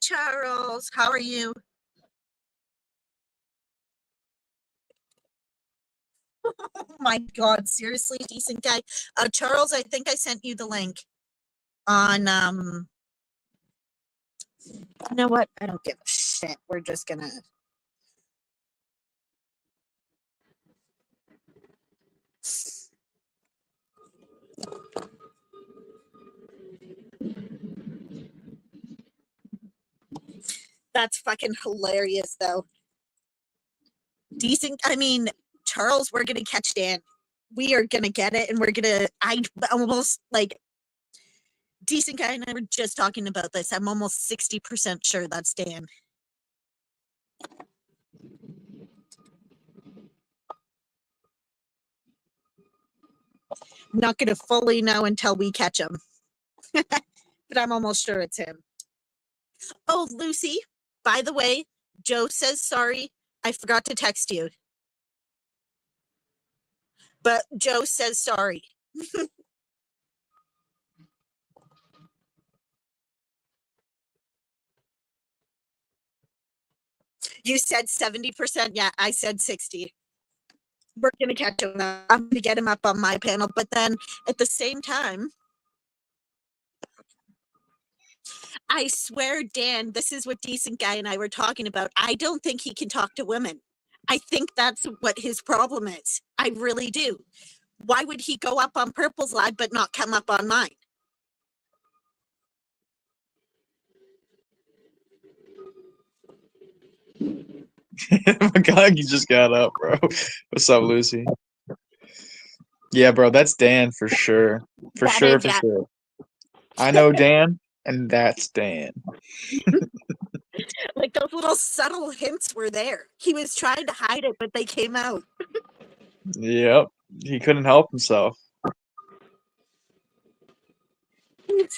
Charles. How are you? Oh my God, seriously, decent guy. Charles, I think I sent you the link on you know what? I don't give a shit. We're just gonna That's fucking hilarious though. Decent, I mean, Charles, we're gonna catch Dan. We are gonna get it, and we're gonna I almost like decent guy and I were just talking about this. I'm almost 60% sure that's Dan. I'm not gonna fully know until we catch him. But I'm almost sure it's him. Oh, Lucy, by the way, Joe says sorry. I forgot to text you. But Joe says sorry. You said 70%. Yeah, I said 60. We're gonna catch him. I'm gonna get him up on my panel, but then at the same time, I swear, Dan, this is what decent guy and I were talking about. I don't think he can talk to women. I think that's what his problem is. I really do. Why would he go up on Purple's live but not come up on mine? My God, you just got up, bro. What's up, Lucy? Yeah, bro, that's Dan for sure. For That sure, is, for yeah. sure. I know Dan, and that's Dan. Like those little subtle hints were there. He was trying to hide it, but they came out. Yep, he couldn't help himself.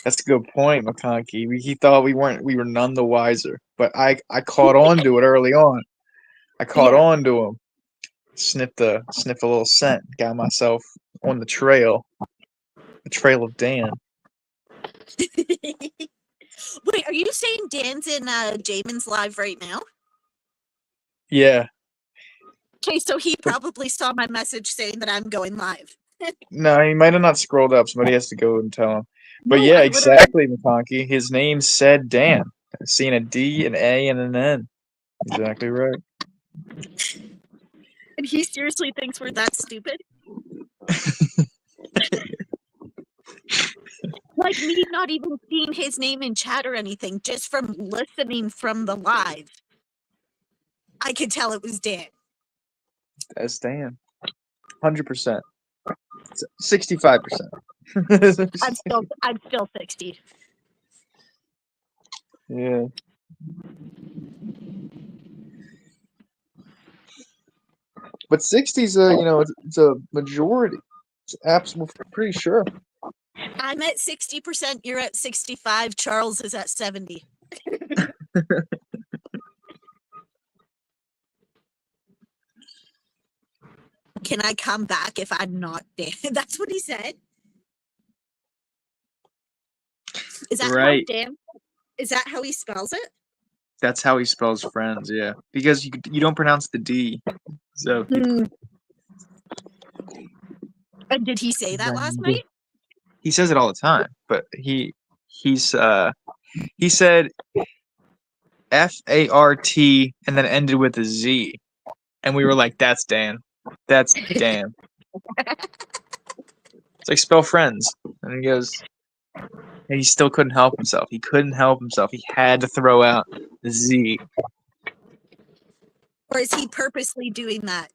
That's a good point, McConkey. He thought we were none the wiser, but I caught on to it early on. I caught Yeah. on to him. Sniffed a little scent. Got myself on the trail of Dan. Wait, are you saying Dan's in Jamin's live right now? Yeah. Okay, so he probably saw my message saying that I'm going live. No, he might have not scrolled up. Somebody has to go and tell him. But No, yeah, I literally. exactly, McConkey. His name said Dan. Seeing a D, an A, and an N. Exactly right. And he seriously thinks we're that stupid? Like me not even seeing his name in chat or anything, just from listening from the live, I could tell it was Dan. That's Dan. 100%. 65%. I'm still 60. Yeah. But 60's it's a majority. It's absolutely pretty sure. I'm at 60%, you're at 65, Charles is at 70. Can I come back if I'm not Dan? That's what he said. Is that Right. how Dan? Is that how he spells it? That's how he spells friends, yeah. Because you don't pronounce the D. So And did he say that last night? he says it all the time, but he said FART and then ended with a Z. And we were like, that's Dan. That's Dan. It's like spell friends. And he goes, and he still couldn't help himself. He couldn't help himself. He had to throw out the Z. Or is he purposely doing that?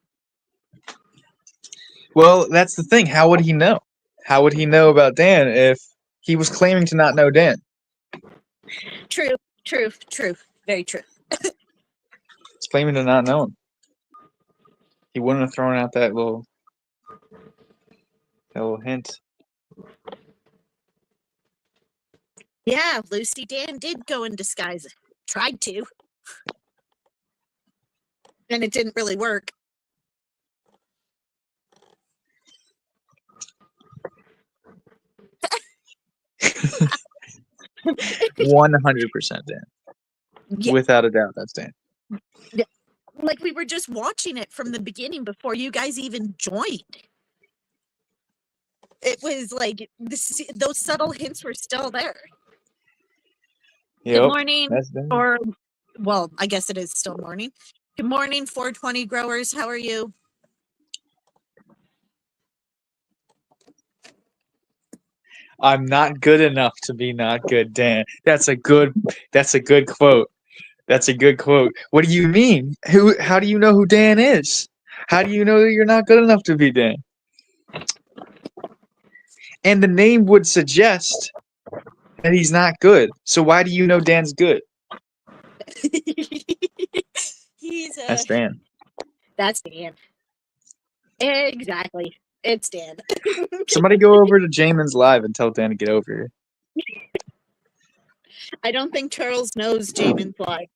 Well, that's the thing. How would he know? How would he know about Dan if he was claiming to not know Dan? True. Very true. He's claiming to not know him. He wouldn't have thrown out that little hint. Yeah, Lucy, Dan did go in disguise. Tried to. And it didn't really work. 100% Dan. Yeah, Without a doubt, that's Dan. like we were just watching it from the beginning before you guys even joined. It was like those subtle hints were still there. Yep, Good morning, that's Dan. or well, I guess it is still morning. Good morning, 420 growers. How are you? I'm not good enough to be not good, Dan. That's a good quote. That's a good quote. What do you mean? How do you know who Dan is? How do you know that you're not good enough to be Dan? And the name would suggest that he's not good. So why do you know Dan's good? He's That's Dan. That's Dan. Exactly. It's Dan. Somebody go over to Jamin's live and tell Dan to get over here. I don't think Charles knows Jamin's live.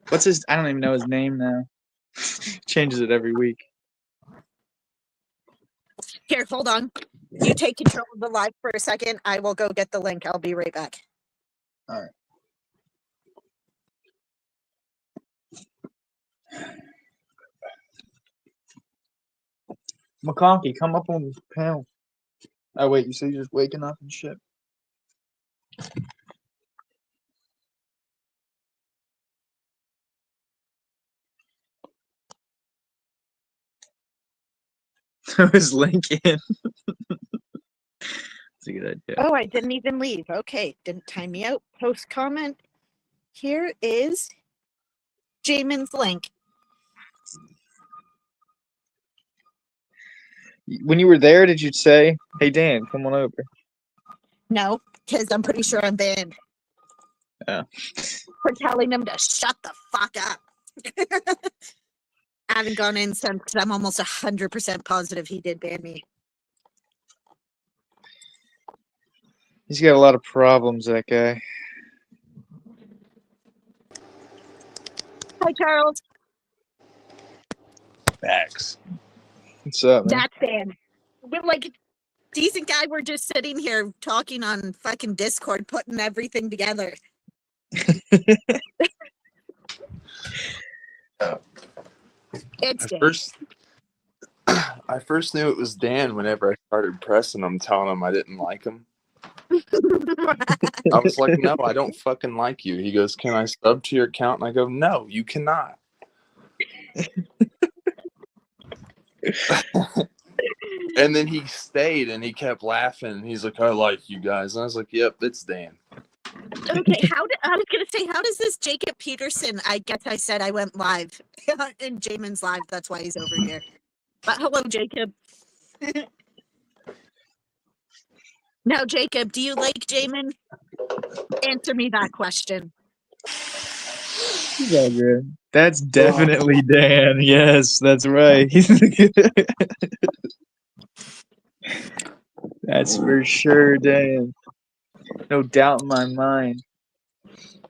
What's his? I don't even know his name now. Changes it every week. Here, hold on. You take control of the live for a second. I will go get the link. I'll be right back. All right. McConkey, come up on the panel. Oh wait, you said you're just waking up and shit. His link in. That's a good idea. Oh, I didn't even leave. Okay, didn't time me out. Post comment. Here is Jamin's link. When you were there, did you say, "Hey Dan, come on over"? No, because I'm pretty sure I'm banned. Yeah. For telling him to shut the fuck up. I haven't gone in since because I'm almost 100% positive he did ban me. He's got a lot of problems, that guy. Hi, Charles. Facts. What's up, man? That's ban. We're like decent guy. We're just sitting here talking on fucking Discord, putting everything together. It's Dan. I first knew it was Dan whenever I started pressing him, telling him I didn't like him. I was like, no, I don't fucking like you. He goes, can I sub to your account? And I go, no, you cannot. And then he stayed and he kept laughing. He's like, I like you guys. And I was like, yep, it's Dan. Okay, I was gonna say, how does this Jacob Peterson? I guess I said I went live in Jamin's live. That's why he's over here. But hello, Jacob. Now, Jacob, do you like Jamin? Answer me that question. He's all good. That's definitely Dan. Yes, that's right. That's for sure Dan. No doubt in my mind.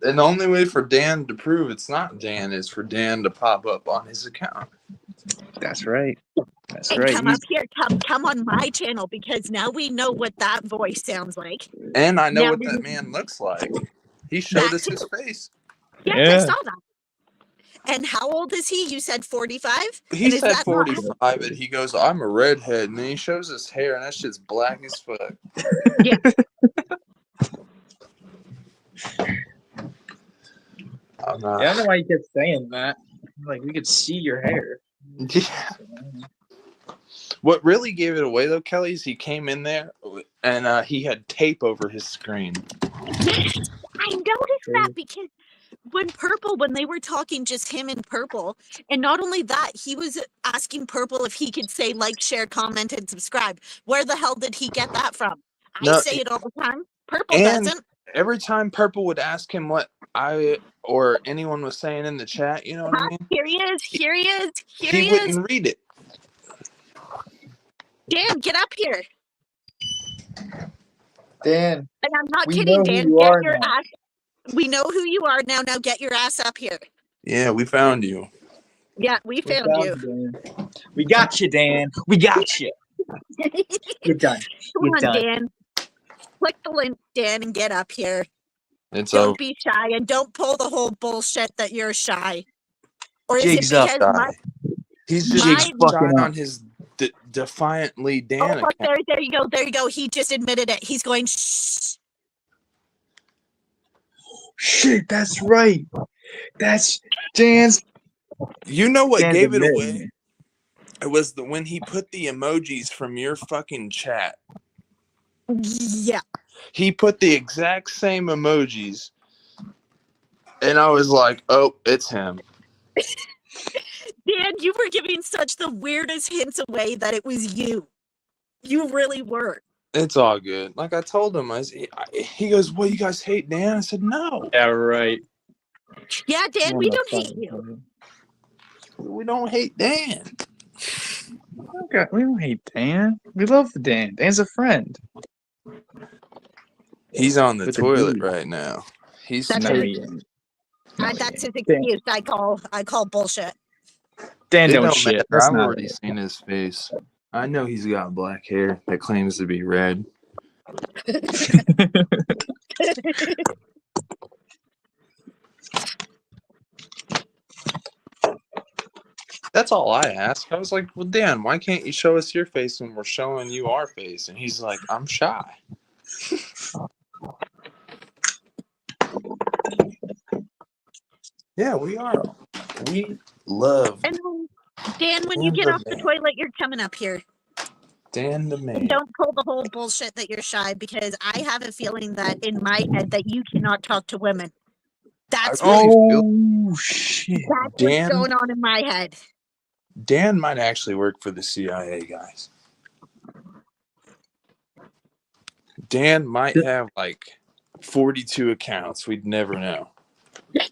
And the only way for Dan to prove it's not Dan is for Dan to pop up on his account. That's right. That's And right. come up here, come on my channel, because now we know what that voice sounds like. And I know Now what we- that man looks like. He showed us his face. Yes, Yeah. I saw that. And how old is he? You said 45? He said 45, and he goes, I'm a redhead. And then he shows his hair, and that shit's black as fuck. Yeah. I don't know why you kept saying that. Like, we could see your hair. Yeah. What really gave it away, though, Kelly, is he came in there, and he had tape over his screen. I noticed that because when they were talking, just him and Purple, and not only that, he was asking Purple if he could say like, share, comment, and subscribe. Where the hell did he get that from? I say it all the time. Purple doesn't. Every time Purple would ask him what I or anyone was saying in the chat, you know what I mean? Here he is. Here he is. Here He he is. wouldn't read it. Dan, get up here. Dan. And I'm not We kidding, know who Dan. you Get are your now. ass. We know who you are now. Now get your ass up here. Yeah, we found you. Yeah, we found you. Dan. We got you, Dan. We got you. You're done. Come You're on, done. Dan. Click the link, Dan, and get up here. It's over. Don't be shy and don't pull the whole bullshit that you're shy. Or is Jig's it up, because Shy. He's just Jig's shy fucking up. on his defiantly Dan oh look, account. there you go, there you go. He just admitted it. He's going shh. Shit, that's right. That's Dan's. You know what Dan's gave it admitting away? It was when he put the emojis from your fucking chat. Yeah. He put the exact same emojis, and I was like, "Oh, it's him." Dan, you were giving such the weirdest hints away that it was you. You really were. It's all good. Like I told him, he goes, "Well, you guys hate Dan?" I said, "No, Yeah, right. Yeah, Dan, we don't hate you. we don't hate Dan." We don't hate Dan. We love Dan. Dan's a friend. He's on the With a toilet D. right now. He's That's not. his, No, that's his Dan, excuse. I call bullshit. Dan It don't don't shit. matter. That's I've not already it. seen his face. I know he's got black hair that claims to be red. That's all I asked. I was like, "Well, Dan, why can't you show us your face when we're showing you our face?" And he's like, "I'm shy." Yeah, we are. We love And Dan, when you Dan get the off the man. toilet, you're coming up here. Dan the man. And don't pull the whole bullshit that you're shy, because I have a feeling that in my head that you cannot talk to women. That's I really feel Oh shit. that's Dan- what's going on in my head. Dan might actually work for the CIA, guys. Dan might have like 42 accounts. We'd never know.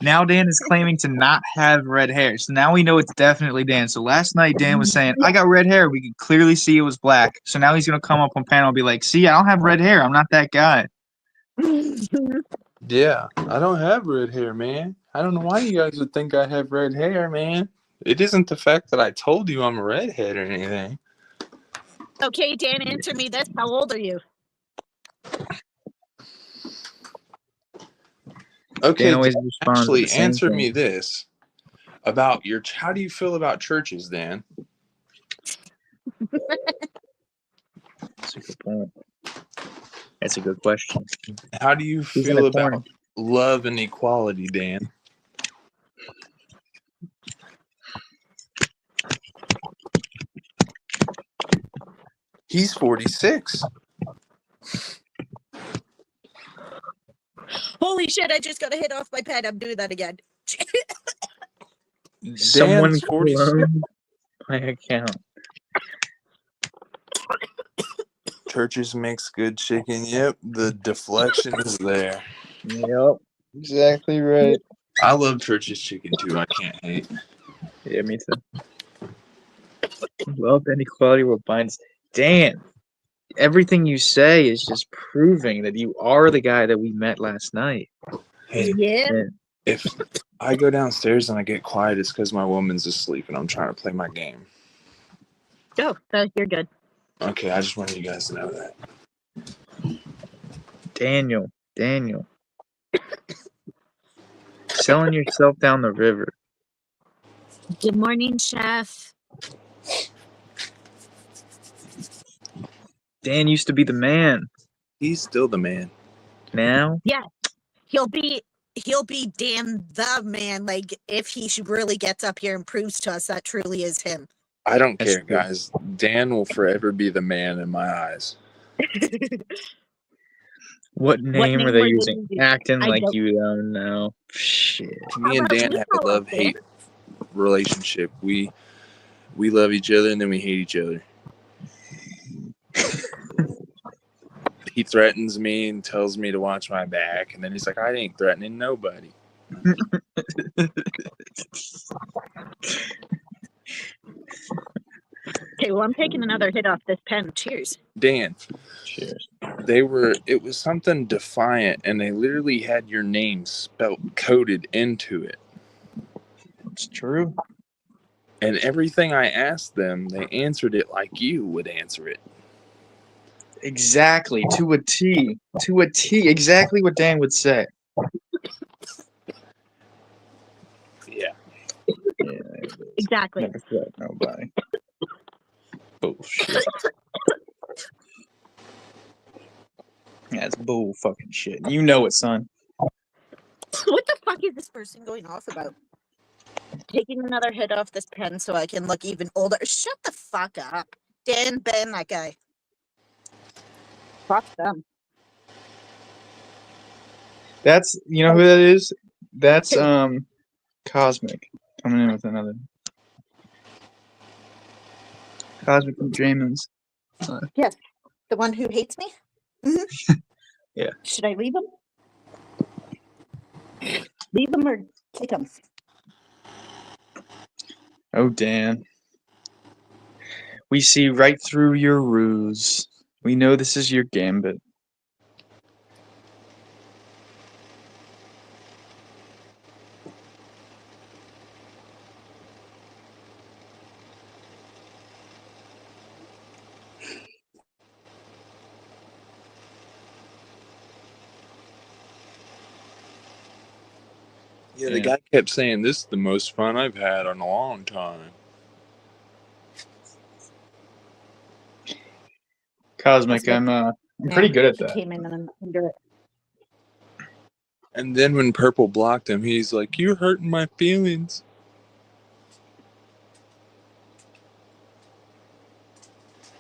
Now Dan is claiming to not have red hair. So now we know it's definitely Dan. So last night Dan was saying, I got red hair. We could clearly see it was black. So now he's gonna come up on panel and be like, see, I don't have red hair. I'm not that guy. Yeah, I don't have red hair, man. I don't know why you guys would think I have red hair, man. It isn't the fact that I told you I'm a redhead or anything. Okay, Dan, answer me this. How old are you? Okay, Dan always Dan, responds actually the same answer thing. me this about your. How do you feel about churches, Dan? That's a good point. That's a good question. How do you He's in feel a corner. about love and equality, Dan? He's 46. Holy shit, I just got a hit off my pen. I'm doing that again. Someone Dan's 46. cloned my account. Churches makes good chicken. Yep, the deflection is there. Yep. Exactly right. I love Church's chicken too. I can't hate. Yeah, me too. Love and equality what binds. Dan, everything you say is just proving that you are the guy that we met last night. Hey, Yeah. if I go downstairs and I get quiet, it's because my woman's asleep and I'm trying to play my game. Oh, you're good. Okay, I just wanted you guys to know that. Daniel. Selling yourself down the river. Good morning, chef. Dan used to be the man. He's still the man. Now? Yeah. He'll be Dan the man, like if he really gets up here and proves to us that truly is him. I don't That's care, true. guys. Dan will forever be the man in my eyes. What name were they using? Acting I like don't- you don't know. Shit. Me and Dan have a love-hate relationship. We love each other and then we hate each other. He threatens me and tells me to watch my back, and then he's like, I ain't threatening nobody. Okay, well, I'm taking another hit off this pen. Cheers. Dan, Cheers. it was something defiant, and they literally had your name coded into it. It's true. And everything I asked them, they answered it like you would answer it. Exactly. To a T. To a T. Exactly what Dan would say. Yeah. Yeah, there it is. Exactly. Never threat nobody. Bullshit. That's bull fucking shit. You know it, son. What the fuck is this person going off about? Taking another hit off this pen so I can look even older. Shut the fuck up. Dan, Ben, that guy. Fuck them. That's who that is? That's Who? Cosmic coming in with another Cosmic from Jamin's. Yes. The one who hates me? Mm-hmm. Yeah. Should I leave him? Leave him or kick him? Oh, Dan. We see right through your ruse. We know this is your gambit. Yeah, the guy kept saying, "This is the most fun I've had in a long time." Cosmic, I'm pretty good at He that. came in and I'm under it. And then when Purple blocked him, he's like, "You're hurting my feelings."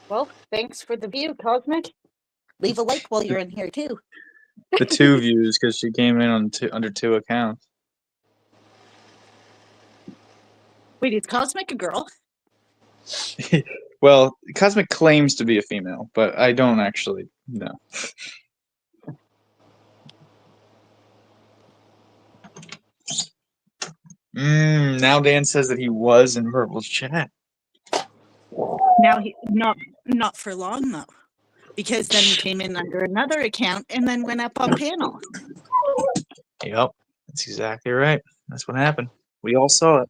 Well, thanks for the view, Cosmic. Leave a like while you're in here, too. The 2 views because she came in on under 2 accounts. Wait, is Cosmic a girl? Well, Cosmic claims to be a female, but I don't actually know. Now Dan says that he was in Purple's chat. Now he not for long though, because then he came in under another account and then went up on panel. Yep, that's exactly right. That's what happened. We all saw it.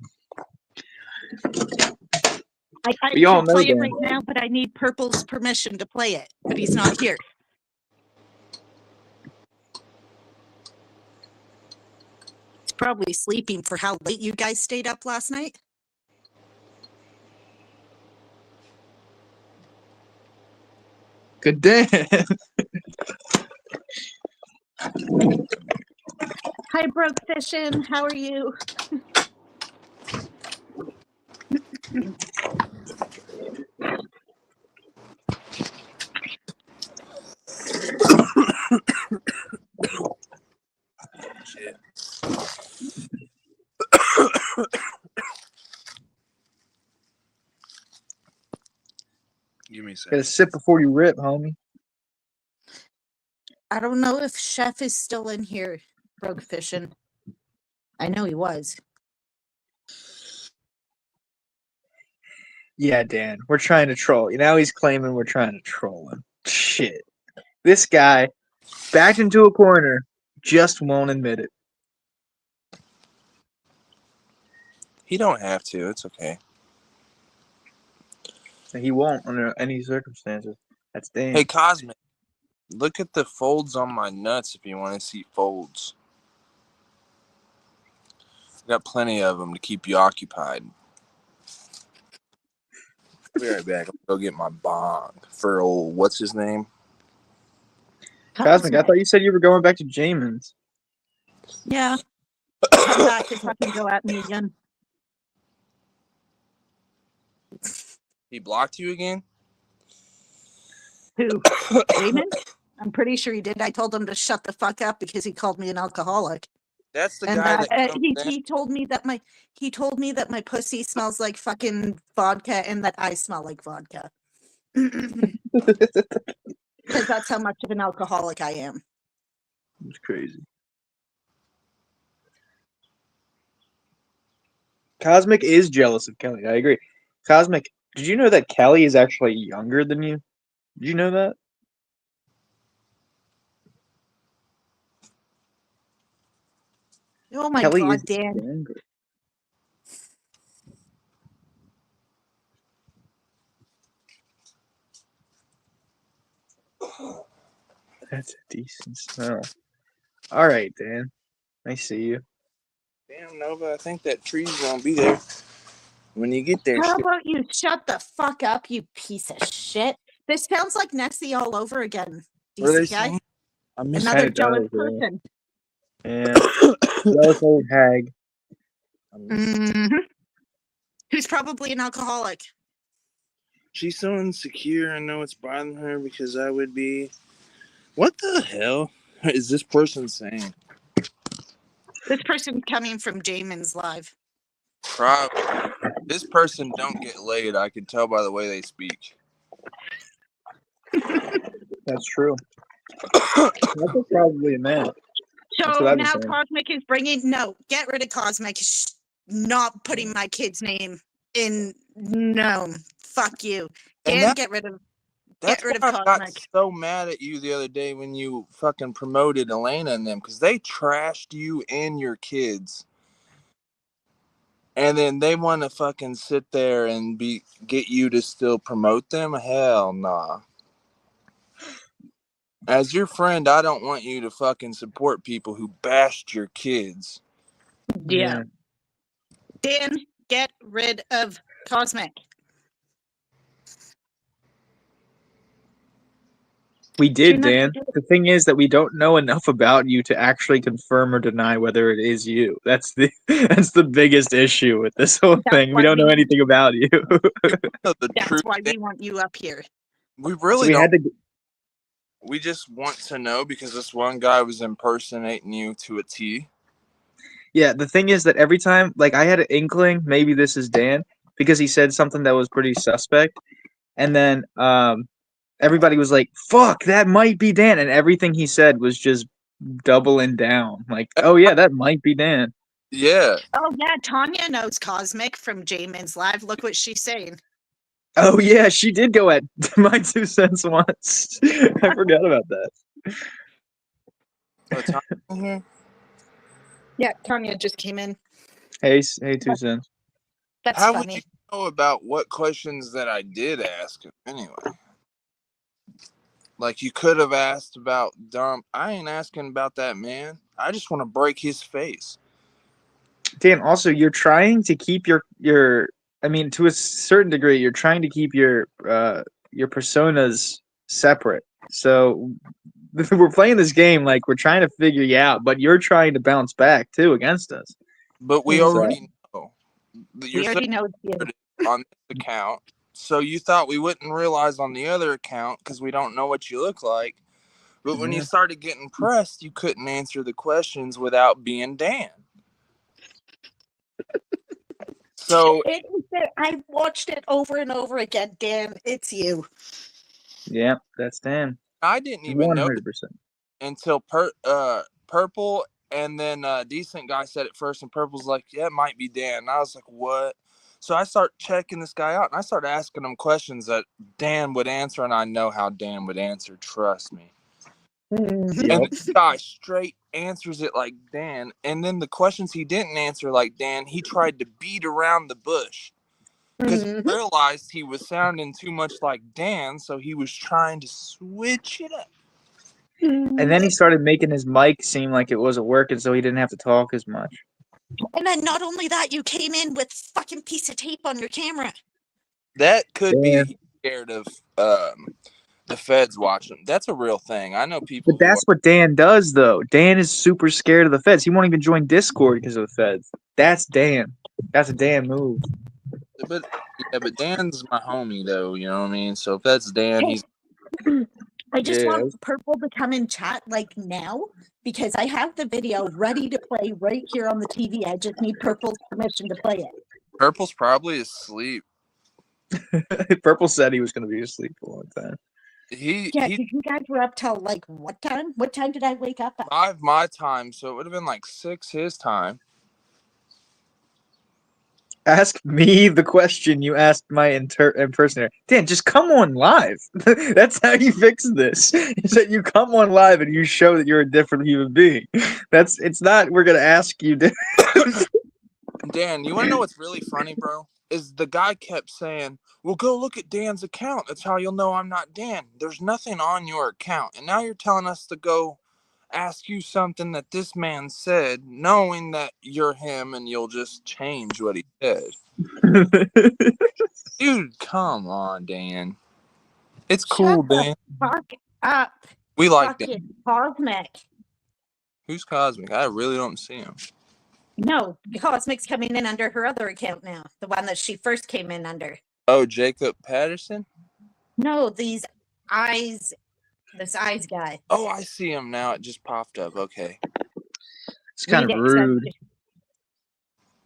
I We all could know play it Dan. right now, but I need Purple's permission to play it. But he's not here. He's probably sleeping for how late you guys stayed up last night. Good Dan. Hi, Broke Fishin'. How are you? Shit. Give me a Gotta second. sip before you rip, homie. I don't know if Chef is still in here, Broke Fishin'. I know he was. Yeah, Dan. We're trying to troll you. Now he's claiming we're trying to troll him. Shit. This guy backed into a corner, just won't admit it. He don't have to. It's okay. He won't under any circumstances. That's Dan. Hey, Cosmic, look at the folds on my nuts if you want to see folds. I got plenty of them to keep you occupied. I'll be right back. I'll go get my bong for old, what's his name? Cosmic, I thought you said you were going back to Jamin's. Yeah. Come back and fucking go at me again. He blocked you again? Who? Damon? I'm pretty sure he did. I told him to shut the fuck up because he called me an alcoholic. That's the And guy that that comes in. he told me that my pussy smells like fucking vodka and that I smell like vodka. Because that's how much of an alcoholic I am. It's crazy. Cosmic is jealous of Kelly. I agree. Cosmic, did you know that Kelly is actually younger than you? Did you know that? Oh my Kelly God, is Dan. younger. That's a decent smell. All right, Dan. I see you. Damn, Nova, I think that tree's gonna be there when you get there. How about you shut the fuck up, you piece of shit? This sounds like Nessie all over again. What are they Decent guy. saying? I miss Another Kinda jealous does, yeah. person. Yeah. Jealous old hag. Mhm. Who's probably an alcoholic. She's so insecure. I know it's bothering her because I would be. What the hell is this person saying? This person's coming from Jamin's live. Probably. This person don't get laid. I can tell by the way they speak. That's true. That's probably a man. That's So what I've been now saying. Cosmic is bringing, no, get rid of Cosmic. Not putting my kid's name in. No, fuck you. And Dan, get rid of that's why I got Cosmic. so mad at you the other day when you fucking promoted Elena and them because they trashed you and your kids. And then they want to fucking sit there and get you to still promote them? Hell nah. As your friend, I don't want you to fucking support people who bashed your kids. Yeah. Dan, get rid of Cosmic. We did, not Dan. gonna do The thing is that we don't know enough about you to actually confirm or deny whether it is you. That's the that's the biggest issue with this whole That's thing. We why don't know we- anything about you. The That's truth, why we want you up here. we So really we don't. had to. We just want to know because this one guy was impersonating you to a T. Yeah, the thing is that every time, like, I had an inkling maybe this is Dan because he said something that was pretty suspect, and then everybody was like, "Fuck, that might be Dan," and everything he said was just doubling down. Like, "Oh yeah, that might be Dan." Yeah. Oh yeah, Tanya knows Cosmic from Jamin's live. Look what she's saying. Oh yeah, she did go at my 2 cents once. I forgot about that. Oh, Tom in here? Yeah, Tanya just came in. Hey, hey, 2 cents. That's How would funny. you know about what questions that I did ask him anyway? Like you could have asked about Dom. I ain't asking about that man. I just want to break his face. Dan, also, you're trying to keep your. I mean, to a certain degree, you're trying to keep your personas separate. So we're playing this game like we're trying to figure you out, but you're trying to bounce back too against us. But we Mhm. already know that you're We already know it's you. on this account. So you thought we wouldn't realize on the other account because we don't know what you look like. But when you Yeah. started getting pressed, you couldn't answer the questions without being Dan. So I watched it over and over again. Dan, it's you. Yeah, that's Dan. I didn't even know 100%. until Purple and then Decent Guy said it first, and Purple's like, yeah, it might be Dan. And I was like, what? So I start checking this guy out, and I start asking him questions that Dan would answer, and I know how Dan would answer. Trust me. Mhm. And Yep. this guy straight answers it like Dan, and then the questions he didn't answer like Dan, he tried to beat around the bush because he Mhm. realized he was sounding too much like Dan, so he was trying to switch it up. And then he started making his mic seem like it wasn't working, so he didn't have to talk as much. And then not only that, you came in with fucking piece of tape on your camera. That could be Dan. he's scared of the feds watching. That's a real thing. I know people But that's what Dan does, though. Dan is super scared of the feds. He won't even join Discord because of the feds. That's Dan. That's a Dan move. but Dan's my homie though. You know what I mean? So if that's Dan, he's I just Yeah. want Purple to come in chat like now because I have the video ready to play right here on the TV. I just need Purple's permission to play it. Purple's probably asleep. Purple said he was going to be asleep for a long time. He Yeah, because you guys were up till like what time? What time did I wake up at? 5 my time, so it would have been like 6 his time. Ask me the question you asked my impersonator. Dan, just come on live. That's how you fix this. Is that you come on live and you show that you're a different human being. It's not we're gonna ask you. Dan, you want to know what's really funny, bro? Is the guy kept saying, well, go look at Dan's account. That's how you'll know I'm not Dan. There's nothing on your account. And now you're telling us to go ask you something that this man said, knowing that you're him and you'll just change what he said. Dude, come on, Dan. It's cool, Shut the Dan. fuck up. We like Dan. Fucking Cosmic. Who's Cosmic? I really don't see him. No, Cosmic's coming in under her other account now. The one that she first came in under. Oh, Jacob Patterson? No, this eyes guy. Oh, I see him now. It just popped up. Okay. It's kind of rude.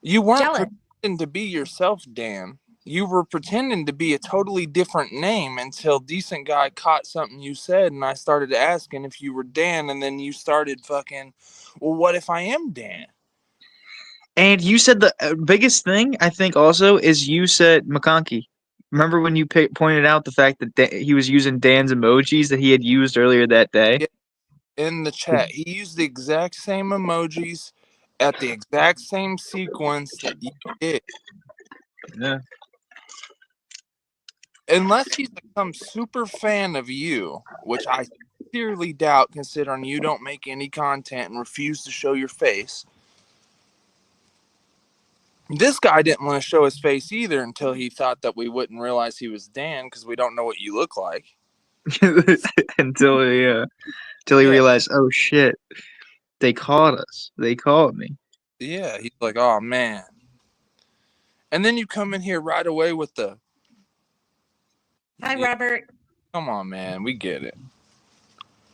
You weren't Jealous. pretending to be yourself, Dan. You were pretending to be a totally different name until Decent Guy caught something you said, and I started asking if you were Dan, and then you started fucking, well, what if I am Dan? And you said the biggest thing, I think, also is you said McConkey. Remember when you pointed out the fact that he was using Dan's emojis that he had used earlier that day? Yeah, in the chat. He used the exact same emojis at the exact same sequence that you did. Yeah. Unless he's some super fan of you, which I sincerely doubt considering you don't make any content and refuse to show your face. This guy didn't want to show his face either until he thought that we wouldn't realize he was Dan because we don't know what you look like. until he realized, oh shit, they caught us. They caught me. Yeah, he's like, oh man. And then you come in here right away with the Hi, Robert. Come on, man, we get it.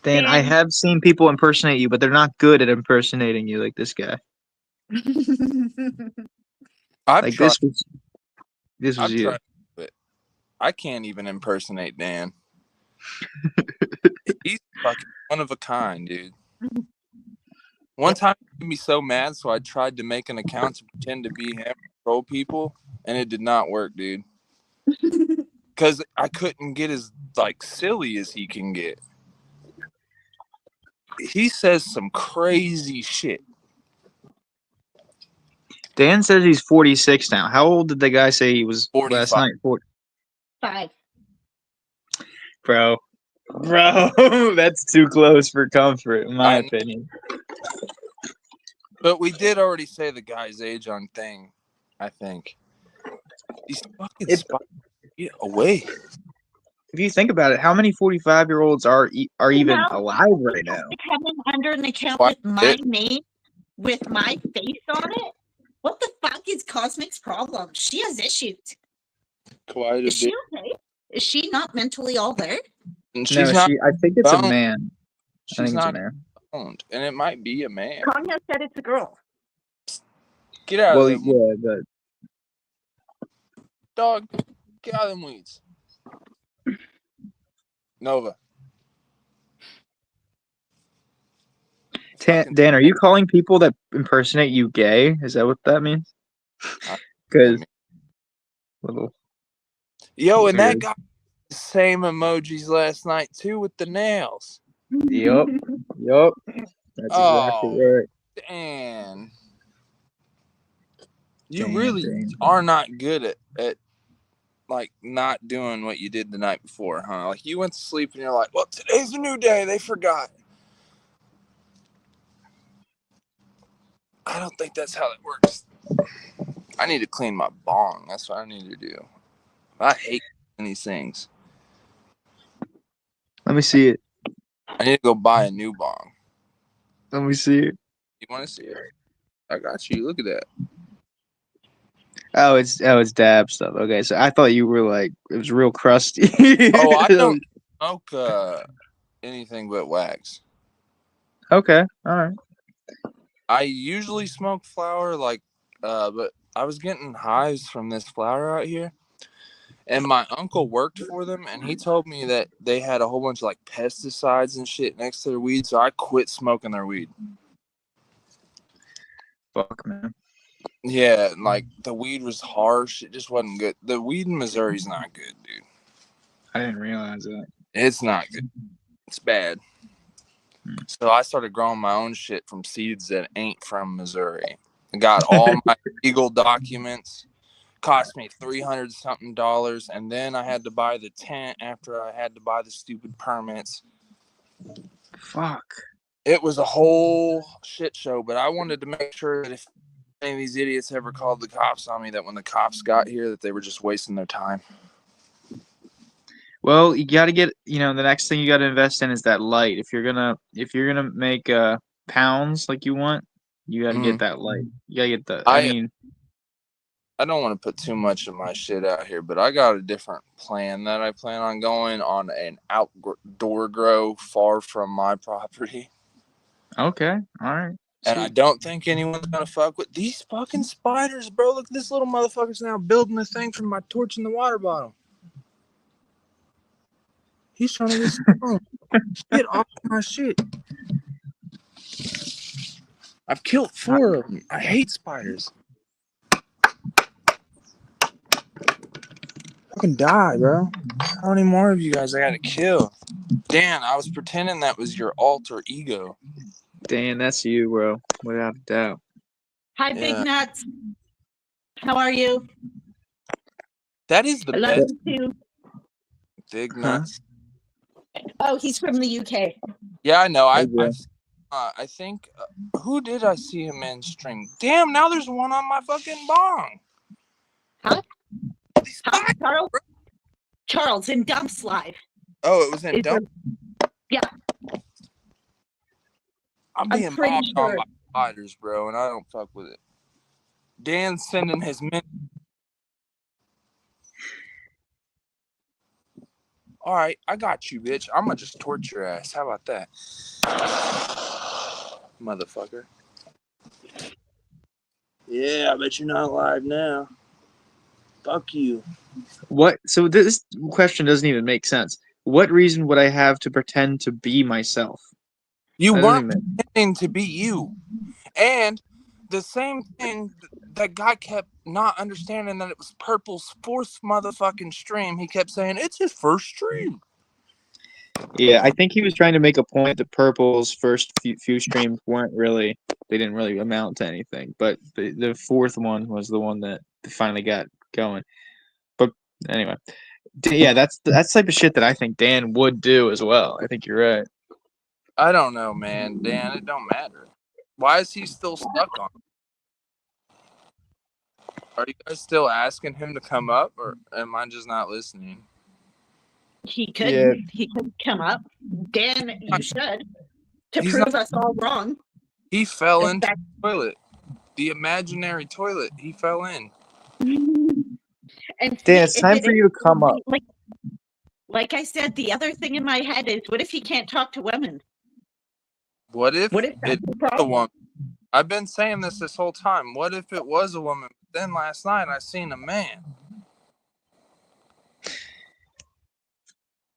Dan, I have seen people impersonate you, but they're not good at impersonating you like this guy. I've tried. This was you. Tried, but I can't even impersonate Dan. He's fucking one of a kind, dude. One time he made me so mad, so I tried to make an account to pretend to be him and troll people, and it did not work, dude. Because I couldn't get as like silly as he can get. He says some crazy shit. Dan says he's 46 now. How old did the guy say he was 45. last night? 5. Bro, that's too close for comfort, in my opinion. But we did already say the guy's age on thing, I think. He's fucking get away. If you think about it, how many 45-year-olds are even alive right now? Coming under an account with my name, with my face on it? What the fuck is Cosmic's problem? She has issues. Is she okay? Is she not mentally all there? And she's not. I think it's a man. She's not owned, and it might be a man. Kanye said it's a girl. Get out of there. Yeah, but dog, get out of them weeds. Nova. Dan, are you calling people that impersonate you gay? Is that what that means? Because little. Yo, and that guy the same emojis last night too with the nails. Yup. That's exactly right. Dan. You really are not good at like not doing what you did the night before, huh? Like you went to sleep and you're like, well, today's a new day. They forgot. I don't think that's how it works. I need to clean my bong. That's what I need to do. I hate these things. Let me see it. I need to go buy a new bong. Let me see it. You want to see it? I got you. Look at that. Oh, it's dab stuff. Okay, so I thought you were like it was real crusty. Oh, I don't smoke anything but wax. Okay, all right. I usually smoke flower, but I was getting hives from this flower out here, and my uncle worked for them, and he told me that they had a whole bunch of like pesticides and shit next to their weed, so I quit smoking their weed. Fuck, man. Yeah, like the weed was harsh. It just wasn't good. The weed in Missouri's not good, dude. I didn't realize that. It's not good. It's bad. So I started growing my own shit from seeds that ain't from Missouri. I got all my legal documents. Cost me $300-something, and then I had to buy the tent after I had to buy the stupid permits. Fuck. It was a whole shit show, but I wanted to make sure that if any of these idiots ever called the cops on me, that when the cops got here, that they were just wasting their time. Well, you got to get, the next thing you got to invest in is that light. If you're gonna make pounds like you want, you got to get that light. You got to get the. I don't want to put too much of my shit out here, but I got a different plan that I plan on going on an outdoor grow far from my property. Okay, all right. And I don't think anyone's gonna fuck with these fucking spiders, bro. Look, this little motherfucker's now building the thing from my torch in the water bottle. He's trying to get shit off my shit. I've killed 4 of them. I hate spiders. Fucking die, bro. How many more of you guys I gotta kill? Dan, I was pretending that was your alter ego. Dan, that's you, bro. Without a doubt. Hi, Big Nuts. How are you? That is the I love best. you too. Big Nuts. Oh, he's from the UK. Yeah, I know. Hey, I think who did I see him in stream? Damn, now there's one on my fucking bong. Huh? Charles? Charles in Dumps Live. Oh, it was in Dump? Yeah. I'm being bombed on by spiders, bro, and I don't fuck with it. Dan's sending his men. All right, I got you, bitch. I'm gonna just torch your ass. How about that? Motherfucker. Yeah, I bet you're not alive now. Fuck you. What? So this question doesn't even make sense. What reason would I have to pretend to be myself? You weren't pretending to be you. And the same thing, that guy kept not understanding that it was Purple's 4th motherfucking stream. He kept saying, it's his first stream. Yeah, I think he was trying to make a point that Purple's first few streams they didn't really amount to anything. But the 4th one was the one that finally got going. But anyway, yeah, that's the type of shit that I think Dan would do as well. I think you're right. I don't know, man. Dan, it don't matter. Why is he still stuck on it? Are you guys still asking him to come up, or am I just not listening? He could come up. Dan, you should. To prove us all wrong. He fell into the toilet. The imaginary toilet. He fell in. And Dan, it's time for you to come up. Like I said, the other thing in my head is, what if he can't talk to women? What if it's a woman? I've been saying this whole time. What if it was a woman? Then last night I seen a man.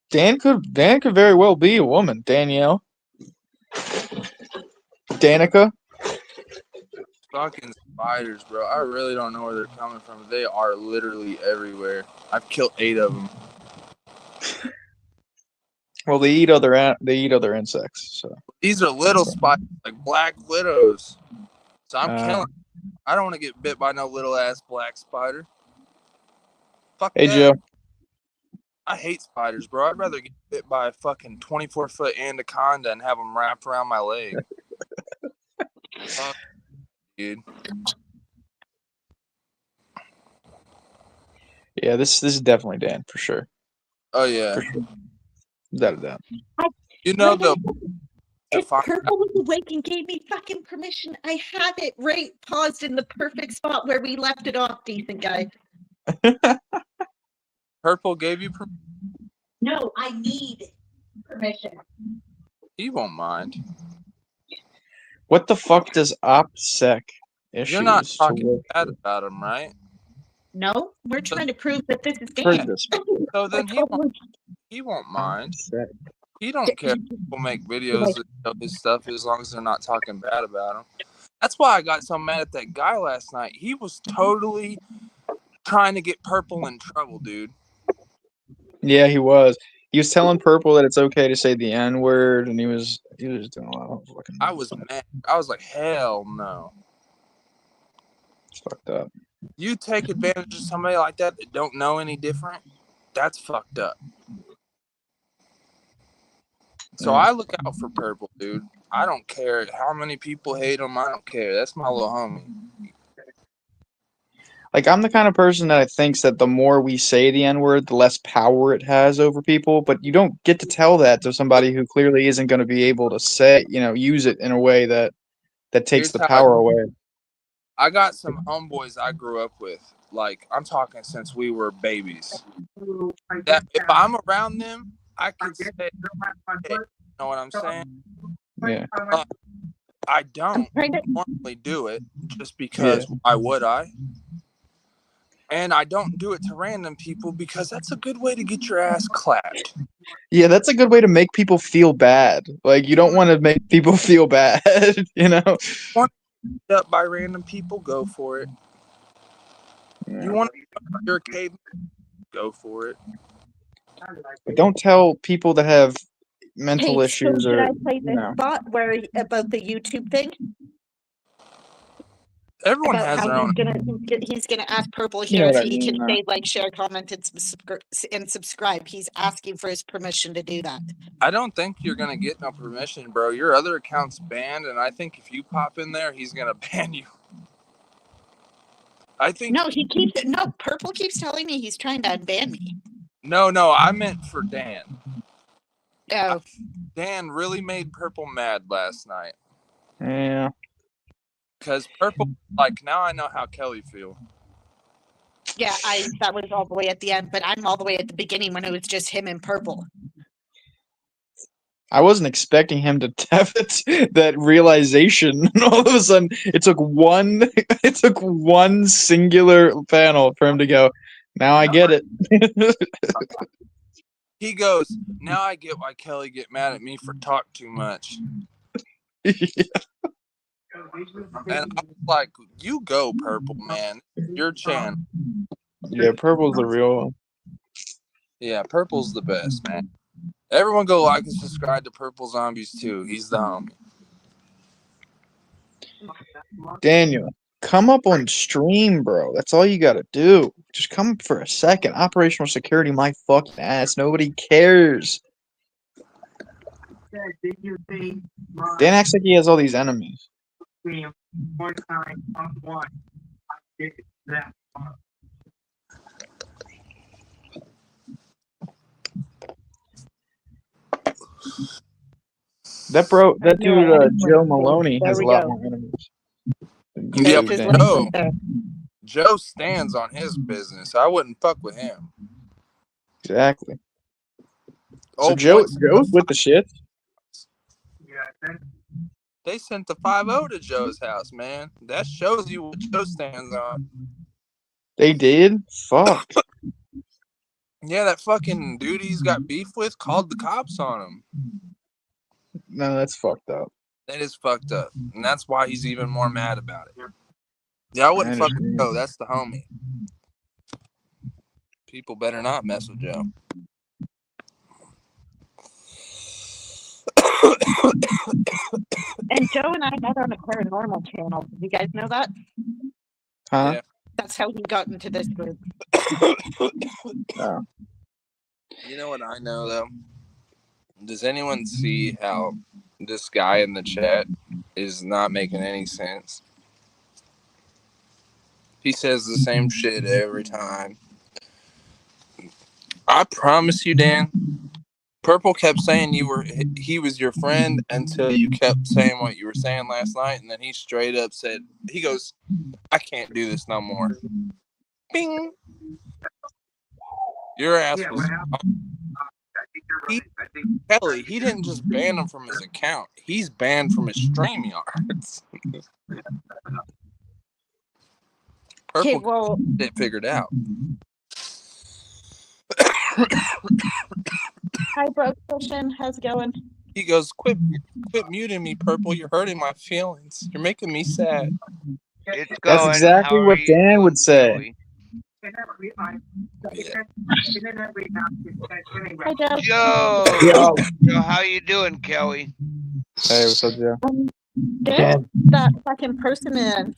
Dan could very well be a woman. Danielle. Danica. Fucking spiders, bro. I really don't know where they're coming from. They are literally everywhere. I've killed 8 of them. Well, they eat other insects. So these are little spiders, like black widows. So I'm killing. I don't want to get bit by no little ass black spider. Fuck hey, that. Joe. I hate spiders, bro. I'd rather get bit by a fucking 24-foot anaconda and have them wrapped around my leg. Fuck, dude. Yeah, this is definitely Dan for sure. Oh yeah, for sure. Without a doubt. You know though. If Purple was awake and gave me fucking permission, I had it right paused in the perfect spot where we left it off, decent guy. Purple gave you permission? No, I need permission. He won't mind. What the fuck does OPSEC issues? You're not talking bad about him, right? No, we're trying to prove that this is Dan. So then he won't mind. He don't care if people make videos of his stuff as long as they're not talking bad about him. That's why I got so mad at that guy last night. He was totally trying to get Purple in trouble, dude. Yeah, he was. He was telling Purple that it's okay to say the N-word, and he was doing a lot of fucking. I was mad. I was like, hell no. It's fucked up. You take advantage of somebody like that don't know any different. That's fucked up. So I look out for Purple, dude. I don't care how many people hate him. I don't care. That's my little homie. Like, I'm the kind of person that thinks that the more we say the N-word, the less power it has over people. But you don't get to tell that to somebody who clearly isn't going to be able to say, use it in a way that takes Here's the how power away. I got some homeboys I grew up with. Like, I'm talking since we were babies. That if I'm around them, I can say, hey, you know what I'm saying? Yeah. I don't normally do it just because why would I? And I don't do it to random people because that's a good way to get your ass clapped. Yeah, that's a good way to make people feel bad. Like, you don't want to make people feel bad, Want to get up by random people? Go for it. Yeah. You want to you're a caveman? Go for it. But don't tell people that have mental Hey, issues so should or, I play this spot where about the YouTube thing? Everyone About has how their own. he's gonna ask Purple You know here if what I he mean, can say like, share, comment, and subscribe. He's asking for his permission to do that. I don't think you're gonna get no permission, bro. Your other account's banned, and I think if you pop in there, he's gonna ban you. I think Purple keeps telling me he's trying to unban me. no, I meant for Dan. Oh, Dan really made Purple mad last night. Yeah. Because Purple, like, now I know how Kelly feel. yeah, that was all the way at the end, but I'm all the way at the beginning when it was just him and Purple. I wasn't expecting him to have that realization, and all of a sudden, it took one singular panel for him to go, now I get it. He goes, now I get why Kelly get mad at me for talk too much. Yeah. And I was like, you go, Purple, man. Your channel. Yeah, Purple's the real one. Yeah, Purple's the best, man. Everyone go like and subscribe to Purple Zombies too. He's the homie. Daniel, come up on stream, bro. That's all you gotta do. Just come up for a second. Operational security, my fucking ass. Nobody cares. Dan acts like he has all these enemies. That dude, Joe Maloney, has a lot more enemies. Yeah, YouTube, but Joe stands on his business. I wouldn't fuck with him. Exactly. Oh, So Joe's with the shit. They sent the 5-0 to Joe's house, man. That shows you what Joe stands on. They did? Fuck. Yeah, that fucking dude he's got beef with called the cops on him. No, that's fucked up. That is fucked up. And that's why he's even more mad about it. Yeah, I wouldn't fuck with Joe. That's the homie. People better not mess with Joe. And Joe and I met on a paranormal channel. Did you guys know that? Huh? Yeah. That's how he got into this group. Oh. You know what I know, though? Does anyone see how this guy in the chat is not making any sense? He says the same shit every time. I promise you, Dan, Purple kept saying he was your friend until you kept saying what you were saying last night, and then he straight up said, he goes, I can't do this no more. Bing. Your ass was... Kelly, he didn't just ban him from his account. He's banned from his StreamYards. Purple didn't figure it out. Hi, bro. Christian, how's it going? He goes, quit muting me, Purple. You're hurting my feelings. You're making me sad. It's going. That's exactly what Dan would say. Yeah. Hi, Joe. Joe, how you doing, Kelly? Hey, what's up, Joe? That fucking person is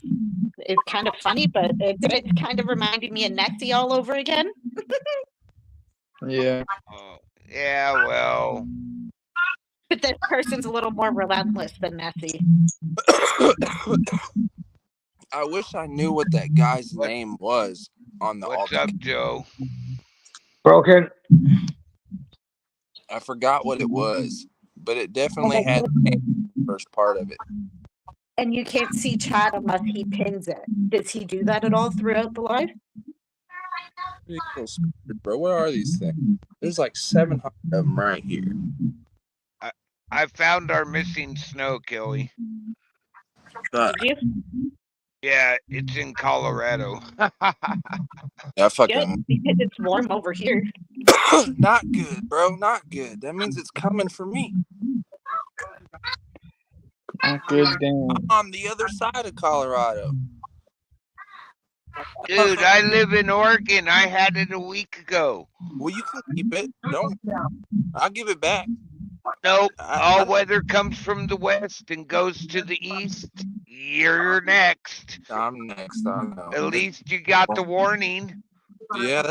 kind of funny, but it's kind of reminding me of Nexie all over again. Yeah. Yeah, well, But this person's a little more relentless than Nessie. I wish I knew what that guy's name was on the What's up, Joe? Broken. I forgot what it was, but it definitely had the first part of it. And you can't see chat unless he pins it. Does he do that at all throughout the live? Bro, what are these things? There's like 700 of them right here. I found our missing snow, Kelly. Did you? Yeah, it's in Colorado. Yeah, Good, fucking because it's warm over here. not good, bro. Not good. That means it's coming for me. Not good, Dan. I'm on the other side of Colorado. Dude, I live in Oregon. I had it a week ago. Well, you can keep it. Don't. I'll give it back. Nope. All weather comes from the west and goes to the east. You're next. I'm next. I know. At least you got the warning. Yeah.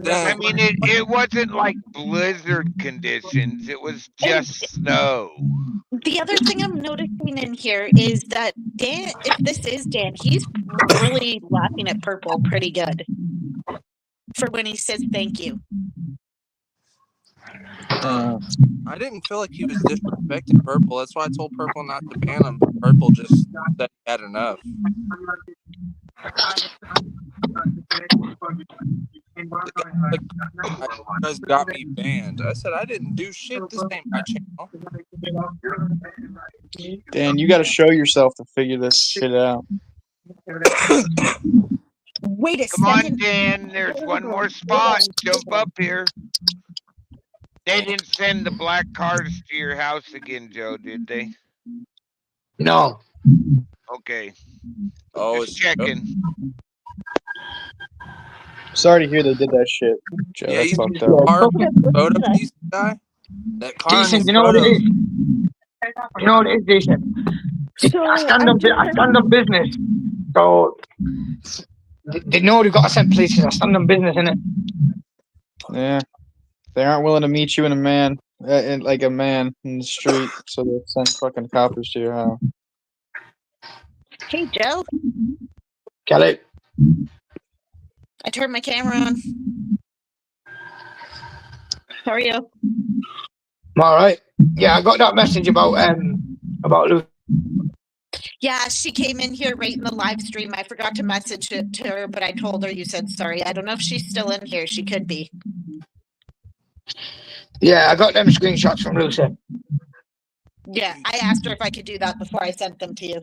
I mean, it wasn't like blizzard conditions. It was just snow. The other thing I'm noticing in here is that Dan, if this is Dan, he's really laughing at Purple pretty good for when he says thank you. I didn't feel like he was disrespecting Purple. That's why I told Purple not to ban him. Purple just said he had enough. You guys got me banned. I said I didn't do shit. This ain't my channel. Dan, you got to show yourself to figure this shit out. Wait a Come on, second. Dan. There's one more spot. Jump up here. They didn't send the black cars to your house again, Joe, did they? No. Okay. Oh, Just checking. Sorry to hear they did that shit, Joe. Yeah, That's he's fucked up. car photo piece guy. That car in Decent, his you know what it photos. is? You know what it is, decent. So I stand on business. So they know they've got to send police. I stand on business, innit? Yeah. They aren't willing to meet you in a man in the street, so they send fucking coppers to your house. Hey, Joe. Kelly. I turned my camera on. How are you? I'm all right. Yeah, I got that message about Lucy. Yeah, she came in here right in the live stream. I forgot to message it to her, but I told her you said sorry. I don't know if she's still in here. She could be. Yeah, I got them screenshots from Lucy. Yeah, I asked her if I could do that before I sent them to you.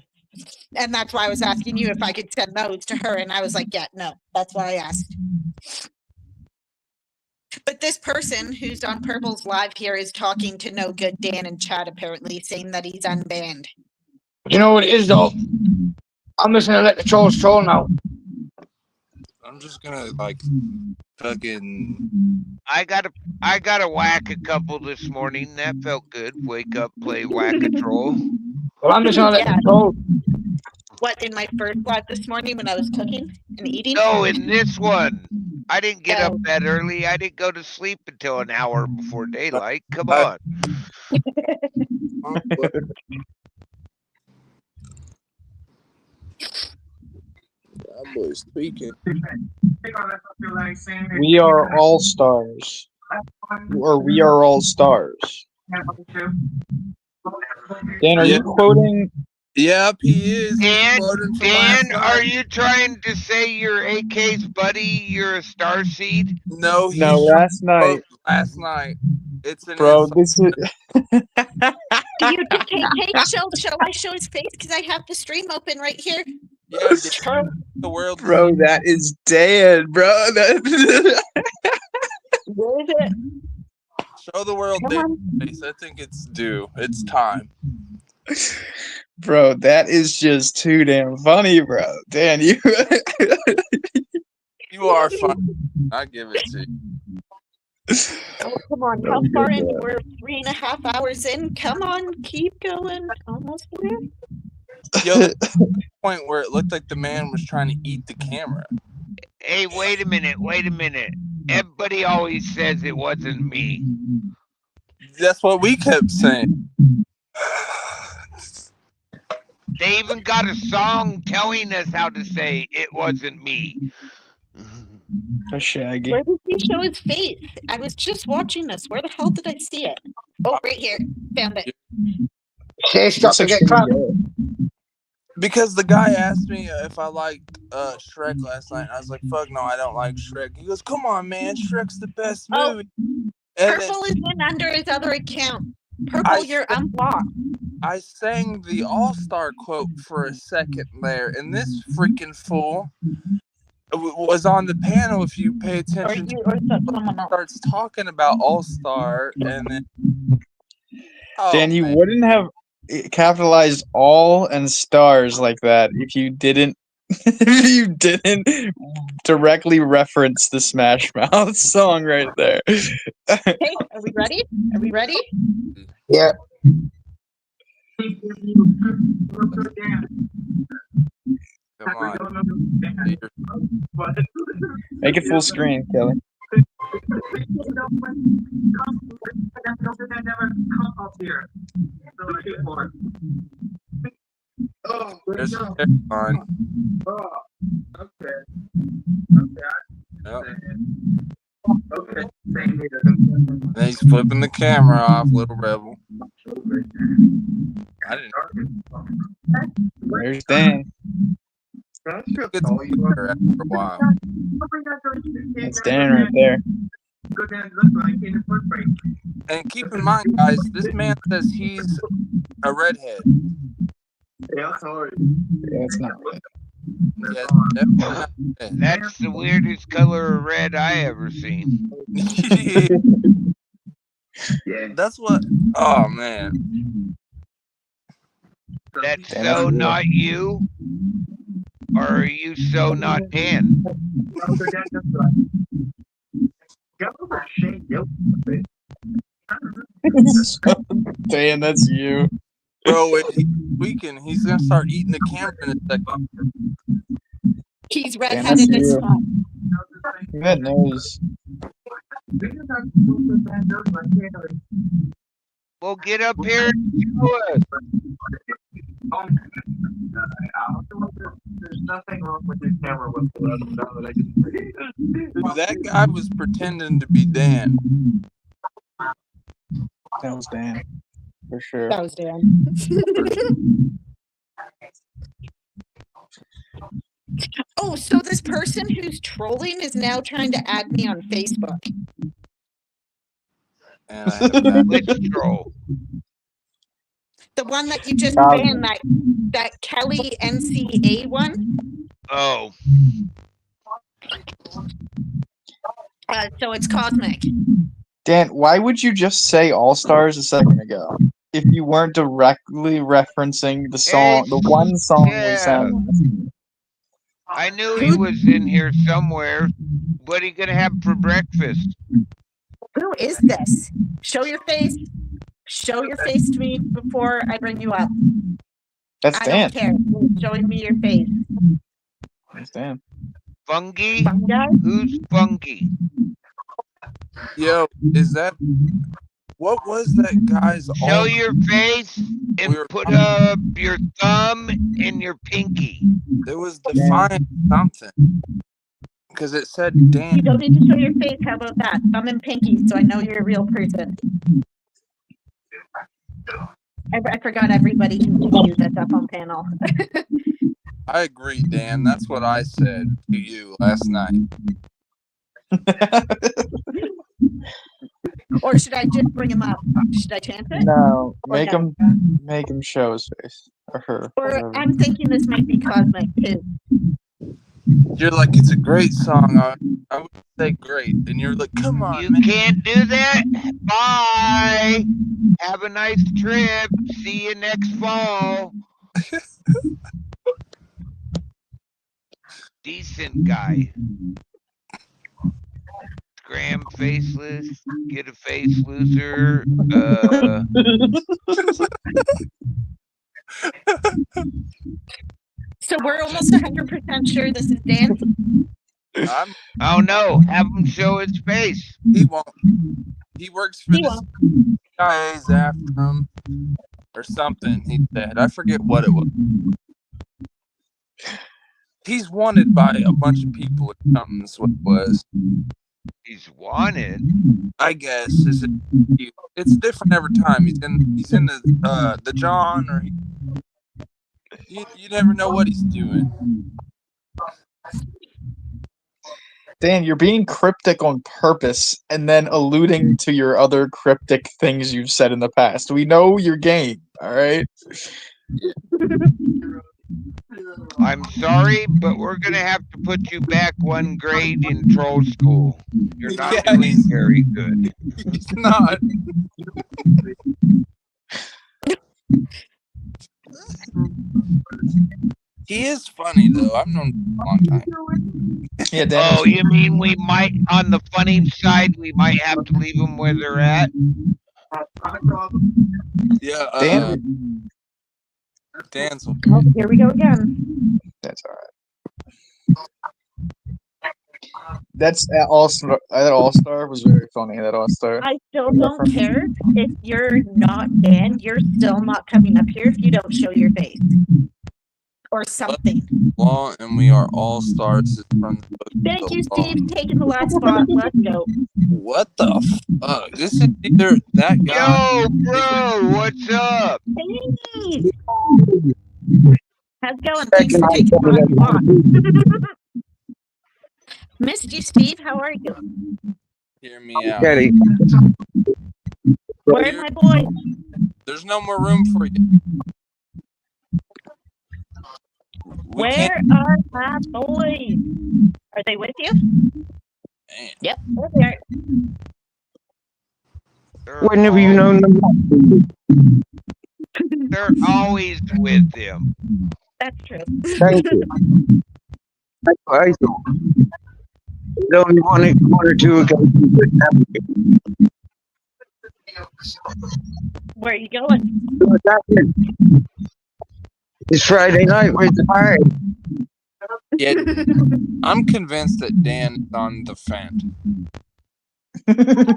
And that's why I was asking you if I could send those to her. And I was like, yeah, no, that's why I asked. But this person who's on Purple's live here is talking to No Good Dan in chat, apparently, saying that he's unbanned. You know what it is, though? I'm just going to let the trolls troll now. I'm just gonna like fucking. I gotta whack a couple this morning. That felt good. Wake up, play whack-a-troll. Well, I'm just going to let the trolls. What, in my first live this morning when I was cooking and eating? No, in this one. I didn't get up that early. I didn't go to sleep until an hour before daylight. Come on. That boy's tweaking. We are all stars. Or we are all stars. Dan, are you quoting? Yep, he is. Dan, Dan, are you trying to say you're AK's buddy? You're a star seed? No, last night. Last night. It's an Bro, this is. Do you, shall I show his face? Because I have the stream open right here. Yeah, the world. Bro, that is Dan, bro. Where is it? Show the world Dan's face. I think it's due. It's time. Bro, that is just too damn funny, bro. Dan, you. You are funny. I give it to you. Oh, come on. How far in? We're 3.5 hours in. Come on. Keep going. Almost there. Yo, the point where it looked like the man was trying to eat the camera. Hey, wait a minute. Everybody always says it wasn't me. That's what we kept saying. They even got a song telling us how to say it wasn't me. So Shaggy. Where did he show his face? I was just watching this. Where the hell did I see it? Oh, right here. Found it. Say stop Looks to like get Shaggy crap. Dale. Because the guy asked me if I liked Shrek last night, and I was like, "Fuck no, I don't like Shrek." He goes, "Come on, man, Shrek's the best Oh, movie." And then Purple is in under his other account. I Purple, you're said- unblocked. I sang the All-Star quote for a second there, and this freaking fool was on the panel. If you pay Or attention, you, or someone else. starts talking about All-Star, and then Dan, you man. wouldn't have capitalized all and stars like that if you didn't directly reference the Smash Mouth song right there. Okay, are we ready? Are we ready? Yeah. Come on. Make it full screen, Kelly. There's a hair on. Yep. And then he's flipping the camera off, little rebel. I didn't There's Dan. get to her after a while. That's Dan right there. And keep in mind, guys, this man says he's a redhead. Yeah, it's not red. Yeah, definitely not red. That's the weirdest color of red I ever seen. That's what. Oh man. That's Dan, so that's not you? Or are you so not Dan? Dan, that's you. Bro, he's tweaking. He's gonna start eating the camera in a second. He's Dan, that's redheaded as you. fuck. That nose. Well, get up here and show us. That guy was pretending to be Dan. That was Dan. For sure. That was Dan. Oh, so this person who's trolling is now trying to add me on Facebook. And I had a bad Which troll? The one that you just Cosmic. banned, that Kelly NCA one. Oh, So it's Cosmic. Dan, why would you just say All Stars a second ago if you weren't directly referencing the song, the one song we yeah. sang? I knew he was in here somewhere. What are you gonna have for breakfast? Who is this? Show your face. Show your face to me before I bring you up. That's I Dan. don't care. You're showing me your face. That's Dan. Fungi? Fungi? Who's fungi? Yo, is that what was that guy's Show all your face and We were put talking- up your thumb and your pinky. it was Defiant something. Because it said Dan. You don't need to show your face. How about that? Thumb and pinky, so I know you're a real person. I forgot everybody can do this up on panel. I agree, Dan. That's what I said to you last night. Or should I just bring him up? Should I chance it? No, Or make no? him show his face or her. Or whatever. I'm thinking this might be Cosmic too. You're like, it's a great song. I would say great. And you're like, come on, You man. can't do that. Bye. Have a nice trip. See you next fall. Decent guy. Scram faceless. Get a face loser. So we're almost 100% sure this is Dan. Oh no, have him show his face. He won't. He works for He the won't. CIA's after him or something. He said. I forget what it was. He's wanted by a bunch of people or something. That's what it was. He's wanted. I guess it's different every time. He's in the John or you never know what he's doing. Dan, you're being cryptic on purpose and then alluding to your other cryptic things you've said in the past. We know your game, all right? I'm sorry, but we're gonna have to put you back one grade in troll school. You're not Yeah, doing very good. He's not. He is funny though. I've known him for a long time. Yeah, Dan. Oh, you mean we might, on the funny side, we might have to leave them where they're at? Yeah, Dan. Dan's. Oh, here we go again. That's all right. That's All-Star. That All-Star was very funny. That All-Star. I still don't care if you're not Dan. You're still not coming up here if you don't show your face or something. Law and we are all stars from the Thank you, Steve, taking the last spot. Let's go. What the fuck? This is either that guy. Yo, bro, what's up? Hey! How's it going? Thanks for taking the last spot. Missed you, Steve. How are you? Hear me out. Where are my boys? There's no more room for you. Where are my boys? Are they with you? Man. Yep, they're there. Whenever you know them, they're always with them. That's true. Thank you. That's what I thought. There's only one or two occasions. Where are you going? It's Friday night. Where's the party? Yeah, I'm convinced that Dan is on the fence.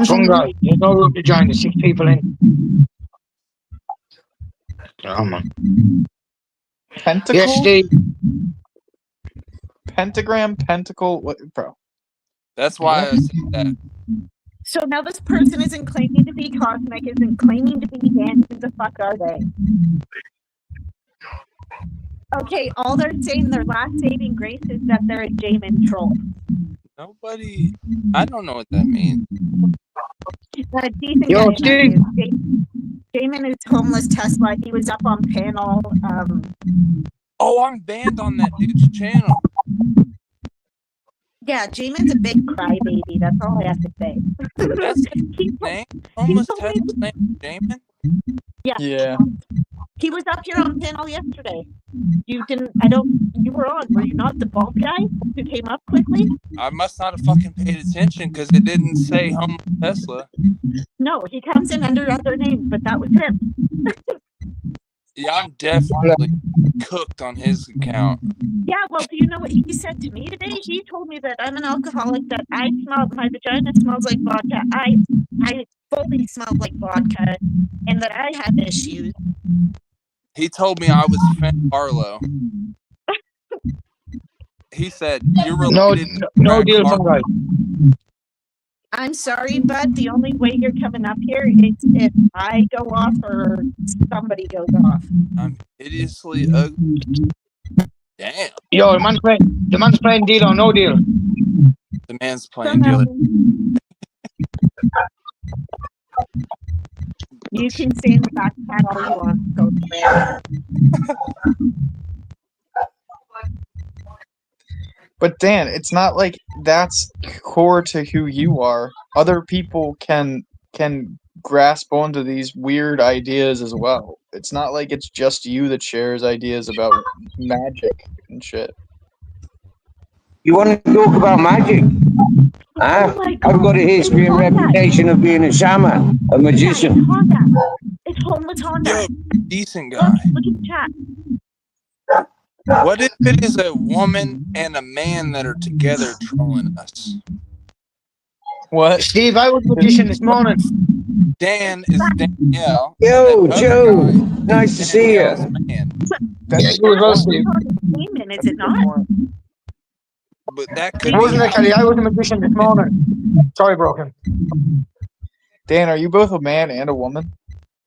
Fungi, there's no room to join the 6 people in. Oh, man. Pentacle? Yes, Steve. Pentagram? Pentacle? What, bro? That's why I said that. So now this person isn't claiming to be Cosmic, isn't claiming to be Dan. Who the fuck are they? Okay, all they're saying, their last saving grace is that they're a Jamin troll. Nobody. I don't know what that means. Decent Yo, guy Steve. Jamin is homeless Tesla. He was up on panel. Oh, I'm banned on that dude's channel. Yeah, Jamin's a big crybaby. That's all I have to say. That's his name. Homeless Tesla's name, Jamin. Yeah. He was up here on panel yesterday. You were on. Were you not the bald guy who came up quickly? I must not have fucking paid attention because it didn't say homeless Tesla. No, he comes in under other names, but that was him. Yeah, I'm definitely cooked on his account. Yeah, well, do you know what he said to me today? He told me that I'm an alcoholic, that I smell, my vagina smells like vodka. I fully smell like vodka, and that I have issues. He told me I was Finn Barlow. He said, you're related to No Frank deal, Barlow. Fungi. I'm sorry, bud. The only way you're coming up here is if I go off or somebody goes off. I'm hideously ugly. Damn. Yo, the man's playing deal or no deal. The man's playing dealer. You can stay in the back cat all you want. Go there. But Dan, it's not like that's core to who you are. Other people can grasp onto these weird ideas as well. It's not like it's just you that shares ideas about magic and shit. You want to talk about magic? Oh my God. I've got a history and reputation of being a shaman, a magician. It's Honda. It's home with Honda. Yo, decent guy. Look at the chat. What if it is a woman and a man that are together trolling us? What? Steve, I was a magician this morning. Dan is Danielle, and that Yo, other Joe. guy Nice to is see you. Danielle's man. That's Yeah, a you good as well, That's point. Steve. demon, is That's a it good not? point. But that It could be wasn't how. actually. I was a magician this morning. Sorry, broken. Dan, are you both a man and a woman?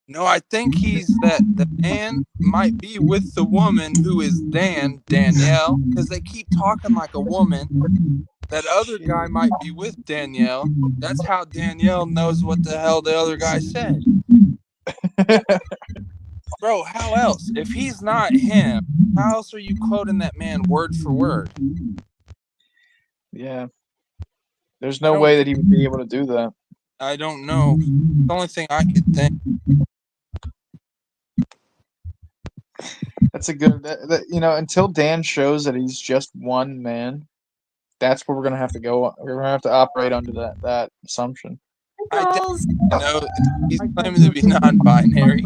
No, I think he's that the man might be with the woman who is Danielle, because they keep talking like a woman. That other guy might be with Danielle. That's how Danielle knows what the hell the other guy said. Bro, how else? If he's not him, how else are you quoting that man word for word? Yeah. There's I no don't way that think, he would be able to do that. I don't know. The only thing I could think. That's a good. Until Dan shows that he's just one man, that's where we're gonna have to go. We're gonna have to operate under that assumption. I definitely Grizzles, know he's claiming to be non-binary.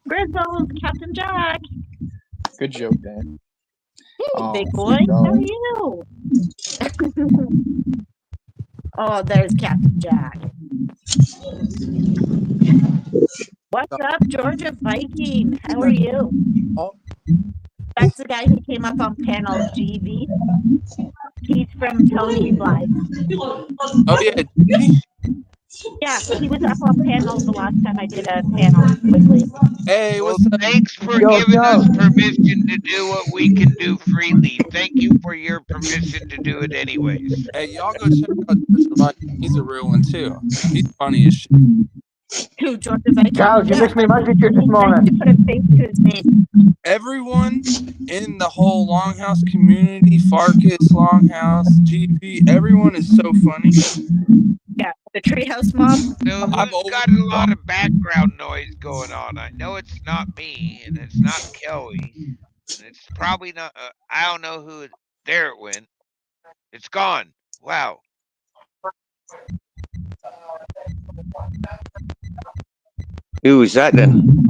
Grizzles, Captain Jack. Good joke, Dan. Hey, Oh, big boy, how are you? Oh, there's Captain Jack. What's up, Georgia Viking? How are you? Oh, That's the guy who came up on panel GV. He's from Tony's Live. oh yeah, G? Yeah, he was up on panel the last time I did a panel quickly. Hey, Well, what's up? thanks for Yo, giving us Charles. permission to do what we can do freely. Thank you for your permission to do it anyways. Hey, y'all go check out Georgia Viking. He's a real one too. He's funny as shit. Who, Georgia Viking? Charles, you Yeah, missed me magic trick this he's nice morning. to put a face to his name. Everyone in the whole Longhouse community, Farkas, Longhouse, GP, everyone is so funny. Yeah, the Treehouse Mob. So I've who's always got a lot thought, of background noise going on? I know it's not me, and it's not Kelly, and it's probably not. I don't know who. There it went. It's gone. Wow. Who is that then?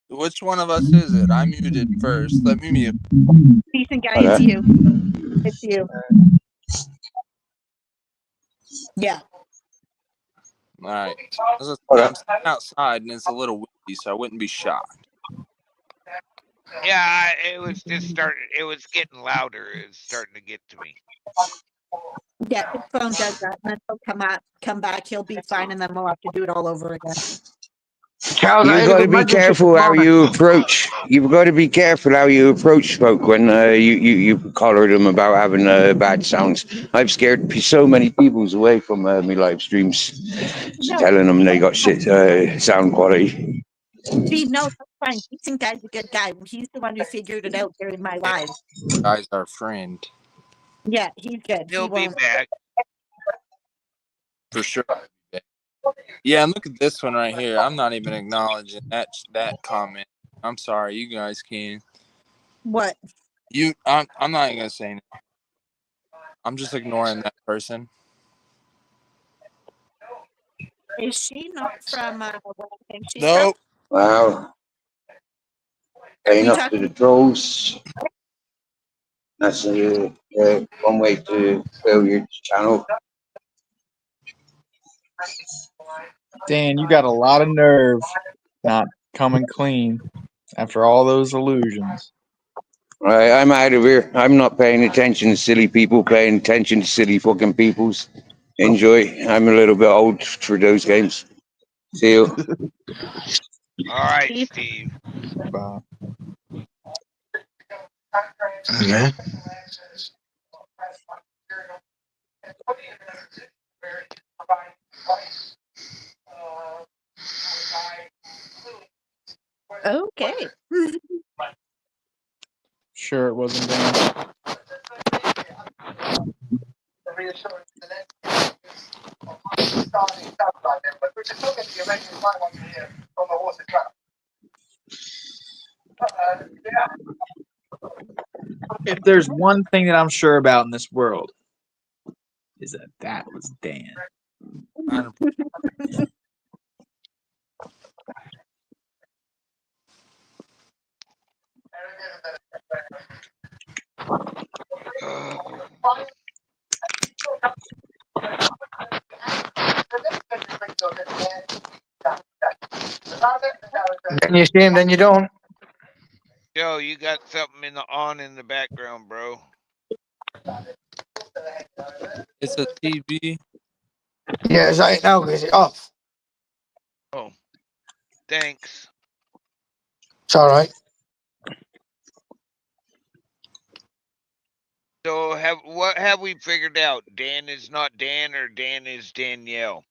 which one of us is it? I muted first. Let me mute. Decent guy, Hello? it's you. It's you. Yeah. All right. As I say, Hello? I'm sitting outside and it's a little windy, so I wouldn't be shocked. Yeah, it was just starting. It was getting louder. It was starting to get to me. Yeah, his phone does that, and then he'll come back, he'll be fine, and then we'll have to do it all over again. Charles, I You've had a got to good be magic trick this careful how morning. you approach. You've got to be careful how you approach folk when you collar them about having bad sounds. I've scared so many people's away from my live streams, No, telling them they got shit sound quality. Steve, no, that's fine. Decent guy's a good guy. He's the one who figured it out during my Hey, live. guy's our friend Yeah, he's good. He He'll be won't. back. for sure. Yeah, and look at this one right here. I'm not even acknowledging that comment. I'm sorry, you guys can. What? I'm not even gonna say anything. I'm just ignoring that person. Is she not from where I think she's Nope. Wow. from? Are Paying we up to talking? the trolls. That's one way to fill your channel. Dan, you got a lot of nerve not coming clean after all those illusions. Right, I'm out of here. I'm not paying attention to silly people, paying attention to silly fucking peoples. Enjoy. I'm a little bit old for those games. See you. All right, Steve? Steve. Bye. Okay. Okay. Sure, it wasn't Dan. If there's one thing that I'm sure about in this world, is that was Dan. I don't- Then you see him, then you don't. Joe, you got something in the background, bro. It's a TV. Yeah, it's right now because it's off. Oh, thanks. It's all right. So what have we figured out? Dan is not Dan, or Dan is Danielle?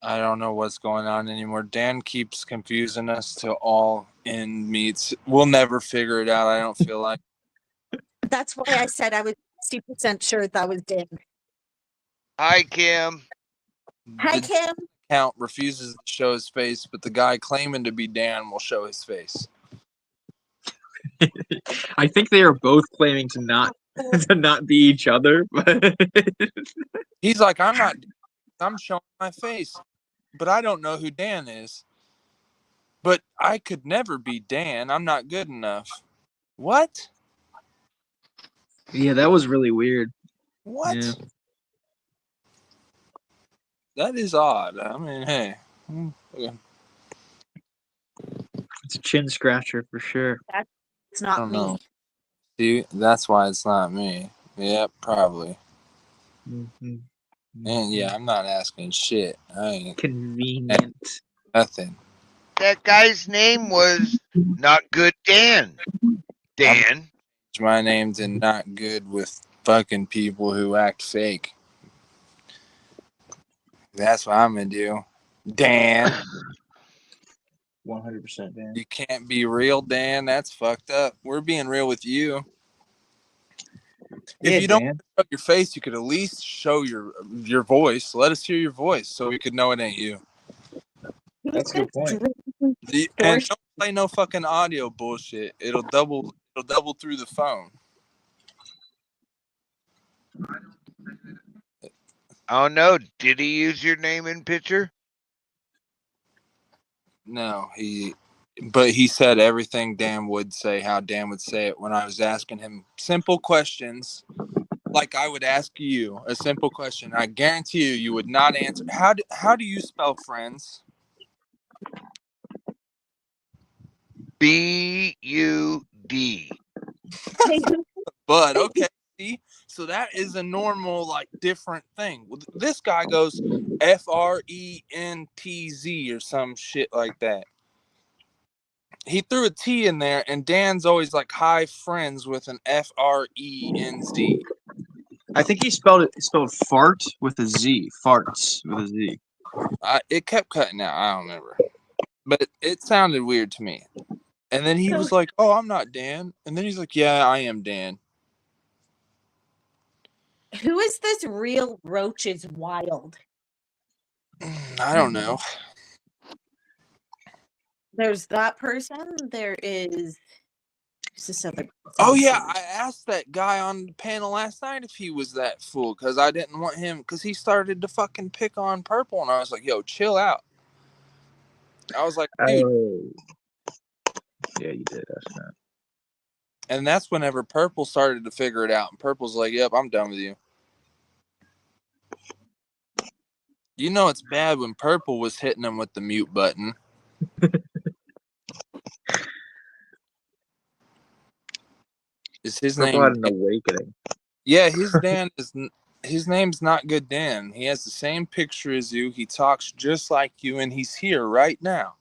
I don't know what's going on anymore. Dan keeps confusing us to all end meets. We'll never figure it out. I don't feel like. That's why I said I was 60% sure that was Dan. Hi, Kim. Hi, The Kim. account refuses to show his face, but the guy claiming to be Dan will show his face. I think they are both claiming to not be each other. But He's like, I'm not. I'm showing my face, but I don't know who Dan is. But I could never be Dan. I'm not good enough. What? yeah, that was really weird. What? Yeah. That is odd. I mean, hey. It's a chin scratcher for sure. It's I not don't me. know. See, that's why it's not me. Yep, probably. Mm-hmm. And yeah, I'm not asking shit. I ain't Convenient. nothing. That guy's name was Not Good Dan. Dan. My name's not good with fucking people who act fake. That's what I'm gonna do. Dan. 100% Dan. You can't be real, Dan. That's fucked up. We're being real with you. Yeah, If you don't Dan. show your face, you could at least show your voice. Let us hear your voice so we could know it ain't you. That's a good point. And don't play no fucking audio bullshit. It'll double through the phone. I don't know. Did he use your name and picture? No, but he said everything Dan would say, how Dan would say it when I was asking him simple questions. Like I would ask you a simple question. I guarantee you would not answer. How do you spell friends? BUD. But okay, see, so that is a normal, like, different thing. This guy goes FRENTZ or some shit like that. He threw a T in there, and Dan's always like hi friends with an FRENZ. I think he spelled fart with a Z. Farts with a Z. It kept cutting out. I don't remember, but it sounded weird to me. And then he was like, "Oh, I'm not Dan." And then he's like, "Yeah, I am Dan." Who is this real Roach is Wild? I don't know. There's that person. There is this other person. Oh yeah, I asked that guy on the panel last night if he was that fool because I didn't want him because he started to fucking pick on Purple, and I was like, "Yo, chill out." I was like, "Dude," Oh. Yeah, you did ask that. and that's whenever Purple started to figure it out, and Purple's like, "Yep, I'm done with you." You know it's bad when Purple was hitting him with the mute button. Is his Purple had name? an awakening. Yeah, his name's Not Good Dan. He has the same picture as you. He talks just like you, and he's here right now.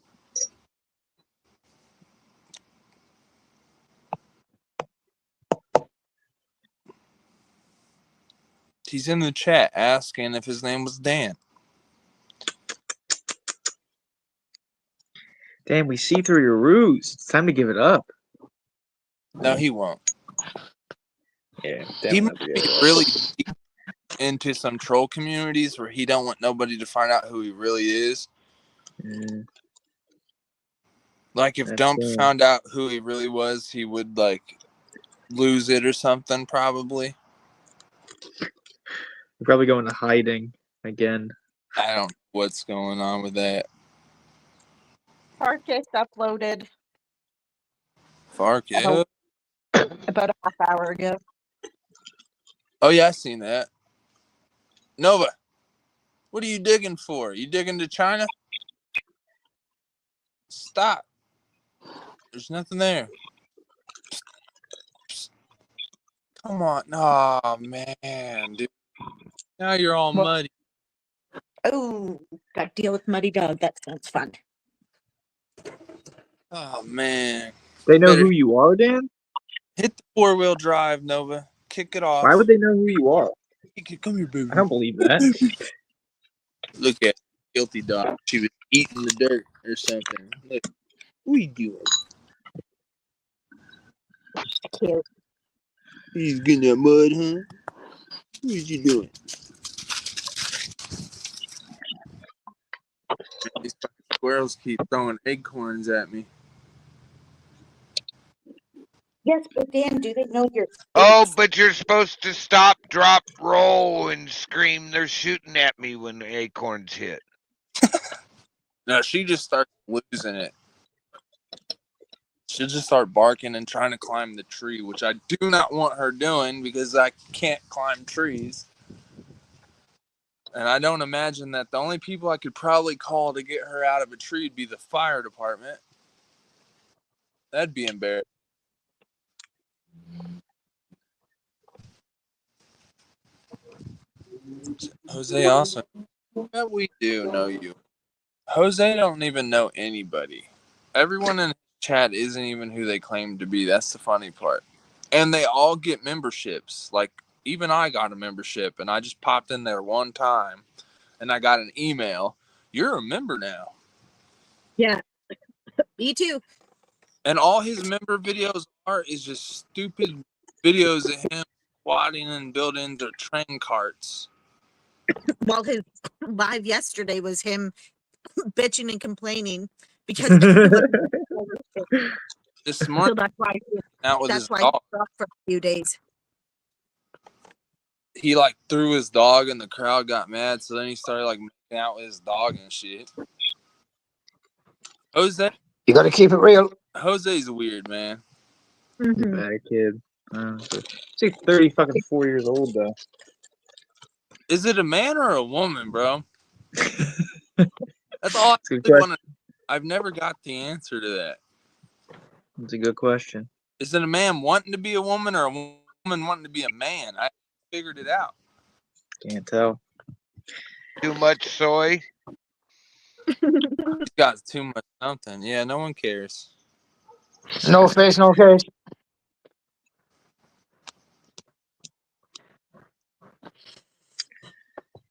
He's in the chat asking if his name was Dan. Damn, we see through your ruse. It's time to give it up. No, he won't. Yeah, He definitely might be really deep into some troll communities where he don't want nobody to find out who he really is. Mm, Like if that's Dump found out who he really was, he would like lose it or something probably. We're probably going to hiding again. I don't know what's going on with that. Farkas uploaded Farkas. about a half hour ago. Oh yeah, I seen that. Nova, what are you digging for? You digging to China? Stop. There's nothing there. Come on. Oh, man, dude. Now you're all What? muddy. Oh, got to deal with muddy dog. That sounds fun. Oh, man. They know Better who you are, Dan? hit the 4-wheel drive, Nova. Kick it off. Why would they know who you are? Come here, baby. I don't believe that. Look at guilty dog. She was eating the dirt or something. Look, what are you doing? Cute. He's getting that mud, huh? What is you doing? These fucking squirrels keep throwing acorns at me. Yes, but Dan, do they know your Oh, face? but you're supposed to stop, drop, roll, and scream. They're shooting at me when the acorns hit. No, she just starts losing it. She'll just start barking and trying to climb the tree, which I do not want her doing because I can't climb trees. And I don't imagine that the only people I could probably call to get her out of a tree would be the fire department. That'd be embarrassing. Jose also, what we do know you. Jose don't even know anybody. Everyone in chat isn't even who they claim to be. That's the funny part. And they all get memberships. Like, even I got a membership, and I just popped in there one time, and I got an email. You're a member now. Yeah, me too. And all his member videos are is just stupid videos of him squatting in buildings or train carts. Well, his live yesterday was him bitching and complaining because people This so morning, that's why out with his he dog. stopped for a few days. He like threw his dog, and the crowd got mad. So then he started like making out with his dog and shit. Jose, You got to keep it real. Jose's weird, man. He's a bad kid. He's 30 fucking 4 years old though. Is it a man or a woman, bro? That's all I It's a good really question. want to. I've never got the answer to that. It's a good question. Is it a man wanting to be a woman or a woman wanting to be a man? I figured it out. Can't tell. Too much soy. He's got too much something. Yeah, no one cares. No face, no case.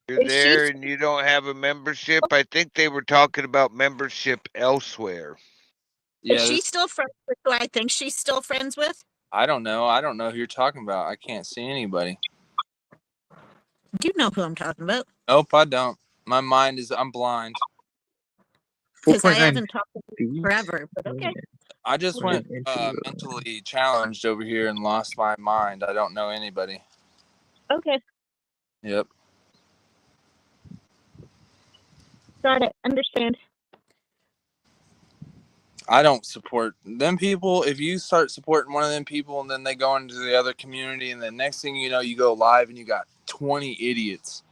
You're Is she there and you don't have a membership. I think they were talking about membership elsewhere. Yeah, is she still friends with who I think she's still friends with? I don't know. I don't know who you're talking about. I can't see anybody. Do you know who I'm talking about? Nope, I don't. My mind is. I'm blind. Because I 4.9 haven't talked to him feet. forever, but okay. I just Right went into mentally challenged over here and lost my mind. I don't know anybody. Okay, Yep. got it. Understand. I don't support them people. If you start supporting one of them people and then they go into the other community and the next thing you know, you go live and you got 20 idiots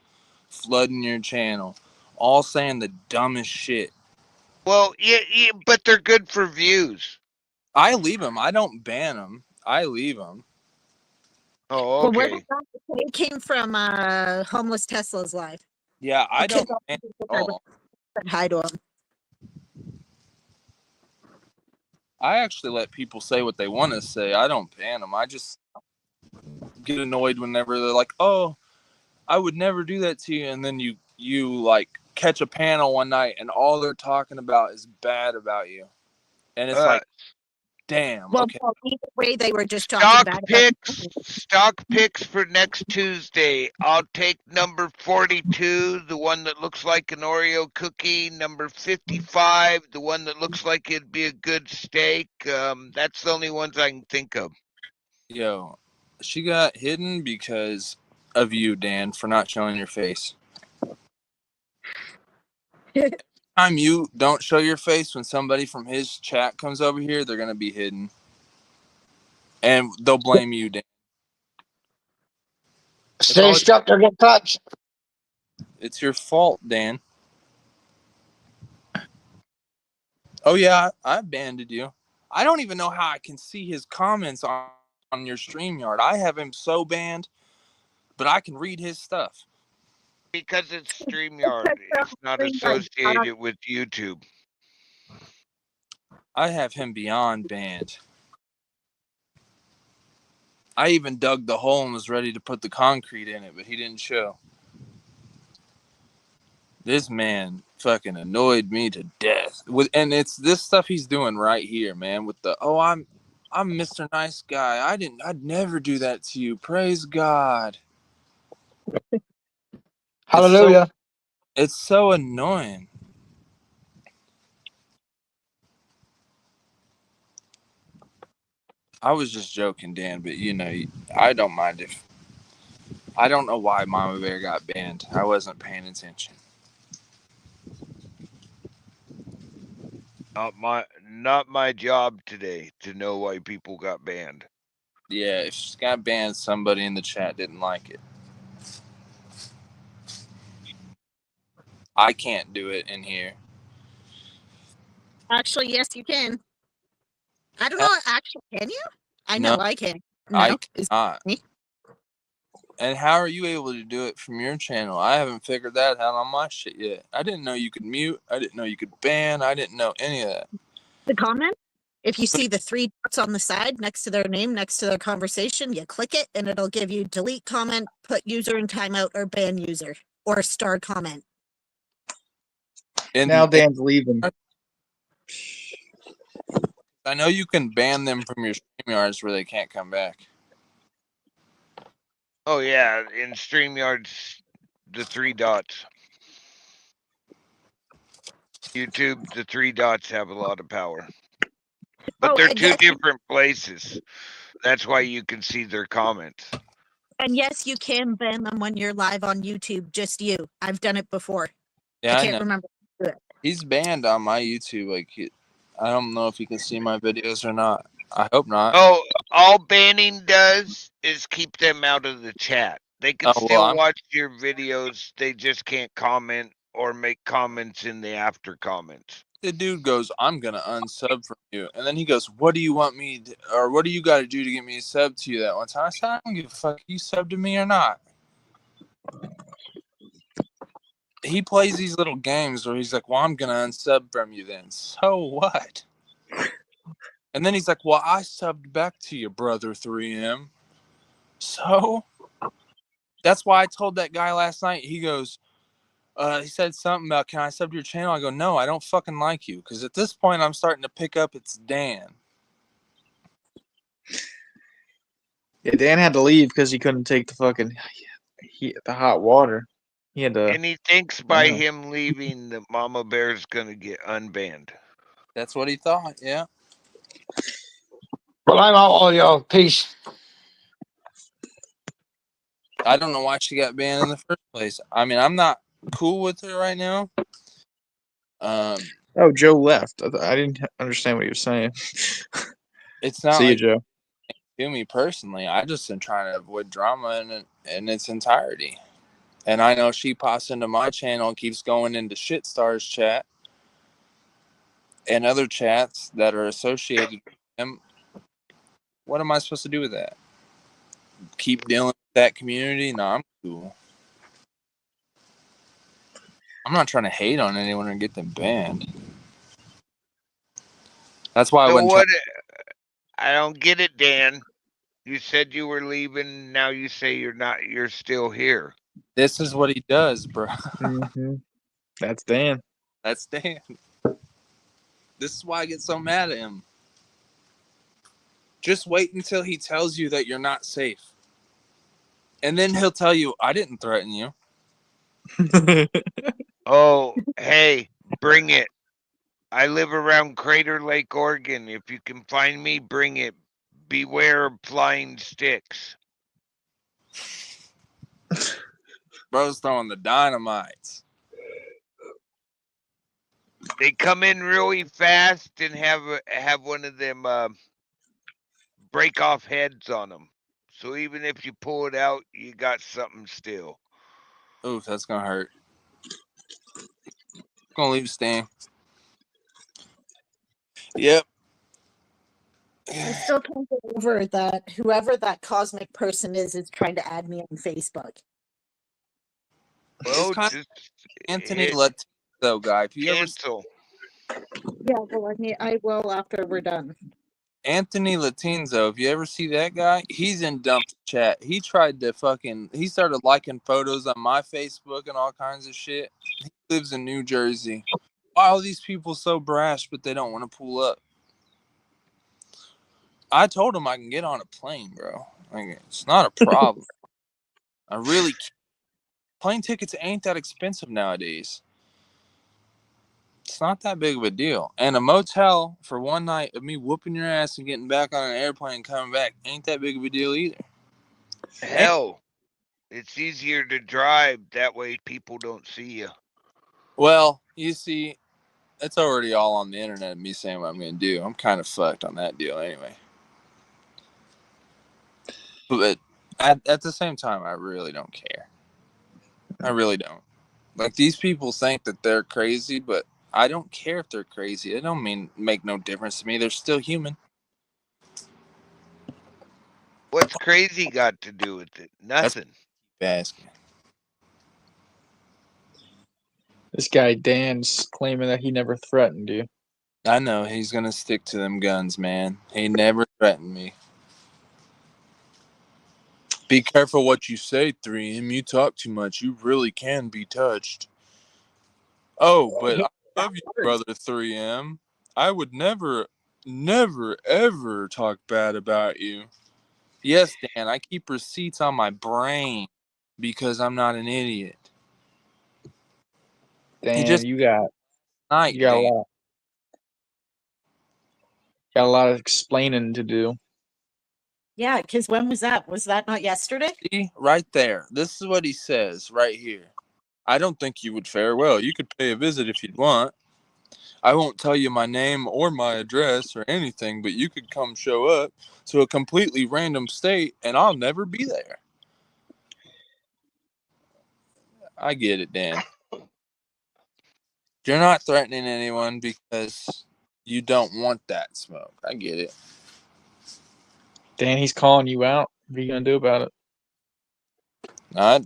flooding your channel, all saying the dumbest shit. Well, yeah, but they're good for views. I leave them. I don't ban them. I leave them. Oh, Well, where okay. it came from homeless Tesla's live. Yeah, I Okay, don't ban at I all. said hi to him. I actually let people say what they want to say. I don't ban them. I just get annoyed whenever they're like, "Oh, I would never do that to you," and then you like catch a panel one night and all they're talking about is bad about you, and it's like, damn. Well, Okay. no, either way, they were just talking bad about Stock picks for next Tuesday. I'll take number 42, the one that looks like an Oreo cookie. Number 55, the one that looks like it'd be a good steak. That's the only ones I can think of. Yo, she got hidden because of you, Dan, for not showing your face. Time you don't show your face when somebody from his chat comes over here, they're gonna be hidden, and they'll blame you, Dan. Stay always- strapped or get clutched. It's your fault, Dan. Oh yeah, I banded you. I don't even know how I can see his comments on your StreamYard. I have him so banned, but I can read his stuff. Because it's StreamYard. It's not associated with YouTube. I have him beyond banned. I even dug the hole and was ready to put the concrete in it, but he didn't show. This man fucking annoyed me to death. And it's this stuff he's doing right here, man, with the I'm Mr. Nice Guy. I'd never do that to you. Praise God. Hallelujah. It's so annoying. I was just joking, Dan, but I don't mind if I don't know why Mama Bear got banned. I wasn't paying attention. Not my job today to know why people got banned. Yeah, if she got banned, somebody in the chat didn't like it. I can't do it in here. Actually, yes, you can. I don't know. Actually, can you? I know No, I can. I No, is cannot. me? And how are you able to do it from your channel? I haven't figured that out on my shit yet. I didn't know you could mute. I didn't know you could ban. I didn't know any of that. The comment. If you see the 3 dots on the side next to their name, next to their conversation, you click it and it'll give you delete comment, put user in timeout, or ban user, or star comment. And Now Dan's leaving. I know you can ban them from your StreamYards where they can't come back. Oh yeah, in StreamYard's the 3 dots. YouTube, the 3 dots have a lot of power. But they're and 2 yes, different places. That's why you can see their comments. and yes, you can ban them when you're live on YouTube. Just you. I've done it before. Yeah, I I can't know. remember. He's banned on my YouTube. I don't know if you can see my videos or not. I hope not. Oh, all banning does is keep them out of the chat. They can still watch your videos. They just can't comment or make comments in the after comments. The dude goes, I'm gonna unsub from you, and then he goes, what do you want me to, or what do you got to do to get me a sub to you that one time? I said, I don't give a fuck if you sub to me or not. He plays these little games where he's like, well, I'm gonna unsub from you then. So what? And then he's like, well, I subbed back to you, brother 3M. So that's why I told that guy last night. He goes, he said something about, can I sub to your channel? I go, no, I don't fucking like you. Because at this point, I'm starting to pick up it's Dan. Yeah, Dan had to leave because he couldn't take the fucking the hot water. He had to. And he thinks by him leaving, the Mama Bear's going to get unbanned. That's what he thought, yeah. Well, I'm out, all y'all. Peace. I don't know why she got banned in the first place. I mean, I'm not cool with her right now. Oh, Joe left. I didn't understand what he was saying. It's not See like you, Joe. To me personally, I just am trying to avoid drama in its entirety. And I know she pops into my channel and keeps going into Shitstars chat and other chats that are associated with him. What am I supposed to do with that? Keep dealing with that community? No, I'm cool. I'm not trying to hate on anyone and get them banned. That's why I wouldn't. I don't get it, Dan. You said you were leaving. Now you say you're not. You're still here. This is what he does, bro. Mm-hmm. That's Dan. That's Dan. This is why I get so mad at him. Just wait until he tells you that you're not safe. And then he'll tell you, I didn't threaten you. Oh, hey, bring it. I live around Crater Lake, Oregon. If you can find me, bring it. Beware of flying sticks. Bro's throwing the dynamites. They come in really fast and have one of them break off heads on them. So even if you pull it out, you got something still. Oof, that's gonna hurt. Gonna leave Stan. Yep. I still can't get over that whoever that cosmic person is trying to add me on Facebook. Well, kind of just Anthony hit Latino guy. If you ever cancel. Yeah, well, I will after we're done. Anthony Latinzo, if you ever see that guy, he's in dump chat. He tried to he started liking photos on my Facebook and all kinds of shit. He lives in New Jersey. Why are these people so brash, but they don't want to pull up? I told him I can get on a plane, bro. Like, it's not a problem. I really can't. Plane tickets ain't that expensive nowadays. It's not that big of a deal. And a motel for one night of me whooping your ass and getting back on an airplane and coming back ain't that big of a deal either. Hell, it's easier to drive. That way people don't see you. Well, you see, it's already all on the internet of me saying what I'm going to do. I'm kind of fucked on that deal anyway. But at the same time, I really don't care. I really don't. Like, these people think that they're crazy, but I don't care if they're crazy. It don't make no difference to me. They're still human. What's crazy got to do with it? Nothing. Keep asking. This guy Dan's claiming that he never threatened you. I know he's going to stick to them guns, man. He never threatened me. Be careful what you say, 3M. You talk too much. You really can be touched. Oh, but I love you, brother 3M. I would never, never, ever talk bad about you. Yes, Dan, I keep receipts on my brain because I'm not an idiot. He Dan, just you got night, you got Dan. a lot of explaining to do. Yeah, because when was that? Was that not yesterday? See, right there. This is what he says right here. I don't think you would fare well. You could pay a visit if you'd want. I won't tell you my name or my address or anything, but you could come show up to a completely random state and I'll never be there. I get it, Dan. You're not threatening anyone because you don't want that smoke. I get it. Dan, he's calling you out. What are you gonna do about it?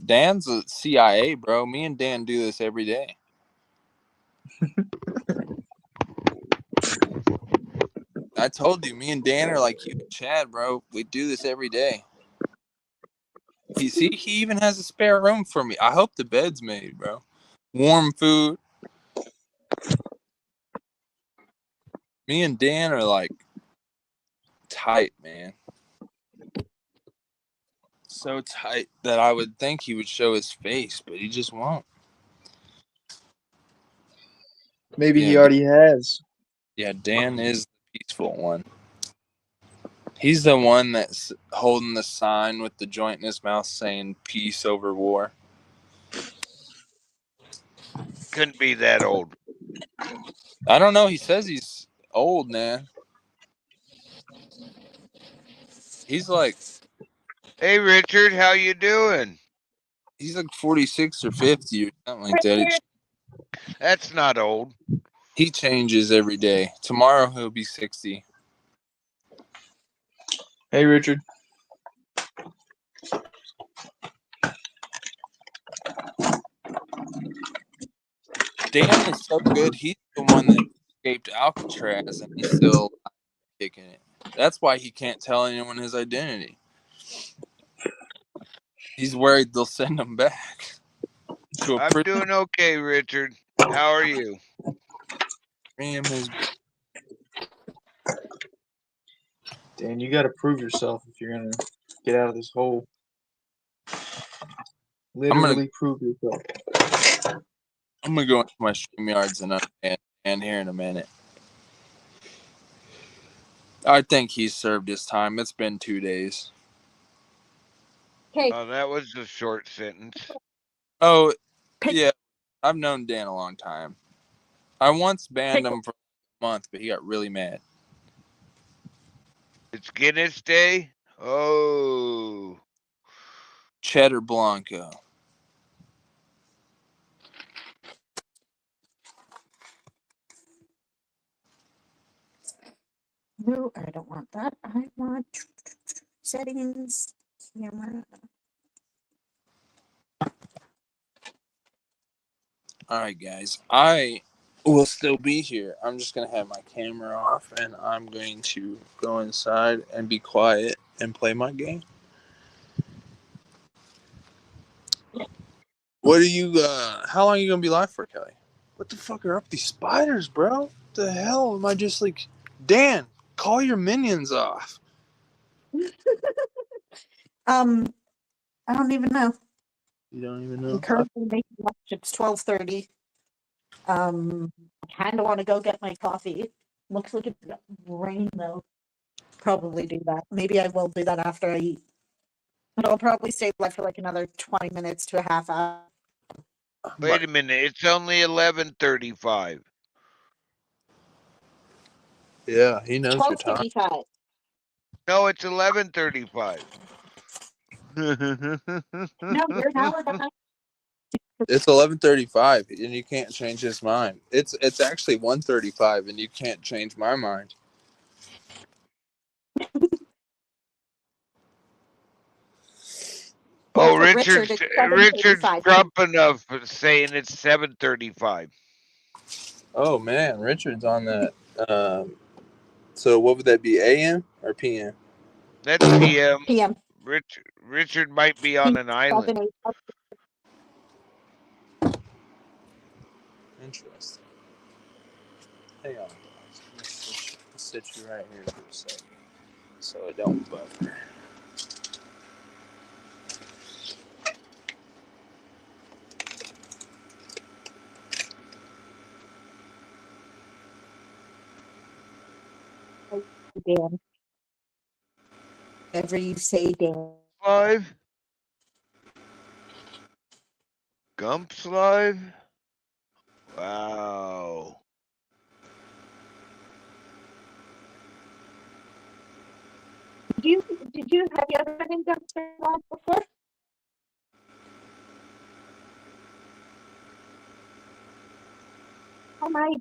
Dan's a CIA, bro. Me and Dan do this every day. I told you, me and Dan are like you and Chad, bro. We do this every day. He even has a spare room for me. I hope the bed's made, bro. Warm food. Me and Dan are like tight, man. So tight that I would think he would show his face, but he just won't. Maybe he Yeah, already has. yeah. Dan is the peaceful one. He's the one that's holding the sign with the joint in his mouth saying "Peace over war." Couldn't be that old. I don't know. He says he's old, man. He's like Hey Richard, how you doing? 46 or 50 or something like that. That's not old. He changes every day. Tomorrow he'll be 60. Hey, Richard. Dan is so good. He's the one that escaped Alcatraz and he's still kicking it. That's why he can't tell anyone his identity. He's worried they'll send him back to a I'm prison. doing okay, Richard. How are you? Dan, you gotta prove yourself if you're gonna get out of this hole. Literally prove yourself. I'm gonna go into my StreamYards and here in a minute. I think he's served his time. It's been 2 days. Okay. Oh, that was a short sentence. Oh, yeah. I've known Dan a long time. I once banned him for a month, but he got really mad. It's Guinness Day? Oh. Cheddar Blanco. No, I don't want that. I want settings, camera. All right, guys. I will still be here. I'm just going to have my camera off and I'm going to go inside and be quiet and play my game. What are you, how long are you going to be live for, Kelly? What the fuck are up these spiders, bro? What the hell? Am I just like, Dan, call your minions off? I don't even know. You don't even I'm know? currently making lunch. It's 12:30. I kind of want to go get my coffee. Looks like it's gonna rain though. Probably do that. Maybe I will do that after I eat. But I'll probably stay live for like another 20 minutes to a half hour. Wait a minute, it's only 11:35. Yeah, he knows your time. 12:35. No, it's 11:35. No, you're an hour behind. It's 11:35 and you can't change his mind. It's actually 1:35 and you can't change my mind. Well, Oh, for Richard, Richard's it's Richard's 7:35. grumping of saying it's 7:35. Oh man, Richard's on that. So what would that be, AM or PM? That's PM. PM. Richard might be on an island. 7, 8. Interesting. Hang on, guys. I'll sit you right here for a second so it don't bug. Dan. Whatever you say, Dan. Live. Gump's live. Wow. Have you ever been in Dumpster Live before? Oh my.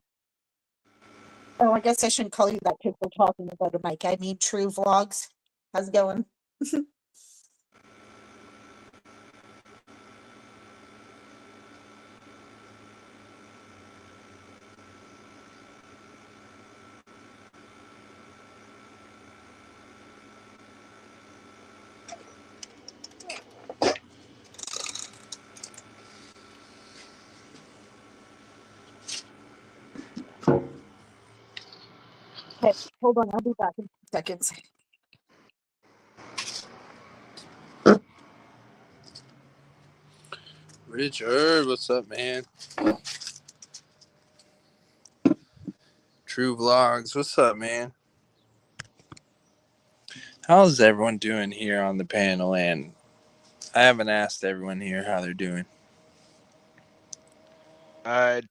Oh, I guess I shouldn't call you that because we're talking about a mic. I mean, True Vlogs. How's it going? Okay, hold on. I'll be back in 2 seconds. Richard, what's up, man? True Vlogs, what's up, man? How's everyone doing here on the panel? And I haven't asked everyone here how they're doing.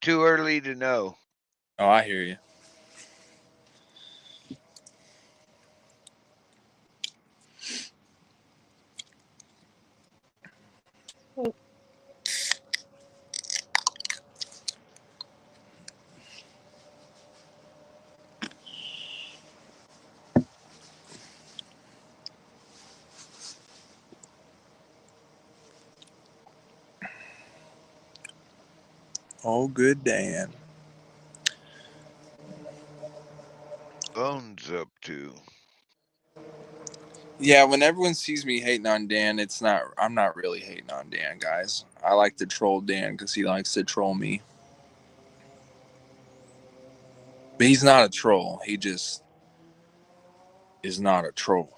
Too early to know. Oh, I hear you. Oh, good Dan. Bones up to. Yeah, when everyone sees me hating on Dan, I'm not really hating on Dan, guys. I like to troll Dan because he likes to troll me. But he's not a troll. He just is not a troll.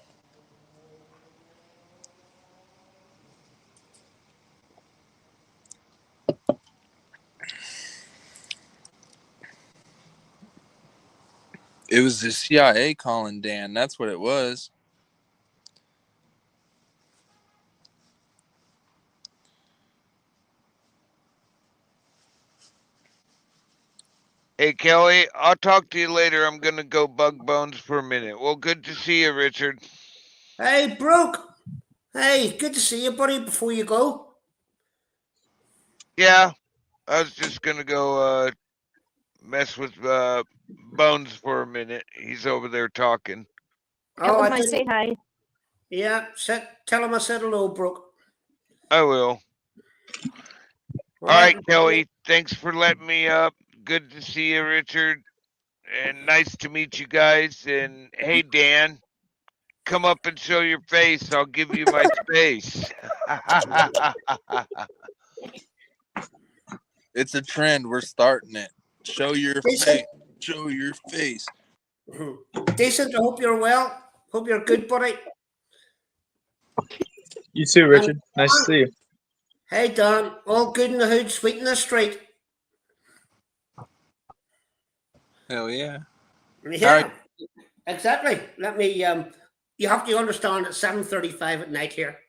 It was the CIA calling Dan. That's what it was. Hey, Kelly, I'll talk to you later. I'm going to go bug Bones for a minute. Well, good to see you, Richard. Hey, Brooke. Hey, good to see you, buddy, before you go. Yeah, I was just going to go mess with Bones for a minute. He's over there talking. Tell Oh, him I I didn't. say hi. Yeah, tell him I said hello, Brooke. I will. All right, Kelly. Thanks for letting me up. Good to see you, Richard. And nice to meet you guys. And hey, Dan, come up and show your face. I'll give you my space. It's a trend. We're starting it. Show your face. Show your face. Decent. I hope you're well. Hope you're good, buddy. You too, Richard. Nice to see you. Hey, Don. All good in the hood, sweet in the street. Hell yeah. Yeah, exactly. Let me. You have to understand it's 7:35 at night here,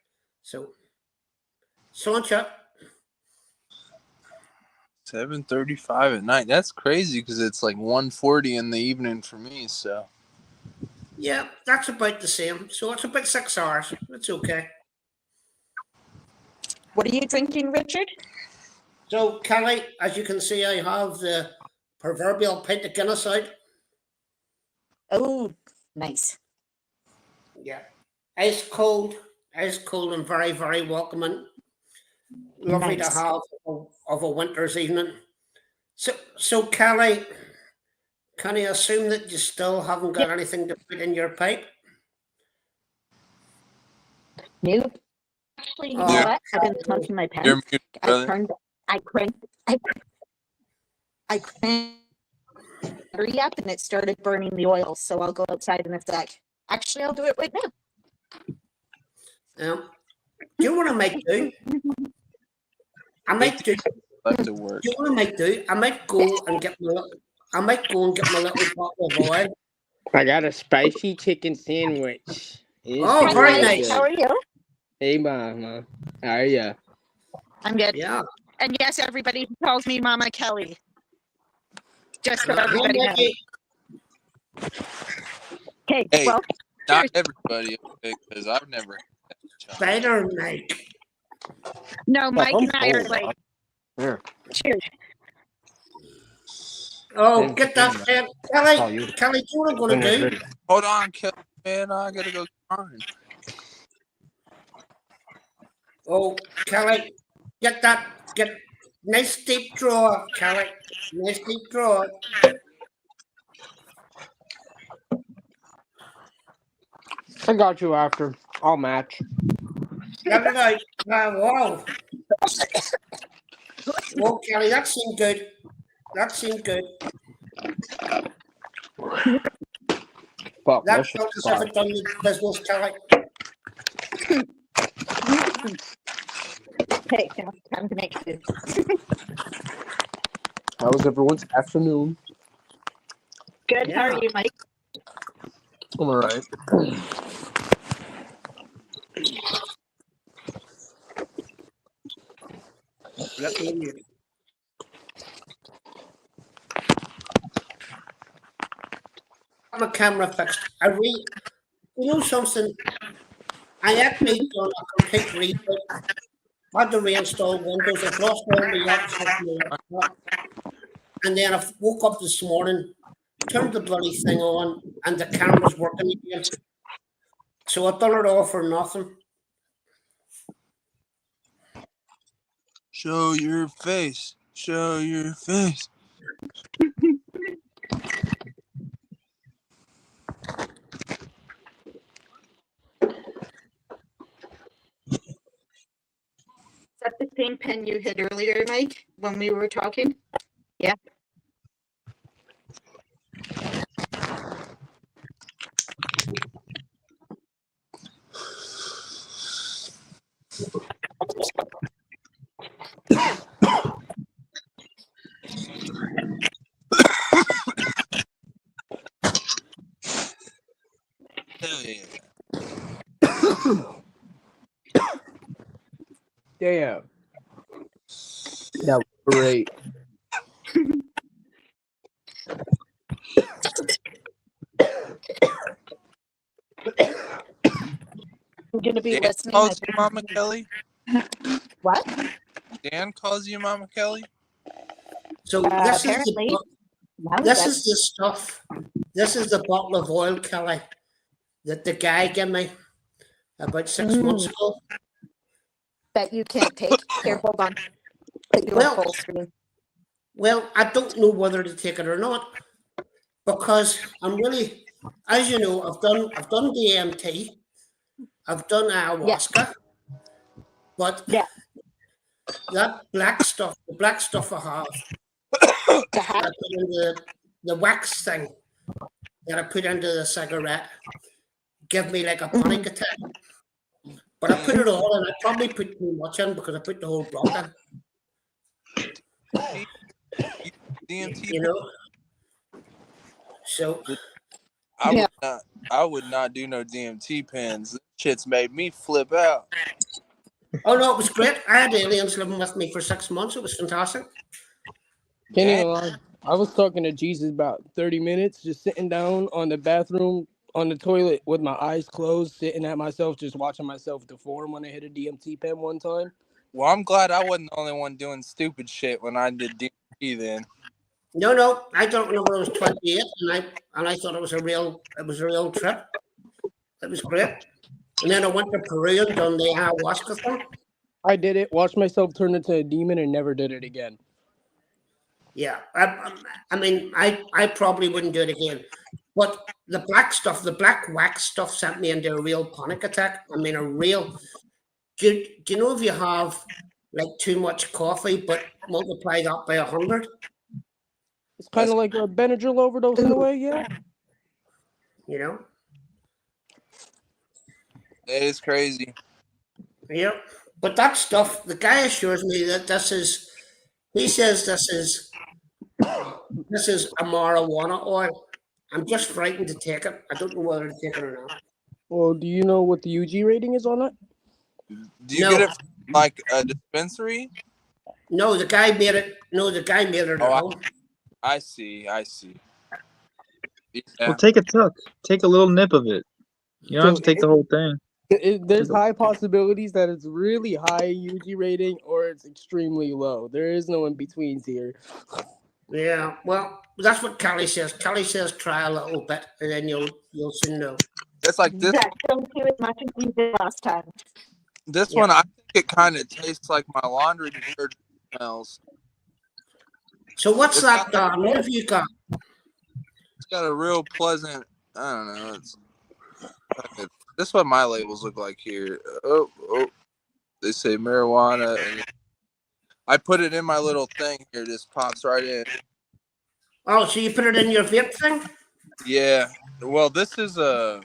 so on, chat. 7:35 at night. That's crazy because it's like 1:40 in the evening for me. So Yeah, that's about the same. So it's about 6 hours. It's okay. What are you drinking, Richard? So, Kelly, as you can see, I have the proverbial pint of Guinness out. Oh, nice. Yeah. Ice cold and very, very welcoming. Lovely Nice. to have of a winter's evening. So Kelly, can I assume that you still haven't got anything to put in your pipe? Nope. Actually, you know Oh, what? I've been smoking my you're pen. muted, I brother. cranked battery up and it started burning the oil. So I'll go outside in a sec. Actually, I'll do it right now. Do you want to make do? I might do. Left to work. Do you want to make do? I might go and get my little bottle of oil. I got a spicy chicken sandwich. It's Oh, Hi, very Mike. nice. How are you? Hey, Mama. How are ya? I'm good. Yeah. And yes, everybody calls me Mama Kelly. Just so Hi, everybody knows. Mickey. Okay, Hey, well, not cheers. everybody, because I've never had that chance. Spider Mike. No, Mike and I are cold, like, Here. cheers. Oh, Then get that chicken, pen. call Kelly, you. do you know what I'm going to do? Hold on, Kelly, man. I gotta go get mine. Oh, Kelly, get nice deep drawer, Kelly. Nice deep drawer. I got you after. I'll match. Get it out. Whoa. Whoa, Kelly, that seemed good. Fuck, That that shit's felt as if fire. it done the business, Kelly. Okay, now it's time to make food. How was everyone's afternoon? Good. How Yeah. are you, Mike? I'm alright. Let me my camera fixed. You know something? I actually done a complete reboot. Had to reinstall Windows. I've lost all my apps off my laptop. And then I woke up this morning, turned the bloody thing on, and the camera's working again. So I done it all for nothing. Show your face. Show your face. Is that the same pen you hit earlier, Mike, when we were talking? Yeah. Hell yeah. Damn. That was great. I'm going to be Dan listening. calls you Mama Kelly? What? Dan calls you Mama Kelly? So this is Apparently. This is the stuff. This is the bottle of oil, Kelly, that the guy gave me about 6 months ago. That you can't take. Here, hold on. Put you on Well, full screen. well, I don't know whether to take it or not because I'm really, as you know, I've done DMT, I've done Yeah. ayahuasca, but Yeah. that black stuff, the black stuff I have, The that I hat. put in the wax thing that I put into the cigarette, give me like a panic attack. But I put it all in. I probably put too much in because I put the whole block in. DMT. You know. So Yeah. I would not do no DMT pens. This shit's made me flip out. oh no, it was great. I had aliens living with me for 6 months. It was fantastic. Can't Dang. even lie. I was talking to Jesus about 30 minutes, just sitting down on the bathroom, on the toilet with my eyes closed, sitting at myself, just watching myself deform when I hit a DMT pen one time. Well, I'm glad I wasn't the only one doing stupid shit when I did DMT then. No, I don't remember. I was 28, and I thought it was a real trip. It was great. And then I went to Peru and done the ayahuasca thing. I did it, watched myself turn into a demon, and never did it again. Yeah, I mean, I probably wouldn't do it again. But the black stuff, the black wax stuff, sent me into a real panic attack. I mean, a real. Do you know if you have like too much coffee, but multiply that by 100? It's kind of like a Benadryl overdose in a way, yeah. You know? It is crazy. Yeah. But that stuff, the guy assures me that he says this is a marijuana oil. I'm just frightened to take it. I don't know whether to take it or not. Well, do you know what the UG rating is on that? Do you get it from, like a dispensary? No, the guy made it. No, the guy made it at home. I see. Yeah. Well, take a tuck. Take a little nip of it. You don't have to take the whole thing. There's high possibilities that it's really high UG rating or it's extremely low. There is no in betweens here. Yeah, well, that's what Callie says. Callie says try a little bit, and then you'll soon know. It's like this. Zach, don't do as much as you did last time. This one, I think it kind of tastes like my laundry detergent smells. So what's that, Don? What have you got? It's got a real pleasant. I don't know. This is what my labels look like here. Oh, they say marijuana, and I put it in my little thing here. Just pops right in. Oh, so you put it in your vape thing? Yeah. Well, this is I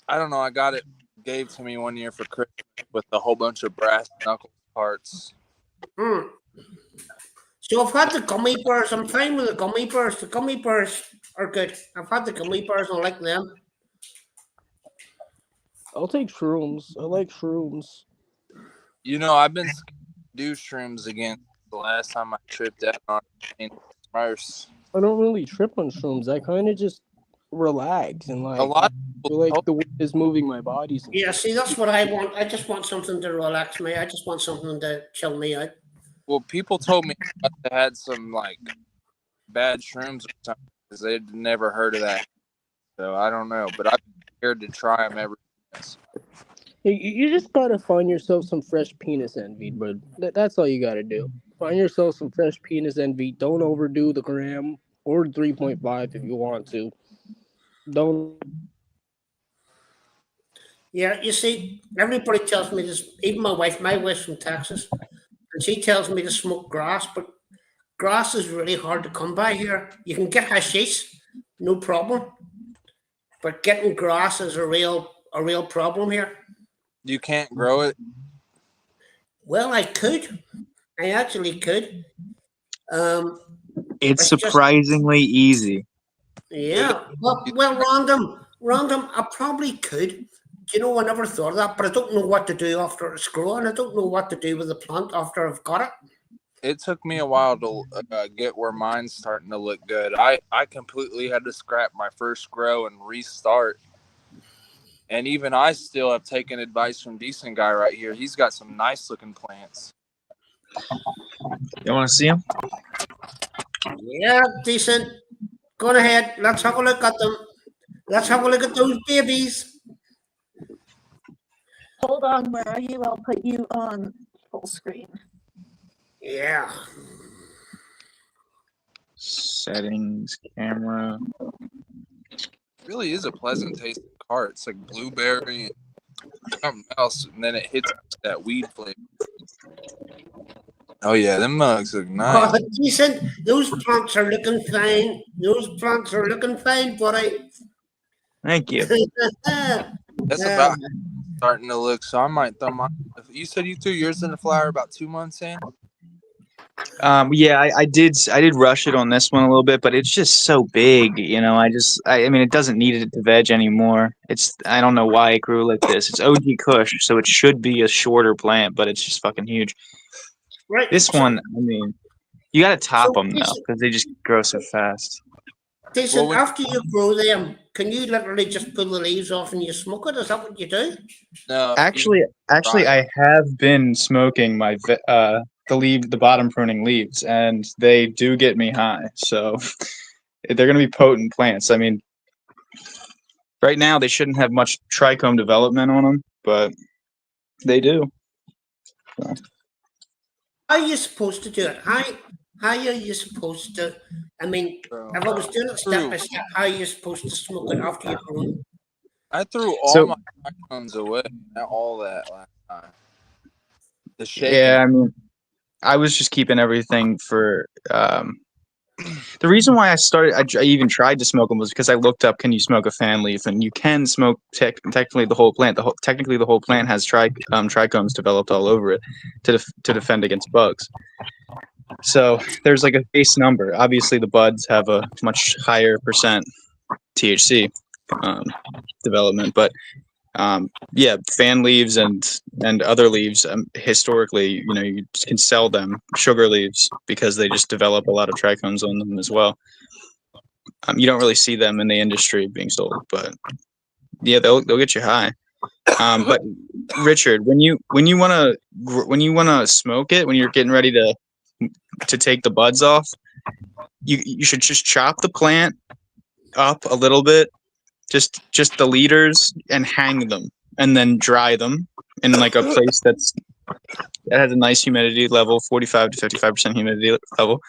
don't know. I got it. Gave to me one year for Christmas with a whole bunch of brass knuckle parts. So I've had the gummy bears. I'm fine with the gummy bears. The gummy bears are good. I've had the gummy bears. I like them. I'll take shrooms. I like shrooms. You know, I've been scared to do shrooms again. The last time I tripped out on Smurfs. I don't really trip on shrooms. I kind of just relax and like A lot of feel like the wind is moving my body. Yeah, see, that's what I want. I just want something to relax me. I just want something to chill me out. Well, people told me I must have had some like bad shrooms or something because they'd never heard of that. So I don't know, but I've been scared to try them ever since. You just gotta find yourself some fresh penis envy, but that's all you gotta do. Find yourself some fresh penis envy. Don't overdo the gram or 3.5 if you want to. Don't. Yeah, you see, everybody tells me this. Even my wife's from Texas, and she tells me to smoke grass, but grass is really hard to come by here. You can get hashish, no problem, but getting grass is a real problem here. You can't grow it. Well, I could. I actually could. It's surprisingly easy. Yeah. Well, random. I probably could. You know, I never thought of that, but I don't know what to do after it's growing. I don't know what to do with the plant after I've got it. It took me a while to get where mine's starting to look good. I completely had to scrap my first grow and restart. And even I still have taken advice from Decent Guy right here. He's got some nice looking plants. You want to see them? Yeah, decent. Go ahead. Let's have a look at them. Let's have a look at those babies. Hold on, where are you? I'll put you on full screen. Yeah. Settings, camera. Really is a pleasant tasting cart. It's like blueberry and something else, and then it hits that weed flavor. Oh yeah, them mugs look nice. Oh, decent. Those plants are looking fine. Those plants are looking fine, buddy. Thank you. That's about starting to look. So I might throw my. You said you threw yours in the flower about 2 months in. Yeah, I did rush it on this one a little bit, but it's just so big, you know. I mean, it doesn't need it to veg anymore. I don't know why it grew like this. It's OG Kush, so it should be a shorter plant, but it's just fucking huge. Right. This one, I mean, you gotta top So them though, because they just grow so fast. decent. Well, After you grow them, can you literally just pull the leaves off and you smoke it? Is that what you do? no, Actually, I have been smoking the bottom pruning leaves, and they do get me high. So they're gonna be potent plants. I mean, right now they shouldn't have much trichome development on them, but they do. So. How are you supposed to do it? How are you supposed to? I mean, if I was doing it step by step, how are you supposed to smoke it after you grow it? I threw all So- my trichomes away. All that last time. The shaking. Yeah, I mean, I was just keeping everything for. The reason why I even tried to smoke them was because I looked up, can you smoke a fan leaf? And you can smoke technically the whole plant. Technically, the whole plant has trichomes developed all over it to defend against bugs. So there's like a base number. Obviously, the buds have a much higher percent THC development, but yeah, fan leaves and other leaves, historically, you know, you can sell them, sugar leaves, because they just develop a lot of trichomes on them as well. You don't really see them in the industry being sold, but yeah, they'll get you high. But Richard, when you want to smoke it, when you're getting ready to take the buds off, you should just chop the plant up a little bit, just the leaders, and hang them, and then dry them in like a place that has a nice humidity level, 45 to 55% humidity level.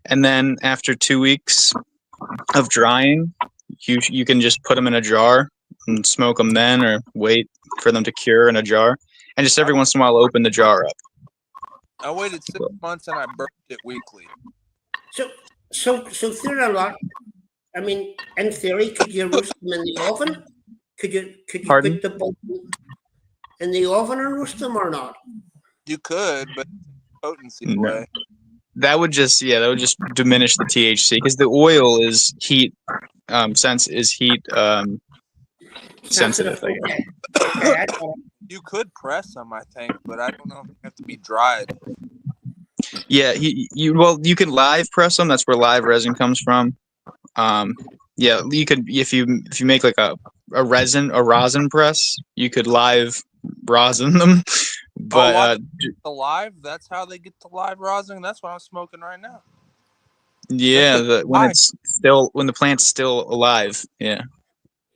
And then after 2 weeks of drying, you can just put them in a jar and smoke them then, or wait for them to cure in a jar, and just every once in a while open the jar up. I waited 6 months and I burnt it weekly. So theory a lot. I mean, in theory, could you roast them in the oven? Could you Pardon? put the bulb in the oven and roast them or not? You could, but potency No. way. That would just diminish the THC, because the oil is heat sensitive. I guess. Okay, I got it. You could press them, I think, but I don't know if they have to be dried. Yeah, you can live press them. That's where live resin comes from. Yeah, you could, if you make like a rosin press, you could live rosin them. But the live, that's how they get the live rosin. That's what I'm smoking right now. yeah, when the plant's still alive. Yeah.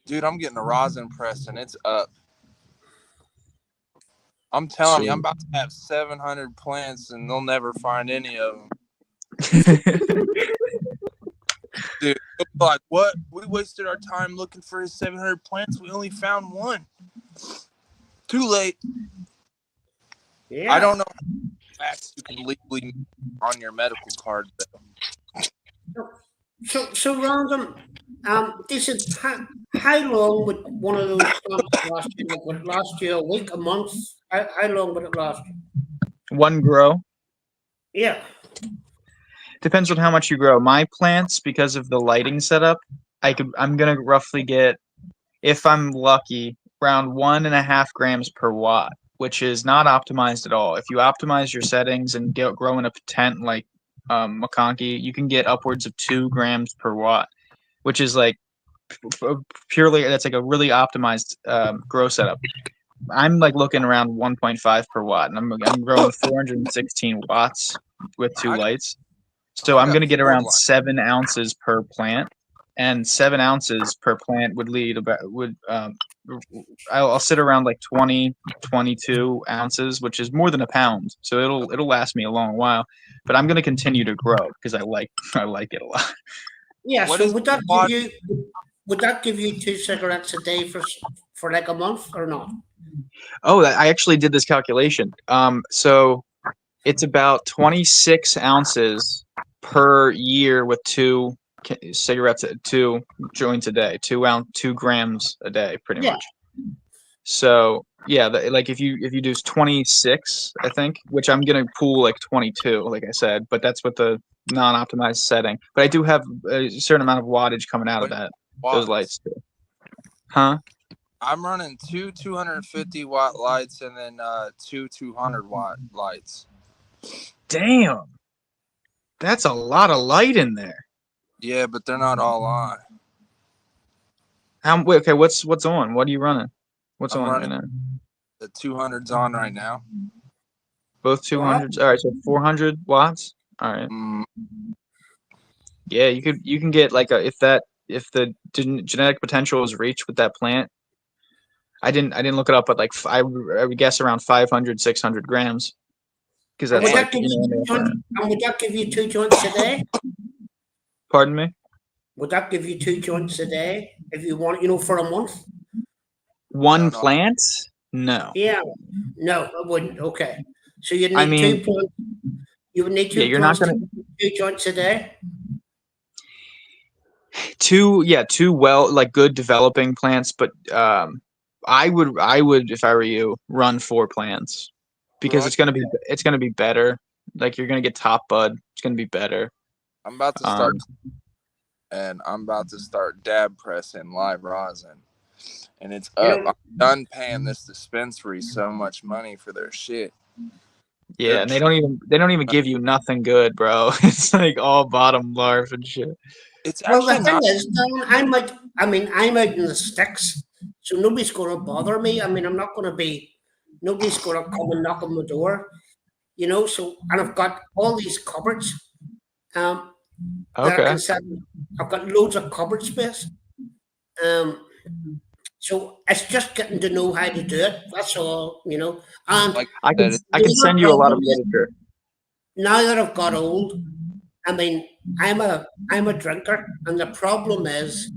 Dude, I'm getting a rosin press and it's up. I'm telling you, I'm about to have 700 plants and they'll never find any of them. Dude, like, what? We wasted our time looking for his 700 plants. We only found one. Too late. Yeah. I don't know how fast you can legally on your medical card, though. So random. Decent. How long would one of those stumps last you? Like, would it last you a week, a month? How long would it last? One grow. Yeah. Depends on how much you grow. My plants, because of the lighting setup, I'm gonna roughly get, if I'm lucky, around 1.5 grams per watt, which is not optimized at all. If you optimize your settings and grow in a tent like McConkey, you can get upwards of 2 grams per watt, which is like purely, that's like a really optimized grow setup. I'm like looking around 1.5 per watt, and I'm growing 416 watts with 2 lights. So I I'm got going to get 4 around lights. 7 ounces per plant, and 7 ounces per plant would lead about I'll sit around like 20, 22 ounces, which is more than a pound. So it'll last me a long while. But I'm going to continue to grow because I like it a lot. Yeah. What So is would that give you 2 cigarettes a day for like a month or not? Oh, I actually did this calculation. So it's about 26 ounces per year with 2 cigarettes, 2 joints a day, 2 grams a day, pretty Yeah. much. So yeah, like if you do 26, I think, which I'm gonna pool like 22, like I said, but that's with the non-optimized setting. But I do have a certain amount of wattage coming out of What those watts? lights too. Huh? I'm running 250-watt lights and then 200-watt lights. Damn, that's a lot of light in there. Yeah, but they're not all on. Wait, okay, what's on? What are you running? What's I'm on right running now? the 200's on right now. Both 200s. All right, so 400 watts. All right. Mm, Yeah, you can get like if the genetic potential is reached with that plant. I didn't look it up, but like I would guess around 500, 600 grams because And that's would like that give in you the upper end. and would that give you 2 joints a day? Pardon me. Would that give you 2 joints a day if you want, for a month? I One don't know. plant? No. Yeah. No, it wouldn't. Okay. So you'd I need mean, 2 plants. You would need yeah, 2 you're not plants to gonna give you 2 joints a day. two well like good developing plants, but I would if I were you run 4 plants because Right. it's gonna be better. Like you're gonna get top bud. It's gonna be better. I'm about to start, and I'm about to start dab pressing live rosin, and it's You up. know, I'm done paying this dispensary so much money for their shit. Yeah, and they don't even give you nothing good, bro. It's like all bottom larf and shit. It's well, the actually thing not. is, Don, I'm out in the sticks, so nobody's going to bother me. I mean, nobody's going to come and knock on my door, So, and I've got all these cupboards, that I Okay. can set. I've got loads of cupboard space, um, so it's just getting to know how to do it. That's all, And Like I I can said, I can the other send you a lot of problem is, literature. now that I've got old, I mean, I'm a drinker, and the problem is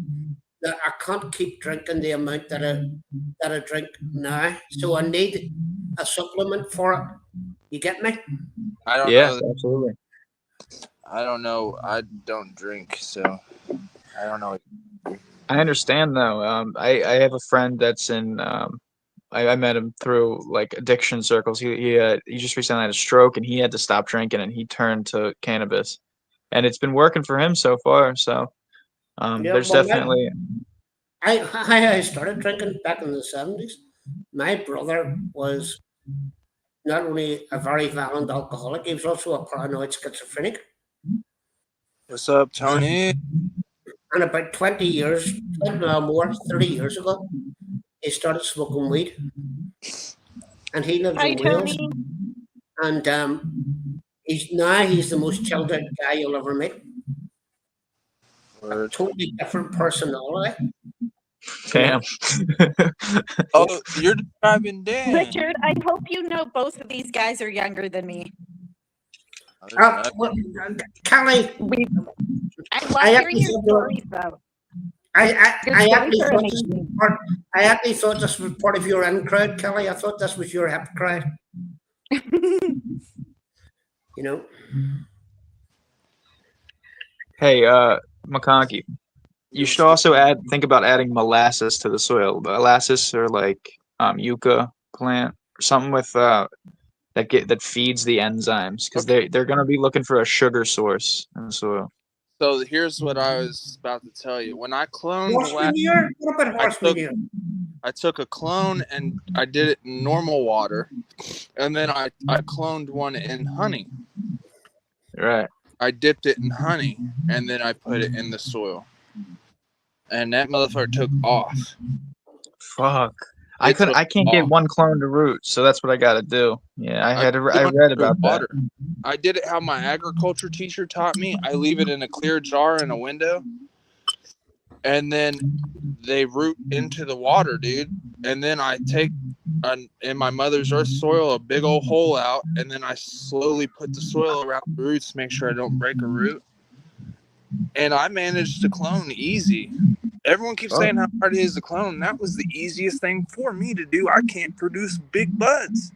that I can't keep drinking the amount that I drink now. So I need a supplement for it. You get me? I don't Yeah, know. absolutely. I don't know. I don't drink, so I don't know. I understand though. I have a friend that's in I met him through like addiction circles. He just recently had a stroke and he had to stop drinking and he turned to cannabis. And it's been working for him so far. So Yeah. there's Well, definitely I started drinking back in the 70s. My brother was not only a very violent alcoholic, he was also a paranoid schizophrenic. What's up, Tony? And about 20 years, no more, 30 years ago, he started smoking weed. And he lives Hi, in Wales. Tony. And he's the most chilled out guy you'll ever meet. A Word. totally different personality. damn. Oh, you're describing Dan. Richard, I hope you know both of these guys are younger than me. Oh, there's another- Well, Kelly, I love I hearing actually your thought- stories, though. I Your actually stories are thought this amazing. was part. I actually thought this was part of your in crowd, Kelly. I thought this was your hip crowd. You know. Hey, McConkey, you should also think about adding molasses to the soil. Molasses or like yucca plant or something with that feeds the enzymes because they're gonna be looking for a sugar source in the soil. So here's what I was about to tell you. When I cloned Horse last, manure? What about horse manure? I took a clone and I did it in normal water, and then I cloned one in honey. Right. I dipped it in honey, and then I put it in the soil, and that motherfucker took off. Fuck. I It's couldn't. I can't get off. one clone to root, so that's what I got to do. Yeah, I read about that. water. I did it how my agriculture teacher taught me. I leave it in a clear jar in a window, and then they root into the water, dude. And then I take in my mother's earth soil a big old hole out, and then I slowly put the soil around the roots to make sure I don't break a root. And I managed to clone easy. Everyone keeps saying how hard it is to clone. That was the easiest thing for me to do. I can't produce big buds.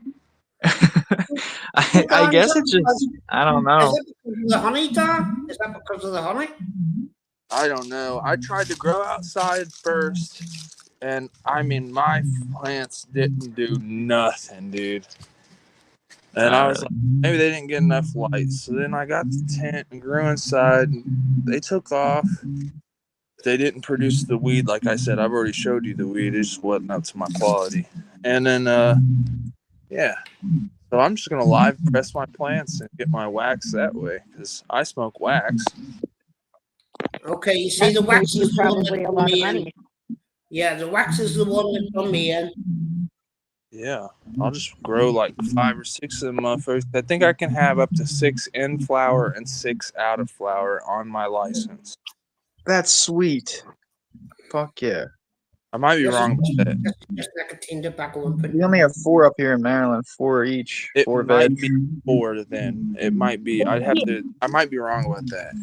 I guess it's just, I don't know. Is it because of the honey, Don? Is that because of the honey? I don't know. I tried to grow outside first, and I mean, my plants didn't do nothing, dude. And I was like, maybe they didn't get enough light. So then I got the tent and grew inside. And they took off. They didn't produce the weed, like I said. I've already showed you the weed. It just wasn't up to my quality. And then, yeah. So I'm just gonna live press my plants and get my wax that way because I smoke wax. Okay, you see, the wax is the one that probably a done lot of me in. money. Yeah, the wax is the one that done me in. Yeah, I'll just grow like 5 or 6 of them motherfuckers. I think I can have up to 6 in flower and 6 out of flower on my license. That's sweet. Fuck yeah. I might be wrong about that. That's just nicotine tobacco and We only have 4 up here in Maryland, 4 each. It 4 might veg. be 4 then. It might be. I might be wrong about that.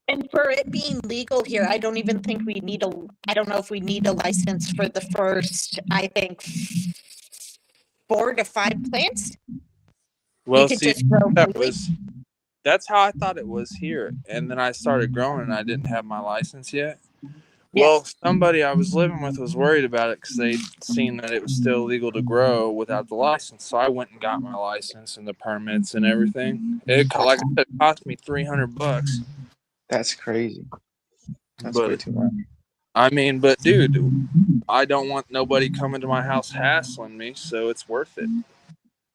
And for it being legal here, I don't even think we need I don't know if we need a license for the first, I think, 4 to 5 plants. Well, You could see, just grow that's how I thought it was here. And then I started growing and I didn't have my license yet. Yeah. Well, somebody I was living with was worried about it because they'd seen that it was still legal to grow without the license. So I went and got my license and the permits and everything. Like I said, it cost me $300. That's crazy. That's way too much. I mean, but dude, I don't want nobody coming to my house hassling me, so it's worth it.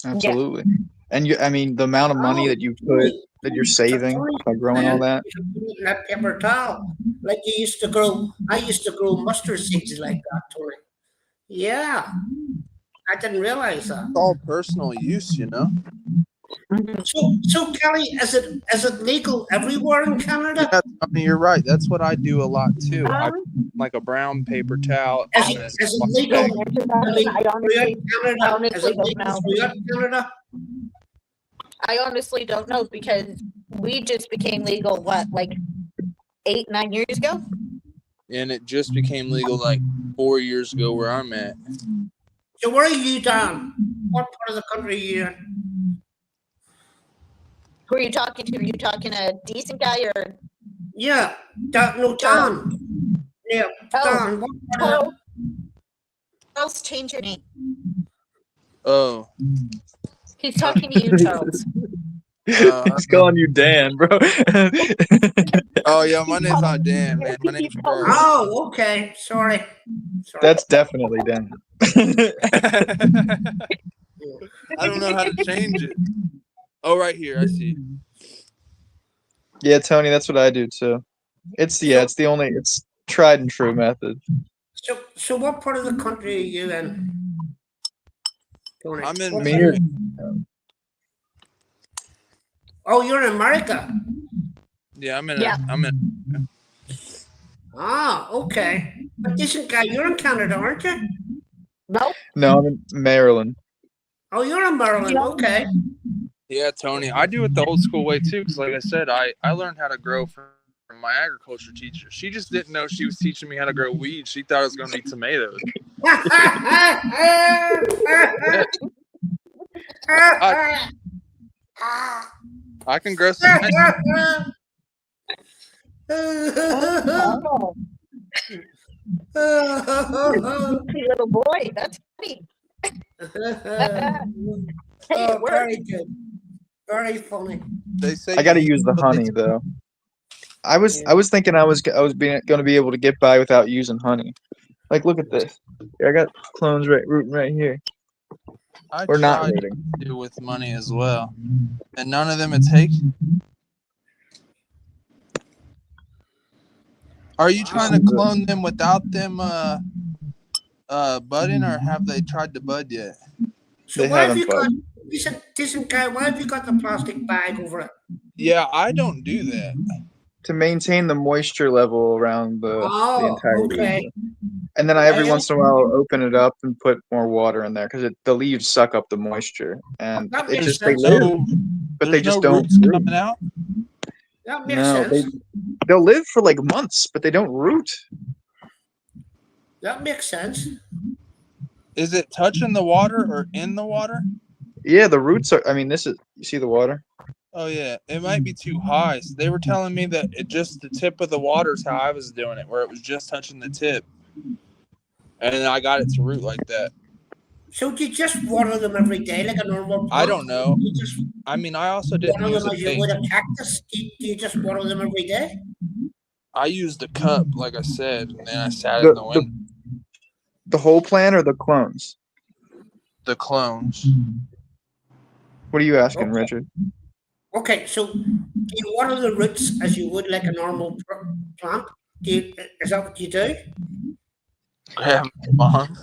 Absolutely. And I mean, the amount of money that you put, that you're saving by growing all that. That paper towel, like you used to grow. I used to grow mustard seeds like that, Tony. Yeah, I didn't realize that. It's all personal use, you know. So Kelly, is it legal everywhere in Canada? Yeah, I mean, you're right. That's what I do a lot too. I like a brown paper towel. Is it legal? Canada? I honestly don't know because we just became legal, what, like 8, 9 years ago? And it just became legal like 4 years ago where I'm at. So where are you, Don? What part of the country are you in? Who are you talking to? Are you talking a decent guy or? Yeah, Don. Yeah, Don. What part of Charles, change your name. Oh. He's talking to you, Charles. He's calling you Dan, bro. Oh, yeah, my name's not Dan, man. My name's Charles. Oh, okay. Sorry. That's definitely Dan. I don't know how to change it. Oh, right here. I see. Yeah, Tony, that's what I do too. It's tried and true method. So what part of the country are you in? Tony? I'm in Missouri. Oh, you're in America. Yeah, I'm in. Ah, okay. But decent guy, you're in Canada, aren't you? No. No, I'm in Maryland. Oh, you're in Maryland. Okay. Yeah, Tony, I do it the old school way too. Because, like I said, I learned how to grow from my agriculture teacher. She just didn't know she was teaching me how to grow weed. She thought it was going to be tomatoes. I can grow some. Little boy, that's funny. Oh, very good. Very funny. They say I got to use the honey though. I was thinking I was going to be able to get by without using honey. Like, look at this. I got clones rooting right here. Or not rooting. To do with money as well, and none of them had taken. Are you trying to clone them without them budding, or have they tried to bud yet? So They why have haven't you got budded. decent guy? Why have you got the plastic bag over it? Yeah, I don't do that. To maintain the moisture level around the Oh, entirety of okay. the. And then I every Yeah, once in a while open it up and put more water in there because the leaves suck up the moisture and that it makes just they sense. live, No, but they there's no just don't roots root. coming out. That makes No, sense. they'll live for like months, but they don't root. That makes sense. Is it touching the water or in the water? Yeah, the roots are. I mean, this is. You see the water? Oh yeah, it might be too high. So they were telling me that it just the tip of the water is how I was doing it, where it was just touching the tip, and then I got it to root like that. So do you just water them every day like a normal I plant? don't know. Do you just I mean, I also didn't water use them a as you tank. would a cactus? Do you just water them every day? I used a cup, like I said, and then I sat it in The the the wind. the whole plant or the clones? The clones. What are you asking, Okay. Richard? Okay, so do you water the roots as you would like a normal plant? Is that what you do? Grab mom.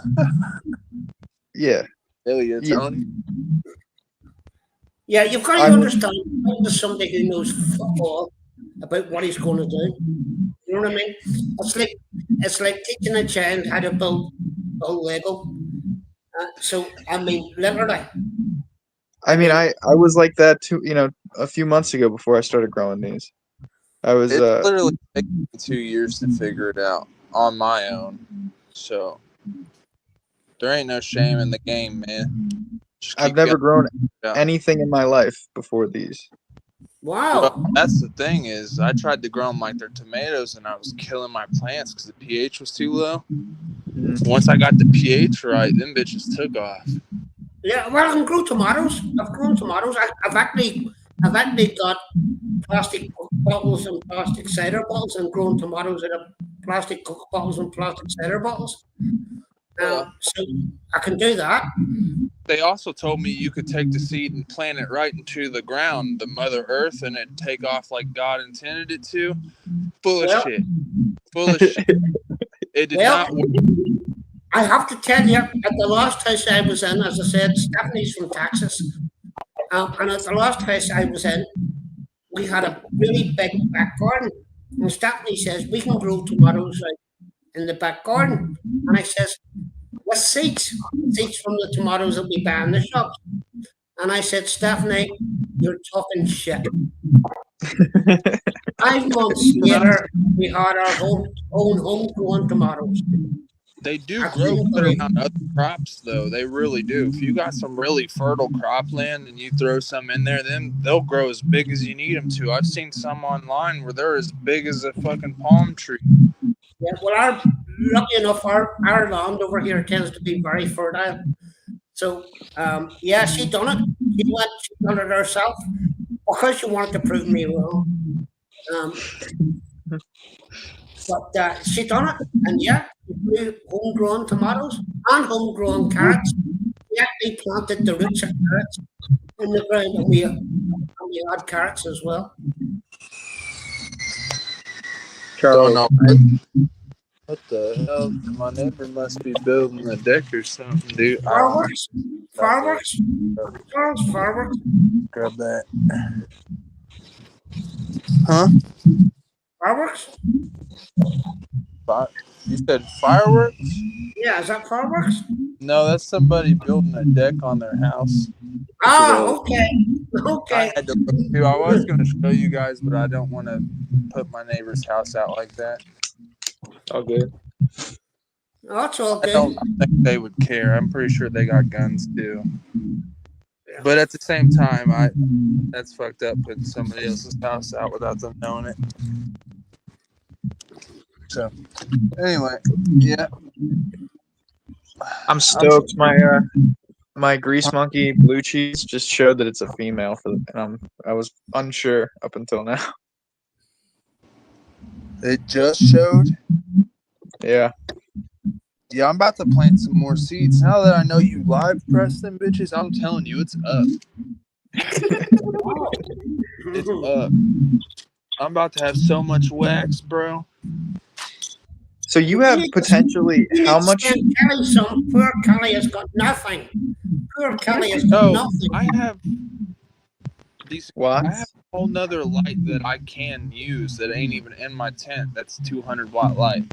Yeah, Hell yeah, yeah. Tony. Yeah, you've got I to mean, understand, talking to somebody who knows football about what he's going to do. You know what I mean? It's like teaching a child how to build Lego. So I mean, literally. I I mean, mean, I was like that too. A few months ago before I started growing these, I was It's literally taken me 2 years to figure it out on my own. So there ain't no shame in the game, man. Just I've keep never grown going. anything in my life before these. Well, wow. that's the thing is, I tried to grow them like they're tomatoes, and I was killing my plants because the pH was too low. Once I got the pH right, them bitches took off. Yeah, well, I can grow tomatoes. I've grown tomatoes. I've actually got plastic Coke bottles and plastic cider bottles and grown tomatoes out of plastic Coke bottles and plastic cider bottles. So I can do that. They also told me you could take the seed and plant it right into the ground, the Mother Earth, and it'd take off like God intended it to. Full of Well, shit. Full of shit. It did well, not work. I have to tell you, at the last house I was in, as I said, Stephanie's from Texas, and at the last house I was in, we had a really big back garden. And Stephanie says, we can grow tomatoes out in the back garden. And I says, with seeds from the tomatoes that we buy in the shops. And I said, Stephanie, you're talking shit. 5 months later, we had our own homegrown tomatoes. They do I grow couldn't better believe on other crops, though. They really do. If you got some really fertile cropland and you throw some in there, then they'll grow as big as you need them to. I've seen some online where they're as big as a fucking palm tree. Yeah, well, lucky enough, our land over here tends to be very fertile. So, yeah, she done it. She done it herself because she wanted to prove me wrong. Um, but she done it, and yeah, we grew homegrown tomatoes and homegrown carrots. We actually planted the roots of carrots in the ground, and we had carrots as well. Don't Charles, know what the hell. My neighbor must be building a deck or something, dude. Fireworks, Grab that. fireworks, Charles, fireworks. Grab that. Huh? Fireworks? You said fireworks? Yeah, is that fireworks? No, that's somebody building a deck on their house. Ah, okay, I okay. had to look too. I was going to show you guys, but I don't want to put my neighbor's house out like that. all good. Oh, that's all I good. don't think they would care. I'm pretty sure they got guns too. But at the same time, that's fucked up putting somebody else's house out without them knowing it. So, anyway, yeah. I'm stoked. My grease monkey blue cheese just showed that it's a female I was unsure up until now. It just showed. Yeah. Yeah, I'm about to plant some more seeds. Now that I know you live press them bitches, I'm telling you, it's up. It's up. I'm about to have so much wax, bro. So you You have need to- potentially You how need to much? send Kelly some. Poor Kelly has got nothing. Poor Kelly has got No, nothing. I have decent. What? I have a whole nother light that I can use that ain't even in my tent. That's 200-watt light.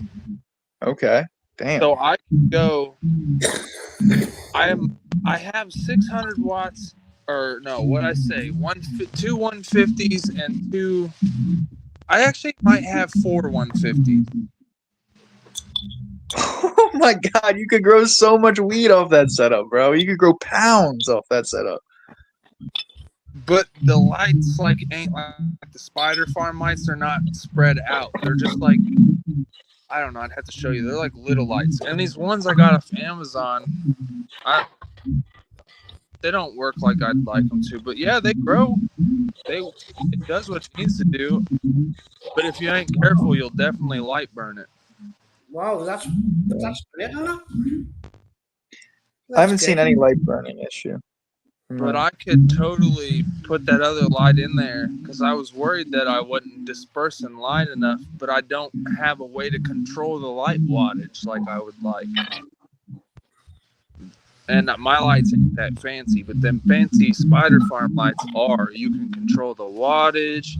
Okay. Damn. So I can go. I have 600 watts, or no, what I say, two 150s and two. I actually might have four 150s. Oh my god, you could grow so much weed off that setup, bro. You could grow pounds off that setup. But the lights ain't like the spider farm lights. They're not spread out. They're just like, I don't know. I'd have to show you. They're like little lights. And these ones I got off Amazon, they don't work like I'd like them to. But yeah, they grow. It does what it needs to do. But if you ain't careful, you'll definitely light burn it. Wow, that's great, isn't it? I haven't seen any light burning issue. But No. I could totally put that other light in there because I was worried that I wasn't dispersing light enough, but I don't have a way to control the light wattage like I would like. And my lights ain't that fancy, but them fancy spider farm lights are. You can control the wattage.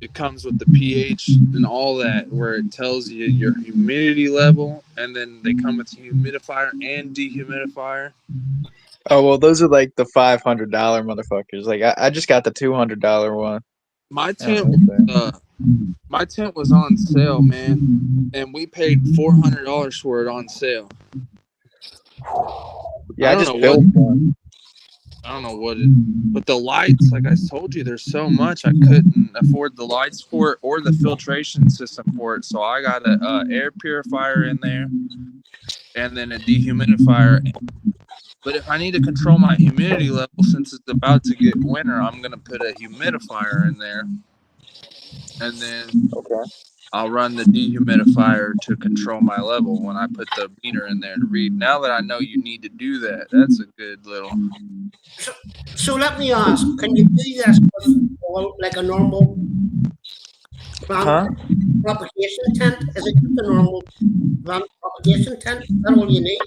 It comes with the pH and all that, where it tells you your humidity level, and then they come with humidifier and dehumidifier. Oh well, those are like the $500 motherfuckers. Like I just got the $200 one. My tent was on sale, man, and we paid $400 for it on sale. Yeah, I just built one. I don't know what it, but the lights, like I told you, there's so much I couldn't afford the lights for it or the filtration system for it. So I got a air purifier in there, and then a dehumidifier. But if I need to control my humidity level, since it's about to get winter, I'm gonna put a humidifier in there, and then I'll run the dehumidifier to control my level when I put the meter in there to read. Now that I know you need to do that, that's a good little. So let me ask, can you do this with like a normal plant propagation tent? Is it just a normal plant propagation tent? Is that all you need?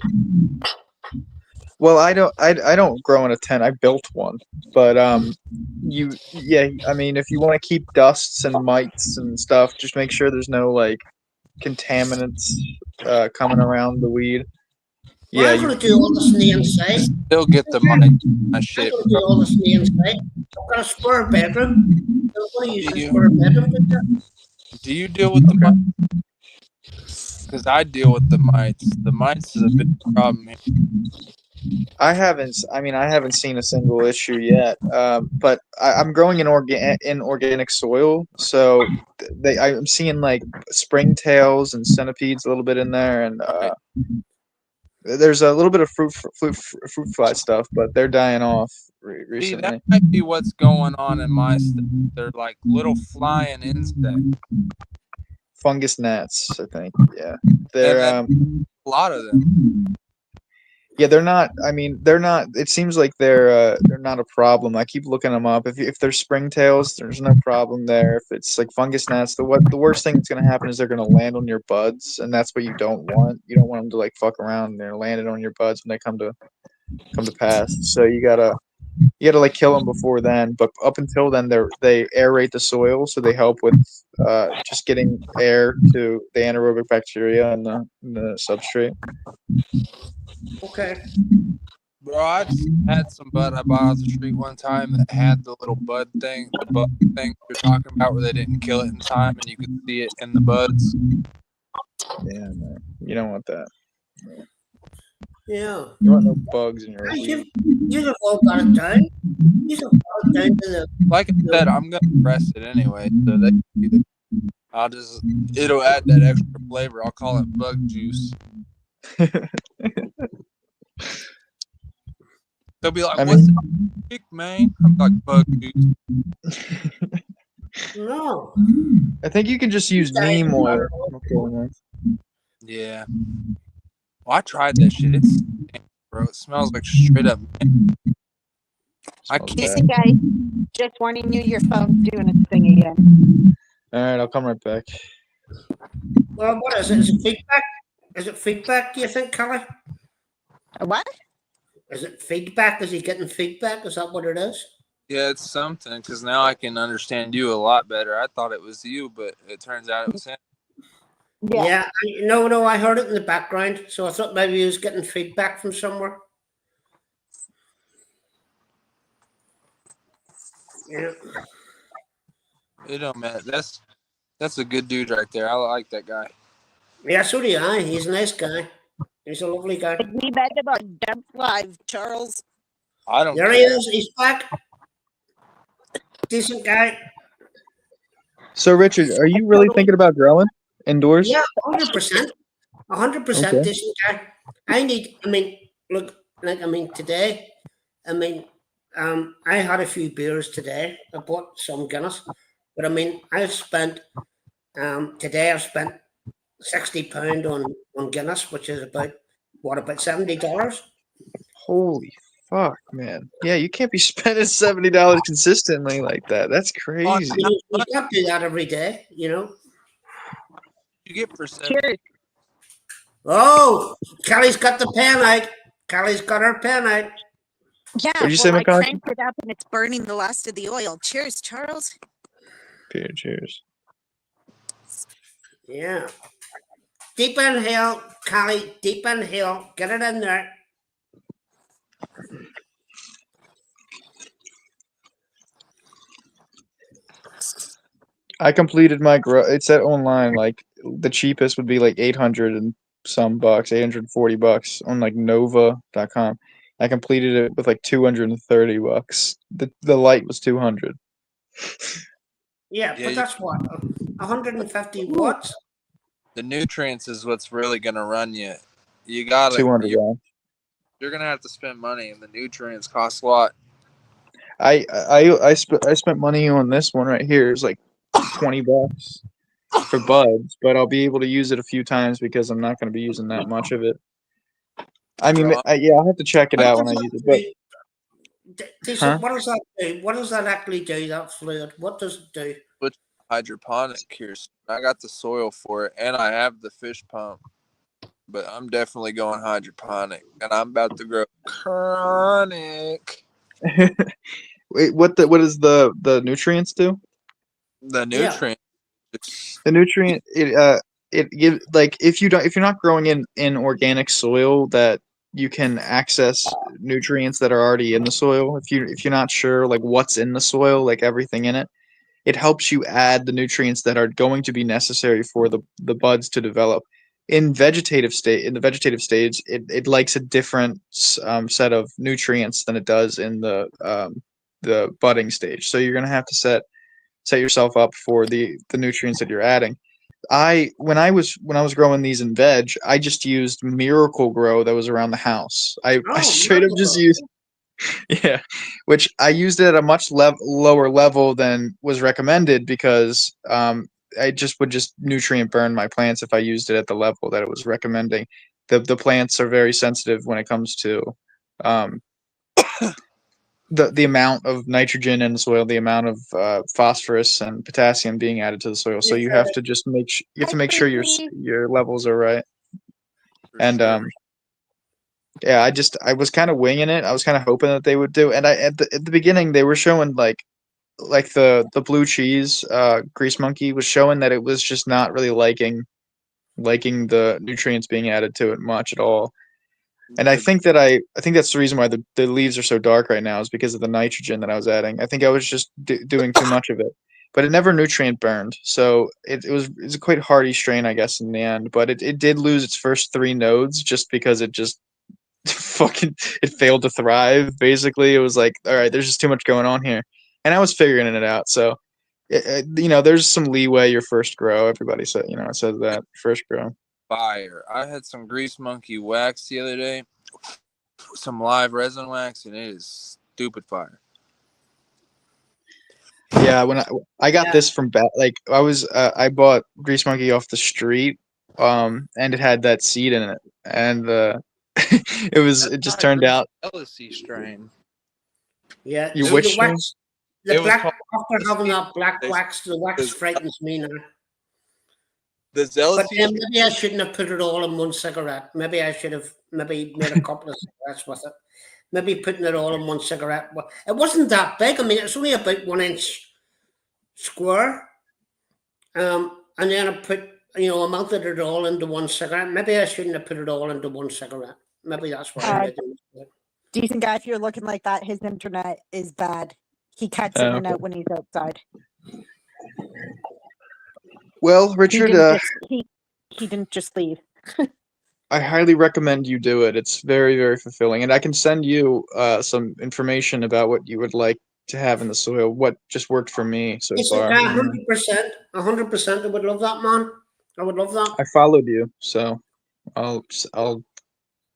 Well, I don't grow in a tent. I built one. But I mean, if you want to keep dusts and mites and stuff, just make sure there's no like contaminants coming around the weed. Well, I'm going to do all this on the inside. Still get the mic. I'm going to do all this on the inside. I've got a spare bedroom. I'm going to use the spare bedroom. Do you deal with the mites? Because I deal with the mites. The mites is a big problem here. I haven't seen a single issue yet. But I'm growing in organic soil, so I'm seeing like springtails and centipedes a little bit in there, and there's a little bit of fruit fly stuff, but they're dying off recently. See, that might be what's going on in my stuff. They're like little flying insects. Fungus gnats, I think. Yeah, they're a lot of them. Yeah, they're not. I mean, they're not. It seems like they're not a problem. I keep looking them up. If they're springtails, there's no problem there. If it's like fungus gnats, the worst thing that's gonna happen is they're gonna land on your buds, and that's what you don't want. You don't want them to like fuck around and they're landing on your buds when they come to pass. So you gotta like kill them before then. But up until then, they aerate the soil, so they help with just getting air to the anaerobic bacteria in the substrate. Okay. Bro, I had some bud I bought off the street one time that had the little bud thing, the bud thing you're talking about, where they didn't kill it in time and you could see it in the buds. Yeah, man. You don't want that. Yeah. You want no bugs in your weed. You have all got it down. You have got it down to the. Like I said, I'm gonna press it anyway, so it'll add that extra flavor. I'll call it bug juice. They'll be like, "What's that, man?" I'm like, "Bug juice." No. I think you can just use neem oil. Yeah. Well, I tried that shit. It's bro. It smells like straight up. I can't. Listen, guys, just warning you, your phone's doing its thing again. All right, I'll come right back. Well, what is it? Is it feedback? Is it feedback, do you think, Kelly? What? Is it feedback? Is he getting feedback? Is that what it is? Yeah, it's something because now I can understand you a lot better. I thought it was you, but it turns out it was him. Yeah. No, I heard it in the background, so I thought maybe he was getting feedback from somewhere. Yeah. It don't matter. That's a good dude right there. I like that guy. Yeah, so do I. He's a nice guy. He's a lovely guy. We met him on Dump Live, Charles. I don't There he care. is. He's back. Decent guy. So, Richard, are you really thinking about growing indoors? Yeah, 100%. 100% Okay. decent guy. I mean, look, today, I mean, I had a few beers today. I bought some Guinness, but I mean, today I've spent £60 on Guinness, which is about $70. Holy fuck, man. Yeah, you can't be spending $70 consistently like that. That's Oh, crazy. You can't do that every day, you know. you get for 7. Cheers. Oh, Kelly's got the pen out. Kelly's got her pen out. Yeah, What'd you say, I McConaughey? cranked it up and it's burning the last of the oil. Cheers, Charles. Cheers. Yeah. Deep inhale, Kelly. Deep inhale. Get it in there. I completed my grow. It said online like the cheapest would be like 800 and some bucks, $840 on like Nova.com. I completed it with like 230 bucks. The light was 200. Yeah, Yeah, but that's what 150 watts. the nutrients is what's really gonna run you. You gotta 200. you're gonna have to spend money, and the nutrients cost a lot. I spent money on this one right here. It's like $20 for buds, but I'll be able to use it a few times because I'm not going to be using that much of it. I mean, yeah, I'll have to check it out when I use it. But Decent, what does that do? What does that actually do? That fluid? What does it do? Which hydroponic here? I got the soil for it, and I have the fish pump. But I'm definitely going hydroponic, and I'm about to grow chronic. wait, what does the nutrients do? The Yeah. nutrient. The nutrient it gives like if you're not growing in organic soil that you can access nutrients that are already in the soil. If you're not sure like what's in the soil, like everything in it, it helps you add the nutrients that are going to be necessary for the buds to develop. In the vegetative stage, it likes a different set of nutrients than it does in the budding stage. So you're gonna have to set yourself up for the nutrients that you're adding. When I was growing these in veg, I just used Miracle Grow that was around the house. I straight up just used yeah, which I used it at a much lower level than was recommended because I would just nutrient burn my plants if I used it at the level that it was recommending. The plants are very sensitive when it comes to um, the amount of nitrogen in the soil, the amount of phosphorus and potassium being added to the soil. So you have to just make sure your levels are right. And yeah, I was kind of winging it. I was kind of hoping that they would do. And at the beginning they were showing like the blue cheese grease monkey was showing that it was just not really liking the nutrients being added to it much at all. And I think that's the reason why the leaves are so dark right now is because of the nitrogen that I was adding. I think I was just doing too much of it, but it never nutrient burned, so it was a quite hardy strain, I guess, in the end. But it did lose its first 3 nodes just because it just fucking it failed to thrive. Basically, it was like, all right, there's just too much going on here, and I was figuring it out. So, there's some leeway your first grow. Everybody said, it says that first grow. Fire. I had some grease monkey wax the other day, some live resin wax, and it is stupid fire. Yeah, when I got this from like I bought grease monkey off the street, and it had that seed in it, and it just turned out. LSC strain. Yeah, You see, wish the wax, the It was black called- after having that black wax, the wax frightens me now. The But zealousy. then maybe I shouldn't have put it all in one cigarette. Maybe I should have maybe made a couple of cigarettes with it. Maybe putting it all in one cigarette. Well, it wasn't that big. I mean, it's only about 1 inch square. And then I put, I melted it all into one cigarette. Maybe I shouldn't have put it all into one cigarette. Maybe that's what I made it. Decent guy, if you're looking like that, his internet is bad. He cuts in and out when he's outside. Well, Richard, He didn't just leave. I highly recommend you do it. It's very, very fulfilling, and I can send you some information about what you would like to have in the soil. What just worked for me so far. 100%. 100%. I would love that, man. I would love that. I followed you, so I'll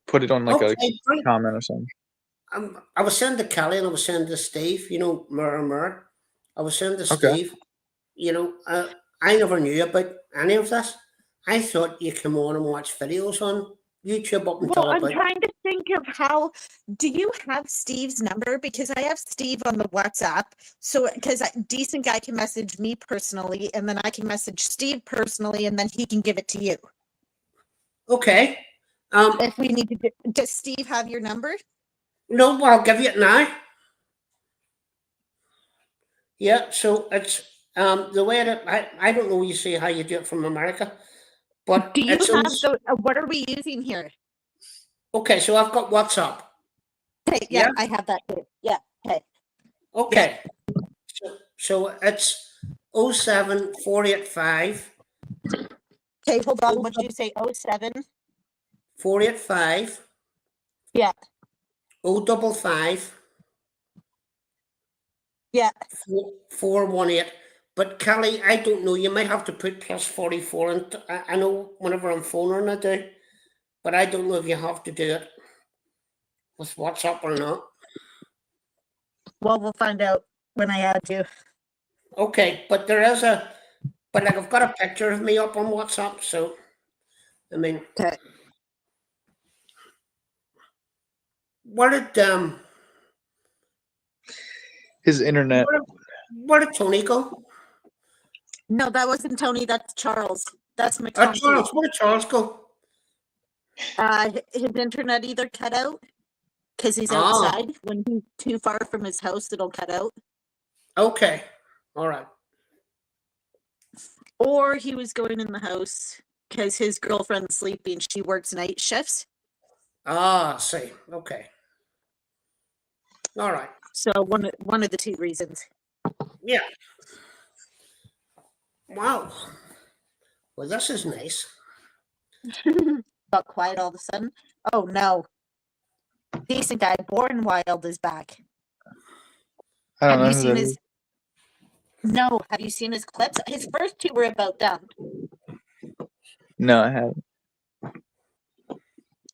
put it on like a great. comment or something. I was saying to Kelly and I was saying to Steve, Mirror. I was saying to Steve, I never knew about any of this. I thought you come on and watch videos on YouTube up until I'm trying to think of how. Do you have Steve's number? Because I have Steve on the WhatsApp. So, because Decent Guy can message me personally, and then I can message Steve personally, and then he can give it to you. Okay. If we need to, does Steve have your number? No, I'll give you it now. Yeah, so it's the way that I don't know. You see how you do it from America, but do you have what are we using here? Okay, so I've got WhatsApp. Okay, yeah, I have that too. Yeah. Okay. So it's 07485. Okay, hold on. What did you say? 07? 485. Yeah. 055. Yeah. 418. But Kelly, I don't know. You might have to put +44. And I know whenever I'm phoning, I do. But I don't know if you have to do it with WhatsApp or not. Well, we'll find out when I add you. Okay, but I've got a picture of me up on WhatsApp, so I mean, okay. Where did his internet? Where did Tony go? No, that wasn't Tony. That's Charles. That's McTonky. Charles. Where did Charles go? His internet either cut out because he's outside. When he's too far from his house, it'll cut out. Okay, all right. Or he was going in the house because his girlfriend's sleeping. She works night shifts. I see. Okay. All right. So one of the two reasons. Yeah. Wow. Well, this is nice. Got quiet all of a sudden. Oh no. Decent Guy, Born Wild is back. I don't know. Have you seen his? No. Have you seen his clips? His first two were about them. No, I haven't.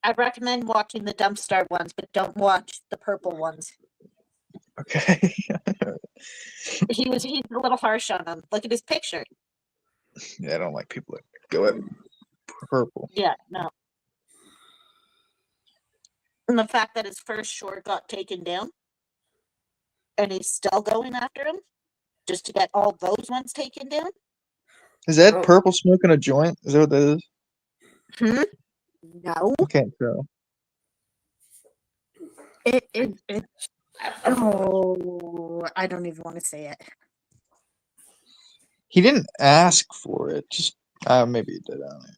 I recommend watching the Dumpstar ones, but don't watch the purple ones. Okay. He's a little harsh on him. Look at his picture. Yeah, I don't like people that go at purple. Yeah, no. And the fact that his first short got taken down, and he's still going after him, just to get all those ones taken down. Is that purple smoking a joint? Is that what that is? No. I can't tell. Oh, I don't even want to say it. He didn't ask for it. Just maybe he did. I don't know.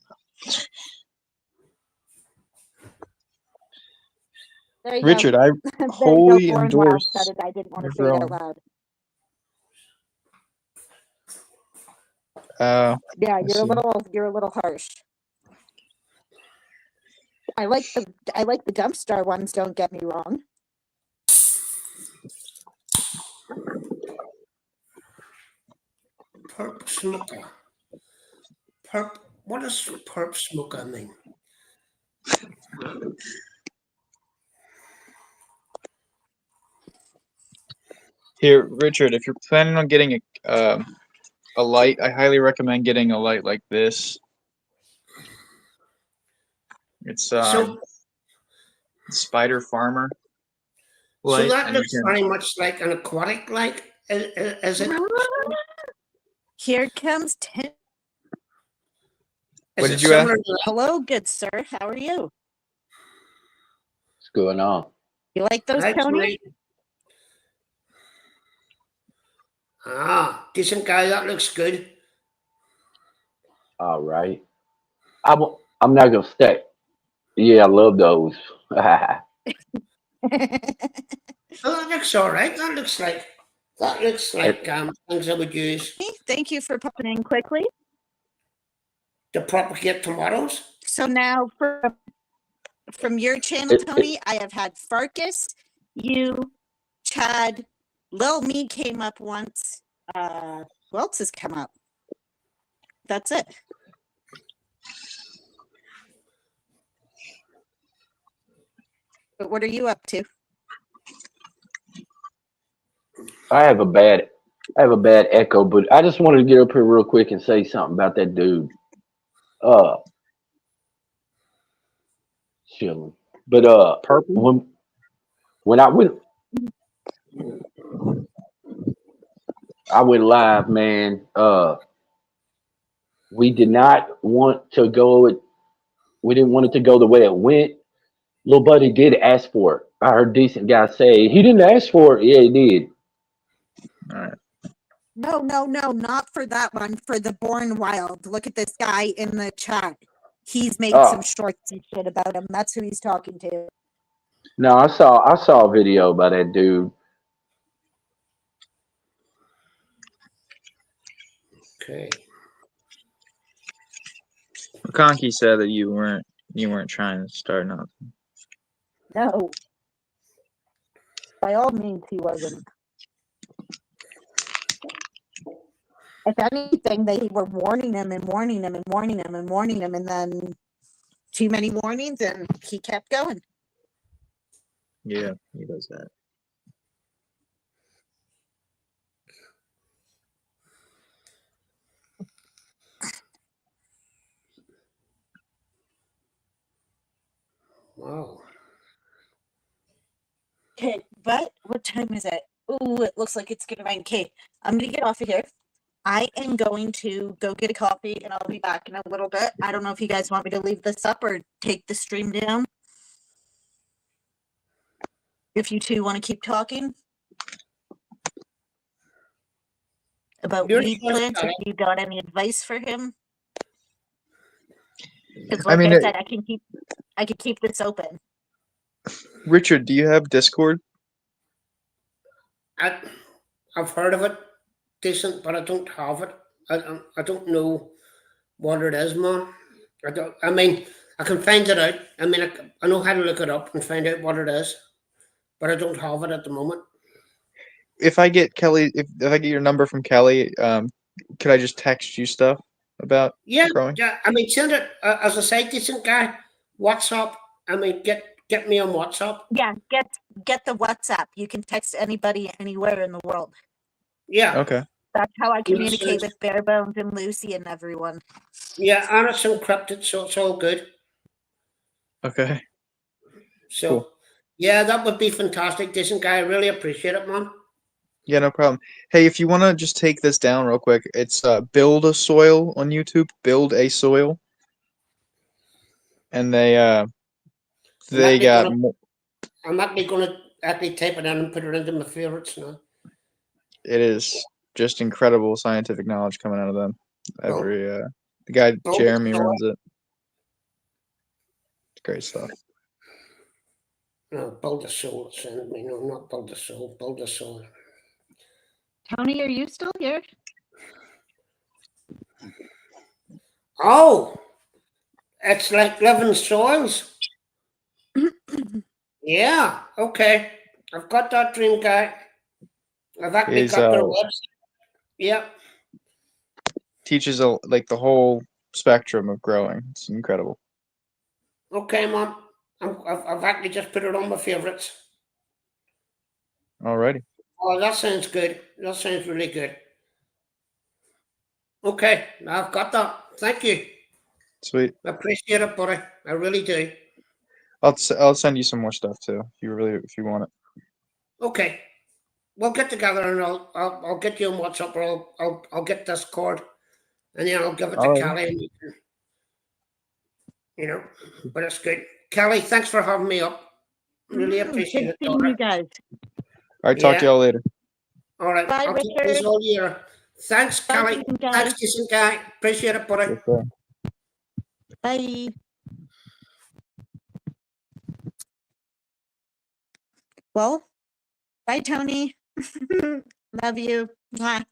There you Richard, go. I wholly endorse. I didn't want to say it out loud. Yeah, you're a little harsh. I like the Dumpstar ones, don't get me wrong. Perp smoker. What does perp smoker mean? Here, Richard, if you're planning on getting a light, I highly recommend getting a light like this. It's Spider Farmer light. So that looks very much like an aquatic light. Is it? Here comes Tim. What Is did it you ask? similar to that? Hello, good sir. How are you? What's going on? You like those, Hi, Tony? Tony. Ah, decent guy. That looks good. All right. I'm not gonna stay. Yeah, I love those. Oh, that looks all right. That looks It- like things I would use Thank you for popping in quickly. to propagate tomatoes. So now from your channel, it- Tony, I have had Farkas, you, Chad, Lil Me came up once. Who else has come up? That's it. But what are you up to? I have a bad echo, but I just wanted to get up here real quick and say something about that dude. Uh, chilling. But Purple? when I went live, man. We did not want to go. We didn't want it to go the way it went. Little buddy did ask for it. I heard decent guy say he didn't ask for it. Yeah, he did. All right. No, not for that one. For the Born Wild. Look at this guy in the chat. He's made some Oh shorts and shit about him. That's who he's talking to. no, I saw a video by that dude. Okay. McConkey said that you weren't trying to start nothing. No, by all means, he wasn't. If anything, they were warning him and warning him and warning him and warning him, and then too many warnings, and he kept going. Yeah, he does that. Wow. Okay, but what time is it? Ooh, it looks like it's gonna rain. Okay, I'm gonna get off of here. I am going to go get a coffee and I'll be back in a little bit. I don't know if you guys want me to leave this up or take the stream down. If you two want to keep talking about Your weed choice, plants, if Tony. you got any advice for him. Because I like mean, I said, I could keep this open. Richard, do you have Discord? I've heard of it, decent, but I don't have it. I don't know what it is, man. I don't. I mean, I can find it out. I mean, I know how to look it up and find out what it is, but I don't have it at the moment. If I get Kelly, if I get your number from Kelly, could I just text you stuff about Yeah, growing? yeah. I mean, send it as a side decent guy. WhatsApp. I mean, get me on WhatsApp. Yeah, get the WhatsApp. You can text anybody anywhere in the world. Yeah. Okay. That's how I Yeah, communicate so with Barebones and Lucy and everyone. yeah, and it's encrypted, so it's all good. Okay. So Cool. yeah, that would be fantastic, decent guy. I really appreciate it, man. Yeah, no problem. Hey, if you want to just take this down real quick, it's Build a Soil on YouTube. Build a Soil, and they I'm got actually gonna actually type it in and put it into my favorites now. it is just incredible scientific knowledge coming out of them. Build, The guy build a Jeremy soil. runs it. It's great stuff. No, build a soul. Send me. No, not build a soul. Build a soul. Tony, are you still here? Oh, it's like living soils. Yeah. Okay. I've got that dream guy. I've actually He's got their website. Yeah. teaches like the whole spectrum of growing. It's incredible. Okay, mom. I've actually just put it on my favorites. Alrighty. Oh, that sounds good. That sounds really good. Okay, I've got that. Thank you. Sweet. I appreciate it, buddy. I really do. I'll send you some more stuff too if you want it. Okay, we'll get together and I'll get you on WhatsApp or I'll get Discord and then I'll give it to Alrighty. Callie. you know, but it's good. Kelly, thanks for having me up. Really appreciate Good it. seeing you guys. All right, talk to Yeah. y'all later. All right. Bye, I'll keep Richard. this all year. Thanks, Bye, Kelly. decent guy. Thanks, decent guy. Appreciate it, buddy. Yes, sir. Bye. Well, bye, Tony. Love you. Mwah.